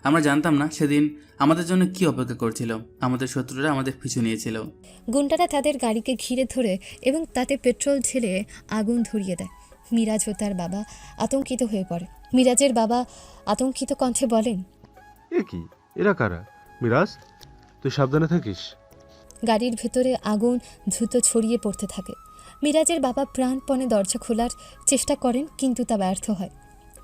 আমরা জানতাম না সেদিন আমাদের জন্য কি অপেক্ষা করছিল। আমাদের শত্রুরা আমাদের পিছু নিয়েছিল। গুন্ডারা তাদের গাড়িকে ঘিরে ধরে এবং তাতে পেট্রোল ঢেলে আগুন ধরিয়ে দেয়। মিরাজ ও তার বাবা আতঙ্কিত হয়ে পড়ে। মিরাজের বাবা আতঙ্কিত কণ্ঠে বলেন, এ কি, এরা কারা? মিরাজ, তুই সাবধানে থাকিস। গাড়ির ভেতরে আগুন দ্রুত ছড়িয়ে পড়তে থাকে। মিরাজের বাবা প্রাণপণে দরজা খোলার চেষ্টা করেন, কিন্তু তা ব্যর্থ হয়।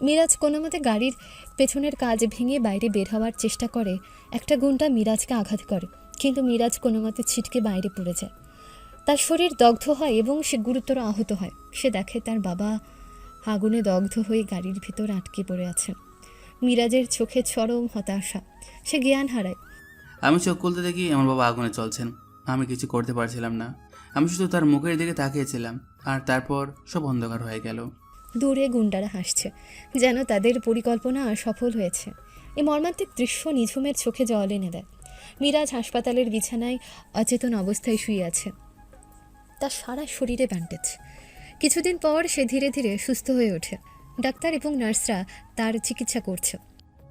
মিরাজ কোনো মতে গাড়ির পেছনের কাজ ভেঙে বাইরে বের হওয়ার চেষ্টা করে। একটা গুন্ডা মিরাজকে আঘাত করে, কিন্তু মিরাজ কোনো মতে ছিটকে বাইরে পড়ে যায়। তার শরীর দগ্ধ হয় এবং সে গুরুতর আহত হয়। সে দেখে তার বাবা আগুনে দগ্ধ হয়ে গাড়ির ভিতর আটকে পড়ে আছেন। মিরাজের চোখে চরম হতাশা, সে জ্ঞান হারায়। আমি চোখ খুলতে দেখি আমার বাবা আগুনে চলছেন। আমি কিছু করতে পারছিলাম না। আমি শুধু তার মুখের দিকে তাকিয়েছিলাম, আর তারপর সব অন্ধকার হয়ে গেল। দূরে গুন্ডারা হাসছে, যেন তাদের পরিকল্পনা সফল হয়েছে। এই মর্মান্তিক দৃশ্য নিঝুমের চোখে জল এনে দেয়। মিরাজ হাসপাতালের বিছানায় অচেতন অবস্থায় শুয়ে আছে, তার সারা শরীরে ব্যান্ডেজ। কিছুদিন পর সে ধীরে ধীরে সুস্থ হয়ে ওঠে। ডাক্তার এবং নার্সরা তার চিকিৎসা করছে।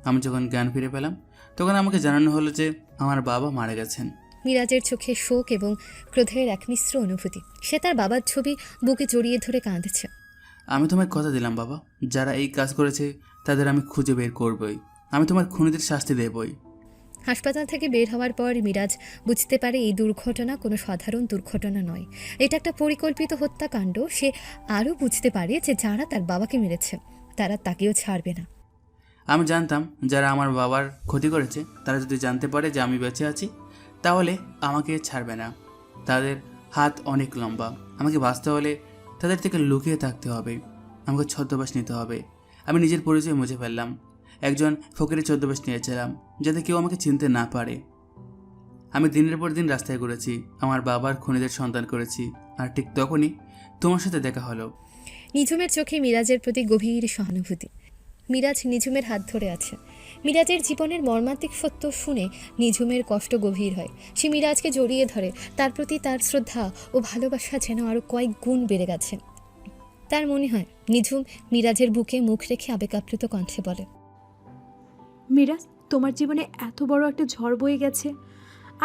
আমি যখন জ্ঞান ফিরে পেলাম, তখন আমাকে জানানো হলো যে আমার বাবা মারা গেছেন। মিরাজের চোখে শোক এবং ক্রোধের এক মিশ্র অনুভূতি। সে তার বাবার ছবি বুকে জড়িয়ে ধরে কাঁদছে। আমি তোমায় কথা দিলাম বাবা, যারা এই কাজ করেছে তাদের আমি খুঁজে বের করবই। আমি তোমার খুনিদের শাস্তি দেবই। হাসপাতাল থেকে বের হওয়ার পর মিরাজ বুঝতে পারে এই দুর্ঘটনা কোনো সাধারণ দুর্ঘটনা নয়, এটা একটা পরিকল্পিত হত্যাকাণ্ড। সে আরও বুঝতে পারে যে যারা তার বাবাকে মেরেছে তারা তাকেও ছাড়বে না। আমি জানতাম যারা আমার বাবার ক্ষতি করেছে তারা যদি জানতে পারে যে আমি বেঁচে আছি, তাহলে আমাকে ছাড়বে না। তাদের হাত অনেক লম্বা। আমাকে বাঁচতে হলে তাদের থেকে লুকিয়ে থাকতে হবে। আমাকে ছদ্মবেশ নিতে হবে। আমি নিজের পরিচয় মুছে ফেললাম। একজন ফকিরের ছদ্মবেশ নিয়েছিলাম, যাতে কেউ আমাকে চিনতে না পারে। আমি দিনের পর দিন রাস্তায় ঘুরেছি, আমার বাবার খুনিদের সন্ধান করেছি, আর ঠিক তখনই তোমার সাথে দেখা হলো। নিঝুমের চোখে মিরাজের প্রতি গভীর সহানুভূতি। মিরাজ নিঝুমের হাত ধরে আছে। মিরাজের জীবনের মর্মান্তিক সত্য শুনে নিঝুমের কষ্ট গভীর হয়। সে মিরাজকে জড়িয়ে ধরে। তার প্রতি তার শ্রদ্ধা ও ভালোবাসা যেন আরও কয়েক গুণ বেড়ে গেছে। তার মনে হয় নিঝুম মিরাজের বুকে মুখ রেখে আবেগাপ্লুত কণ্ঠে বলে, মিরাজ, তোমার জীবনে এত বড় একটা ঝড় বয়ে গেছে,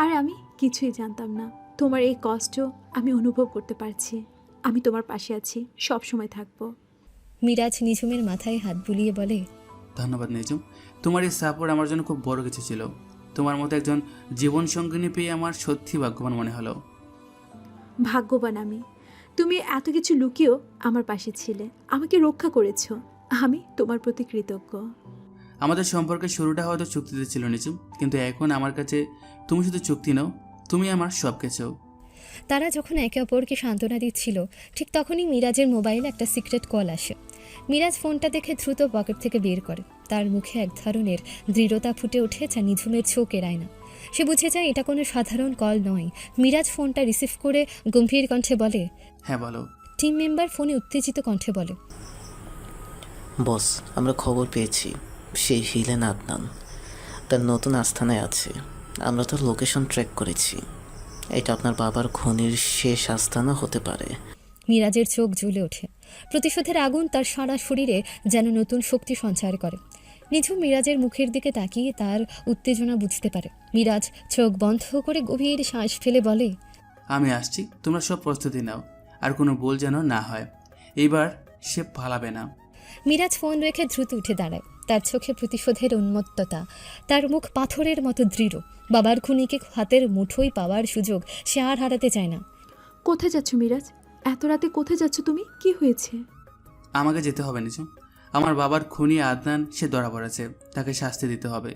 আর আমি কিছুই জানতাম না। তোমার এই কষ্ট আমি অনুভব করতে পারছি। আমি তোমার পাশে আছি, সব সময় থাকবো। মিরাজ নিঝুমের মাথায় হাত বুলিয়ে বলে, ধন্যবাদ নিঝুম, তোমার এই সাপোর্ট আমার জন্য খুব বড় কিছু ছিল। তোমার মতো একজন জীবন সঙ্গিনী পেয়ে আমার সত্যি ভাগ্যবান মনে হলো। ভাগ্যবান আমি, তুমি এত কিছু লুকিয়েও আমার পাশে ছিলে, আমাকে রক্ষা করেছো। আমি তোমার প্রতি কৃতজ্ঞ। আমাদের সম্পর্কের শুরুটা হয়তো চুক্তিতে ছিল নিঝুম, কিন্তু এখন আমার কাছে তুমি শুধু চুক্তি নাও, তুমি আমার সব কিছু। তারা যখন একে অপরকে সান্ত্বনা দিচ্ছিল, ঠিক তখনই মিরাজের মোবাইলে একটা সিক্রেট কল আসে। মিরাজ ফোনটা দেখে দ্রুত পকেট থেকে বের করে। তার মুখে এক ধরনের দৃঢ়তা ফুটে ওঠে, যা নিঝুমের চোখ এড়ায় না। সে বুঝে যায় এটা কোনো সাধারণ কল নয়। মিরাজ ফোনটা রিসিভ করে গম্ভীর কণ্ঠে বলে, হ্যাঁ বলো। টিম মেম্বার ফোনে উত্তেজিত কণ্ঠে বলে, বস, আমরা খবর পেয়েছি সেই হিলেন আদনান তার নতুন আস্থানায় আছে। আমরা তার লোকেশন ট্র্যাক করেছি। এটা আপনার বাবার খুনির শেষ আস্তানা হতে পারে। মিরাজের চোখ জ্বলে ওঠে। প্রতিশোধের আগুন তার সারা শরীরে যেন নতুন শক্তি সঞ্চার করে। নিঝুম মিরাজের মুখের দিকে তাকিয়ে তার উত্তেজনা বুঝতে পারে। মিরাজ চোখ বন্ধ করে গভীর শ্বাস ফেলে বলে, আমি আসছি, তোমরা সব প্রস্তুতি নাও, আর কোনো ভুল যেন না হয়। এইবার সে পালাবে না। মিরাজ ফোন রেখে দ্রুত উঠে দাঁড়ায়। তার চোখে প্রতিশোধের উন্মত্ততা, তার মুখ পাথরের মতো দৃঢ়। বাবার খুনিকে হাতের মুঠোয় পাওয়ার সুযোগ সে আর হারাতে চায় না। কোথায় যাচ্ছ মিরাজ? এত রাতে কোথায় যাচ্ছ তুমি? কি হয়েছে? আমাকে যেতে হবে নিঝুম। আমার বাবার খুনি আদনান, সে ধরা পড়েছে, তাকে শাস্তি দিতে হবে।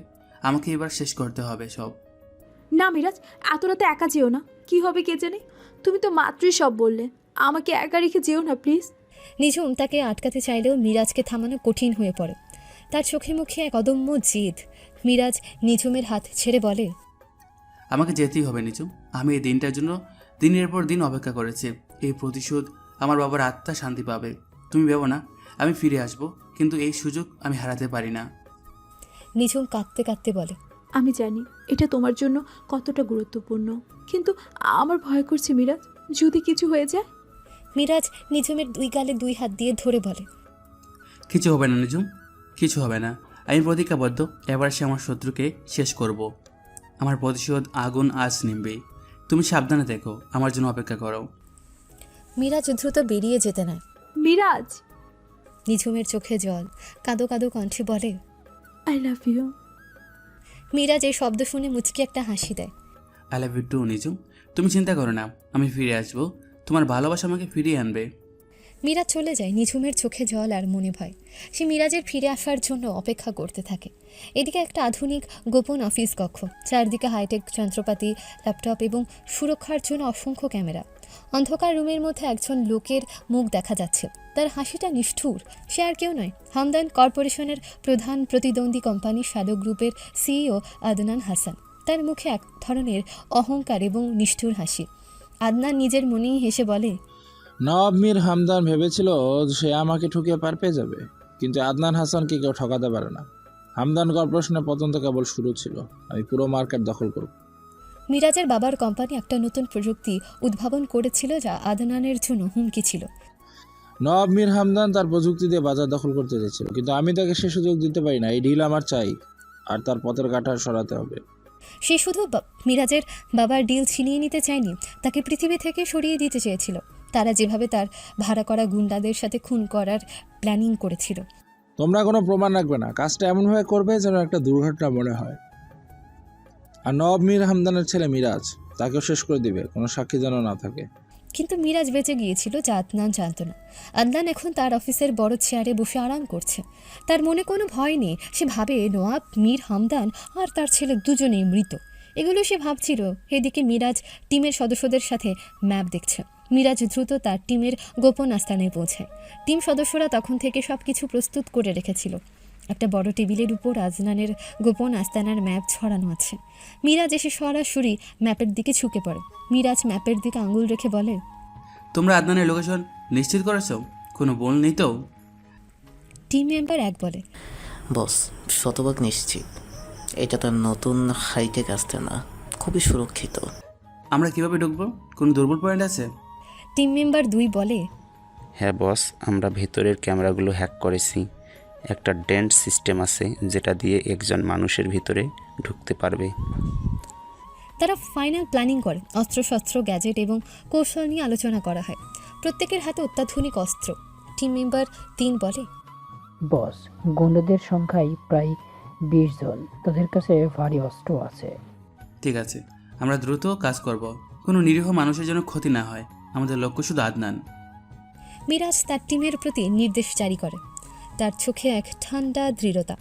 আমাকে এবার শেষ করতে হবে সব। না মিরাজ, এত রাতে একা যেও না, কি হবে কে জানে। তুমি তো মাত্রই সব বললে, আমাকে একা রেখে যেও না প্লিজ। নিঝুম তাকে আটকাতে চাইলেও মিরাজকে থামানো কঠিন হয়ে পড়ে। তার চোখে মুখে এক অদম্য জেদ। মিরাজ নিঝুমের হাত ছেড়ে বলে, আমাকে যেতেই হবে নিঝুম। আমি এই দিনটার জন্য দিনের পর দিন অপেক্ষা করেছি। এই প্রতিশোধ আমার বাবার আত্মা শান্তি পাবে। তুমি ভেবো না আমি ফিরে আসব, কিন্তু এই সুযোগ আমি হারাতে পারি না। নিঝুম কাঁদতে কাঁদতে বলে, আমি জানি এটা তোমার জন্য কতটা গুরুত্বপূর্ণ, কিন্তু আমার ভয় করছে মিরাজ, যদি কিছু হয়ে যায়। মিরাজ নিঝুমের দুই গালে দুই হাত দিয়ে ধরে বলে, কিছু হবে না নিঝুম, কিছু হবে না। আমি প্রতিজ্ঞাবদ্ধ, এবার সে আমার শত্রুকে শেষ করব। আমার প্রতিশোধ আগুন আজ নিমবেই। তুমি সাবধানে দেখো, আমার জন্য অপেক্ষা করো। মিরাজ দ্রুত বেরিয়ে যেতে নেয়। মিরাজ! নিঝুমের চোখে জল, কাঁদো কাঁদো কণ্ঠে বলে, আই লাভ ইউ। মিরাজ এই শব্দ শুনে মুচকি একটা হাসি দেয়। আই লাভ ইউ টু নিঝুম। তুমি চিন্তা করো না, আমি ফিরে আসবো। তোমার ভালোবাসা আমাকে ফিরিয়ে আনবে। মিরাজ চলে যায়। নিঝুমের চোখে জল আর মনে ভয়। সে মিরাজের ফিরে আসার জন্য অপেক্ষা করতে থাকে। এদিকে একটা আধুনিক গোপন অফিস কক্ষ, চারদিকে হাইটেক যন্ত্রপাতি, ল্যাপটপ এবং সুরক্ষার জন্য অসংখ্য ক্যামেরা। অন্ধকার রুমের মধ্যে একজন লোকের মুখ দেখা যাচ্ছে। তার হাসিটা নিষ্ঠুর। সে আর কেউ নয়, হামদান কর্পোরেশনের প্রধান প্রতিদ্বন্দ্বী কোম্পানি শ্যাডো গ্রুপের সিইও আদনান হাসান। তার মুখে এক ধরনের অহংকার এবং নিষ্ঠুর হাসি। আদনান নিজের মনেই হেসে বলে, নবাব মীর হামদান ভেবেছিল সে আমাকে ঠকিয়ে পার পেয়ে যাবে, কিন্তু আদনান হাসানকে কেউ ঠকাতে পারে না। হামদান কর্পোরেশনের পতন তো কেবল শুরু ছিল, আমি পুরো মার্কেট দখল করব। মিরাজের বাবার কোম্পানি একটা নতুন প্রযুক্তি উদ্ভাবন করেছিল যা আদনানের জন্য হুমকি ছিল। নবাব মীর হামদান তার প্রযুক্তি দিয়ে বাজার দখল করতে চেয়েছিল, কিন্তু আমি তাকে সে সুযোগ দিতে পারি না। এই ঢিল আমার চাই, আর তার পথের কাঁটা সরাতে হবে। সে শুধু মিরাজের বাবার ডিল ছিনিয়ে নিতে চায়নি, তাকে পৃথিবী থেকে সরিয়ে দিতে চেয়েছিল। তারা যেভাবে তার ভাড়া করা গুন্ডাদের সাথে খুন করার প্ল্যানিং করেছিল। তোমরা কোনো প্রমাণ রাখবে না, কাজটা এমনভাবে করবে যেন একটা দুর্ঘটনা মনে হয়। আর নবাব মীর হামদানের ছেলে মিরাজ, তাকেও শেষ করে দিবে, কোনো সাক্ষী যেন না থাকে। কিন্তু মিরাজ বেঁচে গিয়েছিল যা আদনান জানত না। আদনান এখন তার অফিসের বড় চেয়ারে বসে আরাম করছে। তার মনে কোনো ভয় নেই। সে ভাবে নওয়াব মীর হামদান আর তার ছেলে দুজনেই মৃত। এগুলো সে ভাবছিল। এদিকে মিরাজ টিমের সদস্যদের সাথে ম্যাপ দেখছে। মিরাজ দ্রুত তার টিমের গোপন আস্তানায় পৌঁছায়। টিম সদস্যরা তখন থেকে সব কিছু প্রস্তুত করে রেখেছিল। একটা বড় টেবিলের উপর আদনানের গোপন আস্তানার ম্যাপ ছড়ানো আছে। মিরাজ এসে সরাসরি ম্যাপের দিকে ঝুঁকে পড়ে। মিরাজ ম্যাপের দিকে আঙুল রেখে বলে, তোমরা আদনানের লোকেশন নিশ্চিত করেছো? কোনো বল নেই তো? টিম মেম্বার এক বলে, বস শতভাগ নিশ্চিত। এটা তার নতুন হাইটেক আস্তানা, খুবই সুরক্ষিত। আমরা কিভাবে ঢুকবো? কোনো দুর্বল পয়েন্ট আছে? টিম মেম্বার দুই বলে, হ্যাঁ বস, আমরা ভেতরের ক্যামেরাগুলো হ্যাক করেছি। একটা ডেন্ট সিস্টেম আছে যেটা দিয়ে একজন মানুষের ভিতরে ঢুকতে পারবে। তারা ফাইনাল প্ল্যানিং করে। অস্ত্রশস্ত্র, গ্যাজেট এবং কৌশল নিয়ে আলোচনা করা হয়। প্রত্যেকের হাতে অত্যাধুনিক অস্ত্র। টিম মেম্বার 3 বলে, বস গুন্ডাদের সংখ্যায় প্রায় 20 জন, তাদের কাছে ভারী অস্ত্র আছে। ঠিক আছে, আমরা দ্রুত কাজ করব। কোনো নিরীহ মানুষের জন্য ক্ষতি না হয়। আমাদের লক্ষ্য শুধু আদনান। মিরাজ তার টিমের প্রতি নির্দেশ জারি করে। তার চোখে এক ঠান্ডা দৃঢ়তা।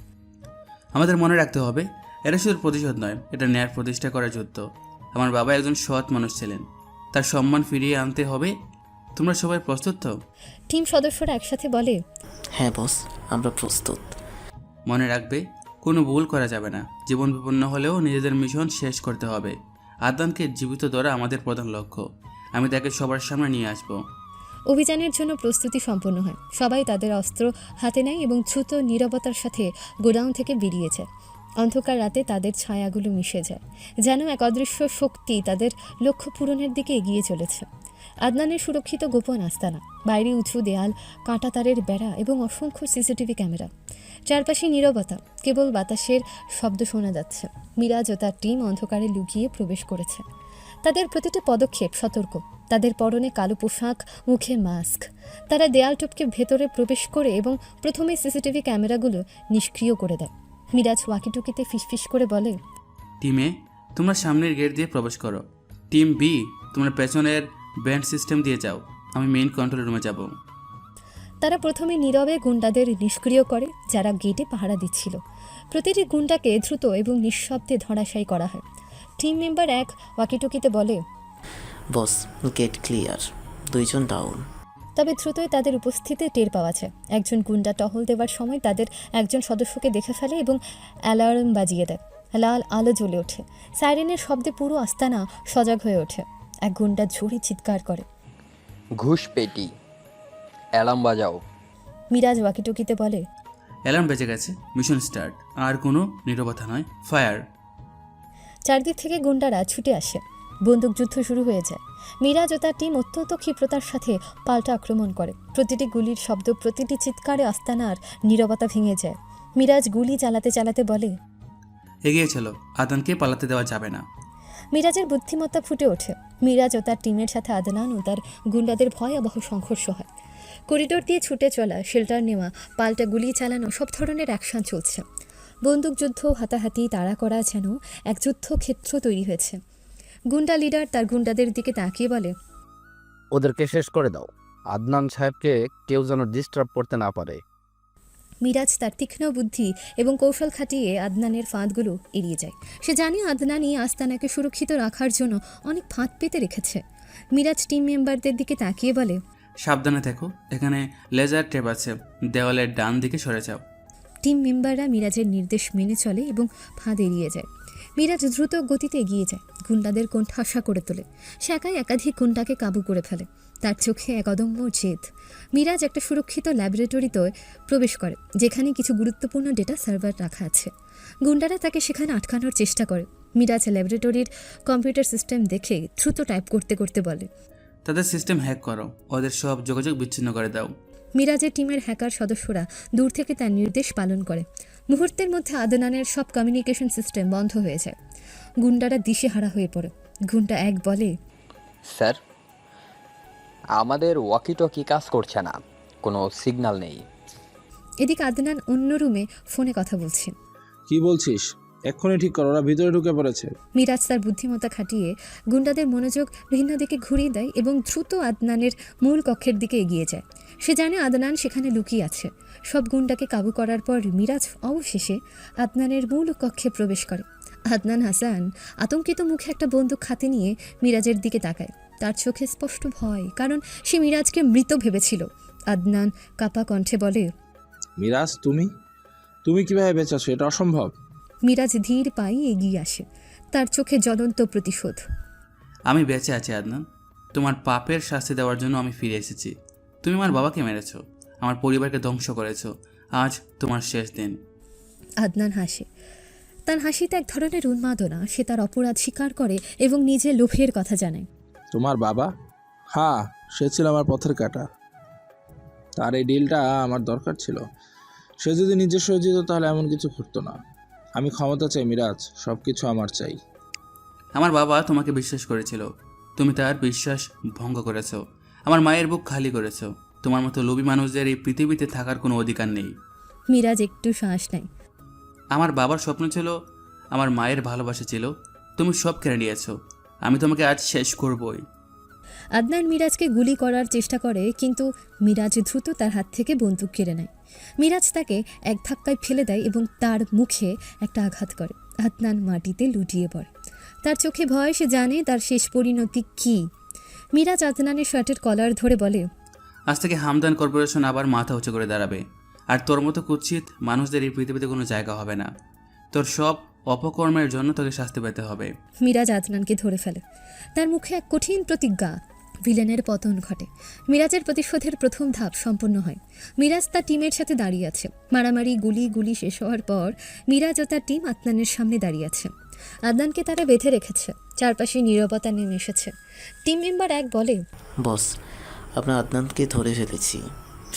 আমাদের মনে রাখতে হবে, এটা শুধু প্রতিশোধ নয়, এটা ন্যায় প্রতিষ্ঠা করার যুদ্ধ। আমার বাবা একজন সৎ মানুষ ছিলেন, তার সম্মান ফিরিয়ে আনতে হবে। তোমরা সবাই প্রস্তুত তো? টিম সদস্যরা একসাথে বলে, হ্যাঁ বস, আমরা প্রস্তুত। মনে রাখবে, কোনো ভুল করা যাবে না। জীবন বিপন্ন হলেও নিজেদের মিশন শেষ করতে হবে। আদনানকে জীবিত ধরা আমাদের প্রধান লক্ষ্য। আমি তাকে সবার সামনে নিয়ে আসব। অভিযানের জন্য প্রস্তুতি সম্পন্ন হয়। সবাই তাদের অস্ত্র হাতে নেয় এবং দ্রুত নীরবতার সাথে গোডাউন থেকে বেরিয়ে যায়। অন্ধকার রাতে তাদের ছায়াগুলো মিশে যায়, যেন এক অদৃশ্য শক্তি তাদের লক্ষ্য পূরণের দিকে এগিয়ে চলেছে। আদনানের সুরক্ষিত গোপন আস্তানা, বাইরে উঁচু দেয়াল, কাঁটাতারের বেড়া এবং অসংখ্য সিসিটিভি ক্যামেরা। চারপাশে নীরবতা, কেবল বাতাসের শব্দ শোনা যাচ্ছে। মিরাজ ও তার টিম অন্ধকারে লুকিয়ে প্রবেশ করেছে। তাদের প্রতিটি পদক্ষেপ সতর্ক, তাদের পরনে কালো পোশাক, মুখে মাস্ক। তারা দেয়াল টপকে ভেতরে প্রবেশ করে এবং প্রথমে সিসিটিভি ক্যামেরাগুলো নিষ্ক্রিয় করে দেয়। মিরাজ ওয়াকিটুকিতে ফিসফিস করে বলে, টিমে তোমরা সামনের গেট দিয়ে প্রবেশ করো। টিম বি তোমরা পেছনের ব্যান্ড সিস্টেম দিয়ে যাও। আমি মেইন কন্ট্রোল রুমে যাব। তারা প্রথমে নীরবে গুন্ডাদের নিষ্ক্রিয় করে যারা গেটে পাহারা দিচ্ছিল। প্রতিটি গুন্ডাকে দ্রুত এবং নিঃশব্দে ধরাশায়ী করা হয়। টিম মেম্বার 1 ওয়াকিটুকিতে বলে, বস গেট ক্লিয়ার, 2 জন ডাউন। তবে দ্রুতই তাদের উপস্থিতি টের পাওয়া যায়। একজন গুন্ডা টহল দেওয়ার সময় তাদের একজন সদস্যকে দেখে ফেলে এবং অ্যালার্ম বাজিয়ে দেয়। লাল আলো জ্বলে ওঠে, সাইরেনের শব্দে পুরো আস্তানা সজাগ হয়ে ওঠে। এক গুন্ডা ঝুড়ি চিৎকার করে, ঘুষ পেটি, অ্যালার্ম বাজাও। মিরাজ ওয়াকিটুকিতে বলে, অ্যালার্ম বেজে গেছে, মিশন স্টার্ট। আর কোনো নীরবতা নয়, ফায়ার। চারদিক থেকে গুন্ডারা ছুটে আসে, বন্দুকযুদ্ধ শুরু হয়ে যায়। মিরাজ ও তার টিম অত্যন্ত ক্ষিপ্রতার সাথে পাল্টা আক্রমণ করে। প্রতিটি গুলির শব্দ, প্রতিটি চিৎকারে আস্তানার নীরবতা ভেঙে যায়। মিরাজ গুলি চালাতে চালাতে বলে, এগিয়ে চলো, আদানকে পালাতে দেওয়া যাবে না। মিরাজের বুদ্ধিমত্তা ফুটে ওঠে। মিরাজ ও তার টিমের সাথে আদনান ও তার গুন্ডাদের ভয়াবহ সংঘর্ষ হয়। করিডোর দিয়ে ছুটে চলা, শেল্টার নেওয়া, পাল্টা গুলি চালানো, সব ধরনের অ্যাকশন চলছে। বন্দুকযুদ্ধ, হাতাহাতি, তাড়া করা, যেন এক যুদ্ধক্ষেত্র তৈরি হয়েছে। গুন্ডা লিডার তার গুন্ডাদের দিকে তাকিয়ে বলে, ওদেরকে শেষ করে দাও। আদনান সাহেবকে কেউ যেন ডিস্টার্ব করতে না পারে। মিরাজ তার তীক্ষ্ণ বুদ্ধি এবং কৌশল খাটিয়ে আদনানের ফাঁদগুলো এড়িয়ে যায়। সে জানে আদনানই আস্তানাকে সুরক্ষিত রাখার জন্য অনেক ফাঁদ পেতে রেখেছে। মিরাজ টিম মেম্বারদের দিকে তাকিয়ে বলে, সাবধানে থেকো, এখানে লেজার ট্যাপ আছে, দেওয়ালের ডান দিকে সরে যাও। টিম মেম্বাররা মিরাজের নির্দেশ মেনে চলে এবং ফাঁদ এড়িয়ে যায়। মিরাজ দ্রুত গতিতে এগিয়ে যায়, গুন্ডাদের কোণঠাসা করে তোলে। সে একাই একাধিক গুন্ডাকে কাবু করে ফেলে। তার চোখে এক অদম্য জেদ। মিরাজ একটা সুরক্ষিত ল্যাবরেটরিতে প্রবেশ করে, যেখানে কিছু গুরুত্বপূর্ণ ডেটা সার্ভার রাখা আছে। গুন্ডারা তাকে সেখানে আটকানোর চেষ্টা করে। মিরাজ ল্যাবরেটরির কম্পিউটার সিস্টেম দেখে দ্রুত টাইপ করতে করতে বলে, তাদের সিস্টেম হ্যাক করো, ওদের সব যোগাযোগ বিচ্ছিন্ন করে দাও। মিরাজের টিমের হ্যাকার সদস্যরা দূর থেকে তার নির্দেশ পালন করে। মুহূর্তের মধ্যে আদনানের সব কমিউনিকেশন সিস্টেম বন্ধ হয়ে যায়। গুন্ডারা দিশেহারা হয়ে পড়ে। গুন্ডা 1 বলে, স্যার, আমাদের ওয়াকি টকি কাজ করছে না, কোনো সিগন্যাল নেই। এদিকে আদনান অন্য রুমে ফোনে কথা বলছে। কি বলছিস? এক্ষুনি ঠিক কর, ওরা ভিতরে ঢুকে পড়েছে। মিরাজ তার বুদ্ধিমত্তা খাটিয়ে গুন্ডাদের মনোযোগ ভিন্ন দিকে ঘুরিয়ে দেয় এবং দ্রুত আদনানের মূল কক্ষের দিকে এগিয়ে যায়। সে জানে আদনান সেখানে লুকিয়ে আছে। সব গুন্ডাকে কাবু করার পর মিরাজ অবশেষে আদনানের মূল কক্ষে প্রবেশ করে। আদনান হাসান আতঙ্কিত মুখে একটা বন্দুক হাতে নিয়ে মিরাজের দিকে তাকায়। তার চোখে স্পষ্ট ভয়, কারণ সে মিরাজকে মৃত ভেবেছিল। আদনান কাপা কণ্ঠে বলে, মিরাজ, তুমি কিভাবে বেঁচে আছো? এটা অসম্ভব। মিরাজ ধীর পায়ে এগিয়ে আসে, তার চোখে জ্বলন্ত প্রতিশোধ। আমি বেঁচে আছি আদনান, তোমার পাপের শাস্তি দেওয়ার জন্য আমি ফিরে এসেছি। তুমি আমার বাবাকে মেরেছো, আমার পরিবারকে ধ্বংস করেছো, আজ তোমার শেষ দিন। আদনান হাসে, তার হাসিতে এক ধরনের উন্মাদনা। সে তার অপরাধ স্বীকার করে এবং নিজের লোভের কথা জানায়। তোমার বাবা? হ্যাঁ, সে ছিল আমার পথের কাঁটা। তার এই ডিলটা আমার দরকার ছিল। সে যদি নিজস্ব যেত তাহলে এমন কিছু ঘটতো না। আমি ক্ষমতা চাই মিরাজ, সব কিছু আমার চাই। আমার বাবা তোমাকে বিশ্বাস করেছিল, তুমি তার বিশ্বাস ভঙ্গ করেছো। আমার মায়ের বুক খালি করেছো। তোমার মতো লোভী মানুষদের এই পৃথিবীতে থাকার কোনো অধিকার নেই। মিরাজ একটু শ্বাস নেয়। আমার বাবার স্বপ্ন ছিল, আমার মায়ের ভালোবাসা ছিল, তুমি সব কেড়ে নিয়েছো। আমি তোমাকে আজ শেষ করবই। আদনান মিরাজকে গুলি করার চেষ্টা করে, কিন্তু মিরাজ দ্রুত তার হাত থেকে বন্দুক কেড়ে নেয়। মিরাজ তাকে এক ধাক্কায় ফেলে দেয় এবং তার মুখে একটা আঘাত করে। আদনান মাটিতে লুটিয়ে পড়ে। তার চোখে ভয়, সে জানে তার শেষ পরিণতি কী। মিরাজ আদনানের শার্টের কলার ধরে বলে, আজ থেকে হামদান কর্পোরেশন আবার মাথা উঁচু করে দাঁড়াবে, আর তোর মতো কুৎসিত মানুষদের এই পৃথিবীতে কোনো জায়গা হবে না। তোর সব অপকর্মের জন্য তোকে শাস্তি পেতে হবে। মিরাজ আদনানকে ধরে ফেলে। তার মুখে এক কঠিন প্রতিজ্ঞা। ভিলেনের পতন ঘটে। মিরাজের প্রতিশোধের প্রথম ধাপ সম্পন্ন হয়। মিরাজ তার টিমের সাথে দাঁড়িয়ে আছে। মারামারি, গুলি শেষ হওয়ার পর মিরাজ ও তার টিম আদনানের সামনে দাঁড়িয়ে আছে। আদনানকে তারা বেঁধে রেখেছে। চারপাশে নীরবতা নেমে এসেছে। টিম মেম্বার 1 বলে, বস, আমরা আদনানকে ধরে ফেলেছি।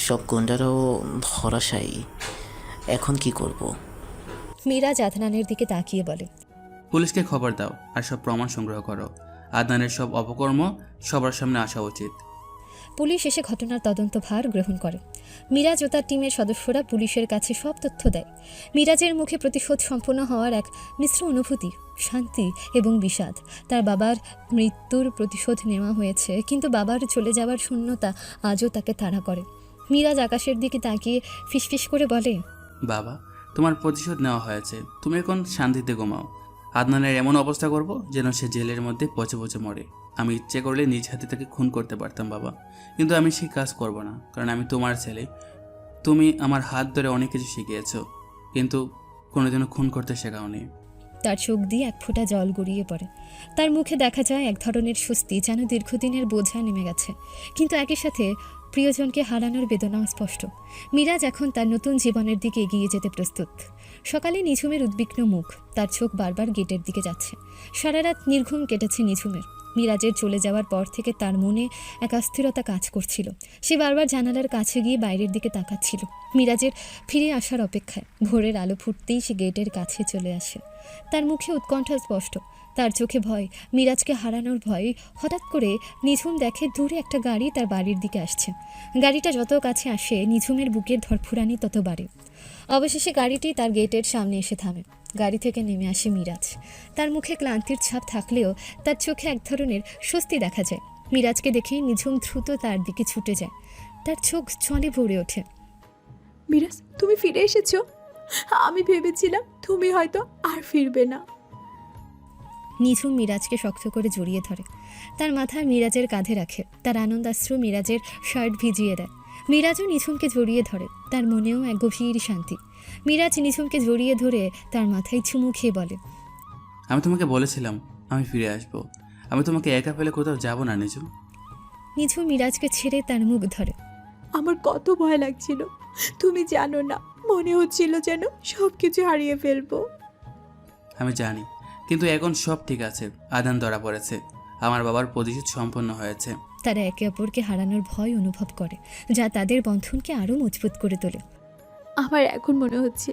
সব গুন্ডারাও ধরাশায়ী। এখন কি করব? মিরাজ আদনানের দিকে তাকিয়ে বলে, পুলিশকে খবর দাও আর সব প্রমাণ সংগ্রহ করো। আদনানের সব অপকর্ম সবার সামনে আসা উচিত। পুলিশ এসে ঘটনার তদন্তভার গ্রহণ করে। মিরাজ ও তার টিমের সদস্যরা পুলিশের কাছে সব তথ্য দেয়। মিরাজের মুখে প্রতিশোধ সম্পন্ন হওয়ার এক মিশ্র অনুভূতি, শান্তি এবং বিষাদ। তার বাবার মৃত্যুর প্রতিশোধ নেওয়া হয়েছে, কিন্তু বাবার চলে যাওয়ার শূন্যতা আজও তাকে তাড়া করে। মিরাজ আকাশের দিকে তাকিয়ে ফিসফিস করে বলে, বাবা, তোমার প্রতিশোধ নেওয়া হয়েছে, তুমি এখন শান্তিতে ঘুমাও। আদনানের এমন অবস্থা করব যেন সে জেলের মধ্যে পচে পচে মরে। আমি ইচ্ছে করলে নিজ হাতে তাকে খুন করতে পারতাম বাবা, কিন্তু আমি সেই কাজ করব না, কারণ আমি তোমার ছেলে। তুমি আমার হাত ধরে অনেক কিছু শিখিয়েছো, কিন্তু কোনোদিনও খুন করতে শেখাওনি। তার চোখ দিয়ে এক ফোঁটা জল গড়িয়ে পড়ে। তার মুখে দেখা যায় এক ধরনের স্বস্তি, যেন দীর্ঘদিনের বোঝা নেমে গেছে। কিন্তু একই সাথে প্রিয়জনকে হারানোর বেদনাও স্পষ্ট। মিরাজ এখন তার নতুন জীবনের দিকে এগিয়ে যেতে প্রস্তুত। সকালে নিঝুমের উদ্বিগ্ন মুখ, তার চোখ বারবার গেটের দিকে যাচ্ছে। সারা রাত নির্ঘুম কেটেছে নিঝুমের। মিরাজের চলে যাওয়ার পর থেকে তার মনে এক অস্থিরতা কাজ করছিল। সে বারবার জানালার কাছে গিয়ে বাইরের দিকে তাকাচ্ছিল, মিরাজের ফিরে আসার অপেক্ষায়। ভোরের আলো ফুটতেই সে গেটের কাছে চলে আসে। তার মুখে উৎকণ্ঠা স্পষ্ট, তার চোখে ভয়, মিরাজকে হারানোর ভয়। হঠাৎ করে নিঝুম দেখে দূরে একটা গাড়ি তার বাড়ির দিকে আসছে। গাড়িটা যত কাছে আসে নিঝুমের বুকের ধরফুরানি তত বাড়ে। অবশেষে গাড়িটি তার গেটের সামনে এসে থামে। গাড়ি থেকে নেমে আসে মিরাজ। তার মুখে ক্লান্তির ছাপ থাকলেও তার চোখে এক ধরনের স্বস্তি দেখা যায়। মিরাজকে দেখে নিঝুম দ্রুত তার দিকে ছুটে যায়। তার চোখ জলে ভরে ওঠে। মিরাজ, তুমি ফিরে এসেছো। আমি ভেবেছিলাম তুমি হয়তো আর ফিরবে না। নিঝুম মিরাজকে শক্ত করে জড়িয়ে ধরে, তার মাথা মিরাজের কাঁধে রাখে। তার আনন্দাশ্রু মিরাজের শার্ট ভিজিয়ে দেয়। মিরাজও নিঝুমকে জড়িয়ে ধরে, তার মনেও এক গভীর শান্তি। মিরাজ নিঝুমকে জড়িয়ে ধরে তার মাথায় চুমু খেয়ে বলে, আমি তোমাকে বলেছিলাম আমি ফিরে আসব। আমি তোমাকে একা ফেলে কোথাও যাব না নিঝুম। নিঝুম মিরাজকে ছেড়ে তার মুখ ধরে। আমার কত ভয় লাগছিল, তুমি জানো না। মনে হচ্ছিল যেন সব কিছু হারিয়ে ফেলবো। আমি জানি, কিন্তু এখন সব ঠিক আছে। আদান ধরা পড়েছে, আমার বাবার প্রতিশোধ সম্পন্ন হয়েছে। তারা একে অপরকে হারানোর ভয় অনুভব করে, যা তাদের বন্ধনকে আরও মজবুত করে তোলে। আমার এখন মনে হচ্ছে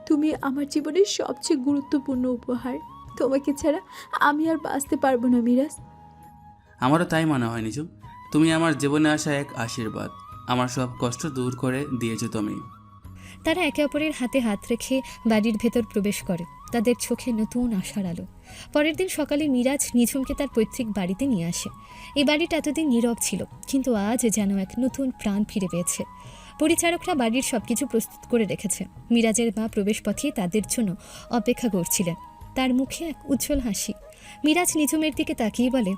তুমি আমার জীবনের সবচেয়ে গুরুত্বপূর্ণ উপহার। তোমাকে ছাড়া আমি আর বাঁচতে পারবো না মিরাজ। আমারও তাই মনে হয় নিঝুম, তুমি আমার জীবনে আসা এক আশীর্বাদ। আমার সব কষ্ট দূর করে দিয়েছো তুমি। তারা একে অপরের হাতে হাত রেখে বাড়ির ভেতর প্রবেশ করে, তাদের চোখে নতুন আশার আলো। পরের দিন সকালে মিরাজ নিঝুমকে তার পৈতৃক বাড়িতে নিয়ে আসে। এই বাড়িটা এতদিন নীরব ছিল, কিন্তু আজ যেন এক নতুন প্রাণ ফিরে পেয়েছে। পরিচারকরা বাড়ির সবকিছু প্রস্তুত করে রেখেছে। মিরাজের মা প্রবেশপথে তাদের জন্য অপেক্ষা করছিলেন, তার মুখে এক উজ্জ্বল হাসি। মিরাজ নিঝুমের দিকে তাকিয়ে বলে,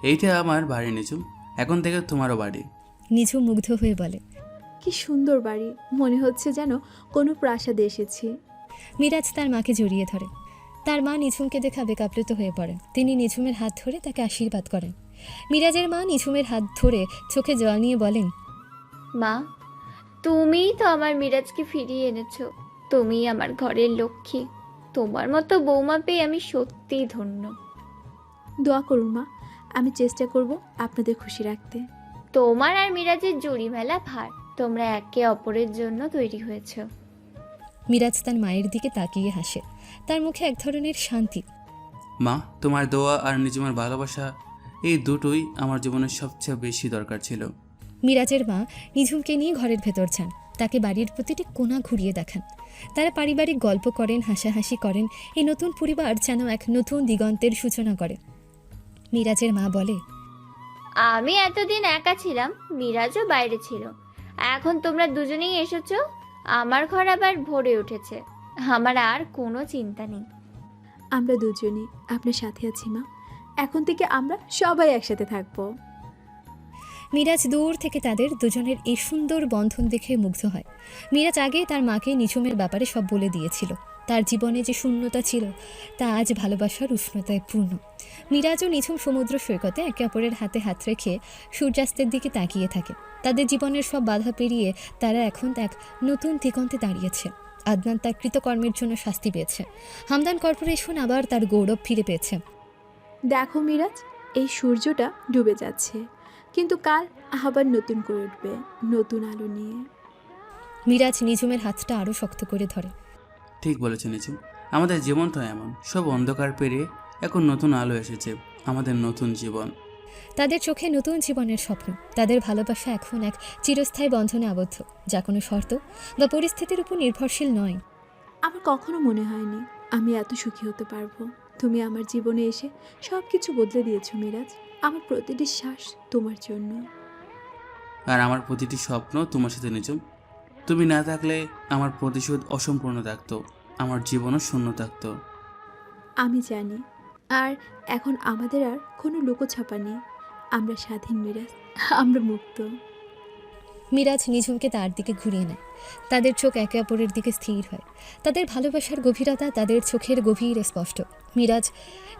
এইটা আমার বাড়ি নিঝুম, এখন থেকে তোমারও বাড়ি। নিঝুম মুগ্ধ হয়ে বলে, কি সুন্দর বাড়ি, মনে হচ্ছে যেন কোনো প্রাসাদে এসেছি। মিরাজ তার মাকে জড়িয়ে ধরে। তার মা নিঝুমকে দেখে আবেগাপ্লুত হয়ে পড়েন। তিনি নিঝুমের হাত ধরে তাকে আশীর্বাদ করেন। মিরাজের মা নিঝুমের হাত ধরে চোখে জল নিয়ে বলেন, মা, তুমিই তো আমার মিরাজকে ফিরিয়ে এনেছো। তুমিই আমার ঘরের লক্ষ্মী। তোমার মতো বৌমা পেয়ে আমি সত্যিই ধন্য। দোয়া করুন মা, আমি চেষ্টা করব আপনাদের খুশি রাখতে। তোমার আর মিরাজের জুড়ি মেলা ভার। তোমরা একে অপরের জন্য তৈরি হয়েছো। মিরাজ তার মায়ের দিকে তাকিয়ে হাসে, তার মুখে এক ধরনের শান্তি। মা, তোমার দোয়া আর নিঝুমের ভালোবাসা, এই দুটোই আমার জীবনের সবচেয়ে বেশি দরকার ছিল। মিরাজের মা নিঝুমকে নিয়ে ঘরের ভেতর যান, তাকে বাড়ির প্রতিটি কোণা ঘুরিয়ে দেখান। তারা পারিবারিক গল্প করেন, হাসাহাসি করেন। এই নতুন পরিবার যেন এক নতুন দিগন্তের সূচনা করে। মিরাজের মা বলে, আমি এতদিন একা ছিলাম, মিরাজও বাইরে ছিল। এখন তোমরা দুজনেই এসেছো, আমার ঘর আবার ভরে উঠেছে। আমার আর কোনো চিন্তা নেই। আমরা দুজনই আপনার সাথে আছি মা। এখন থেকে আমরা সবাই একসাথে থাকবো। মিরাজ দূর থেকে তাদের দুজনের এই সুন্দর বন্ধন দেখে মুগ্ধ হয়। মিরাজ আগে তার মাকে নিঝুমের ব্যাপারে সব বলে দিয়েছিল। তার জীবনে যে শূন্যতা ছিল তা আজ ভালোবাসার উষ্ণতায় পূর্ণ। মিরাজ ও নিঝুম সমুদ্র সৈকতে একে অপরের হাতে হাত রেখে সূর্যাস্তের দিকে তাকিয়ে থাকে। তাদের জীবনের সব বাধা পেরিয়ে তারা এখন এক নতুন দিগন্তে দাঁড়িয়েছে। আদনান তার কৃতকর্মের জন্য শাস্তি পেয়েছে। হামদান কর্পোরেশন আবার তার গৌরব ফিরে পেয়েছে। দেখো মিরাজ, এই সূর্যটা ডুবে যাচ্ছে, কিন্তু কাল আবার নতুন করে উঠবে, নতুন আলো নিয়ে। মিরাজ নিঝুমের হাতটা আরও শক্ত করে ধরে। ঠিক বলেছে নিচু, আমাদের জীবন তো এমন, সব অন্ধকার পেরিয়ে এখন নতুন আলো এসেছে, আমাদের নতুন জীবন। তাদের চোখে নতুন জীবনের স্বপ্ন, তাদের ভালোবাসা এখন এক চিরস্থায়ী বন্ধনে আবদ্ধ, যা কোনো শর্ত বা পরিস্থিতির উপর নির্ভরশীল নয়। আমার কখনো মনে হয়নি আমি এত সুখী হতে পারবো। তুমি আমার জীবনে এসে সব কিছু বদলে দিয়েছো মিরাজ। আমার প্রতিটি শ্বাস তোমার জন্য। আর আমার প্রতিটি স্বপ্ন তোমার সাথে নিচুম। তুমি না থাকলে আমার প্রতিশোধ অসম্পূর্ণ থাকতো, আমার জীবনও শূন্য থাকতো। আমি জানি। আর এখন আমাদের আর কোনো লুকোছাপা নেই। আমরা স্বাধীন মিরাজ, আমরা মুক্ত। মিরাজ নিঝুমকে তার দিকে ঘুরিয়ে নেয়। তাদের চোখ একে অপরের দিকে স্থির হয়। তাদের ভালোবাসার গভীরতা তাদের চোখের গভীর স্পষ্ট। মিরাজ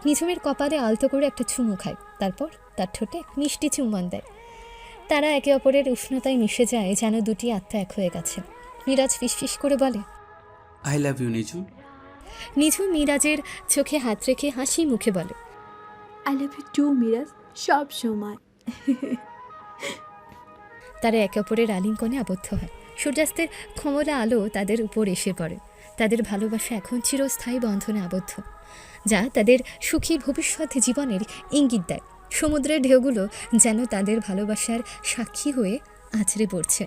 নিঝুমের কপালে আলতো করে একটা চুমু খায়, তারপর তার ঠোঁটে এক মিষ্টি চুম্বন দেয়। তারা একে অপরের উষ্ণতায় মিশে যায়, যেন দুটি আত্মা এক হয়ে গেছে। মিরাজ ফিসফিস করে বলে, আই লাভ ইউ নিচু। নিঝুম মিরাজের চোখে হাত রেখে হাসি মুখে বলে, I love you too Miraj, সব সময়। তারা একে অপরের আলিঙ্গনে আবদ্ধ হয়। সূর্যাস্তের খমলা আলো তাদের উপর এসে পড়ে। তাদের ভালোবাসা এখন চিরস্থায়ী বন্ধনে আবদ্ধ, যা তাদের সুখী ভবিষ্যৎ জীবনের ইঙ্গিত দেয়। সমুদ্রের ঢেউগুলো যেন তাদের ভালোবাসার সাক্ষী হয়ে আছড়ে পড়ছে।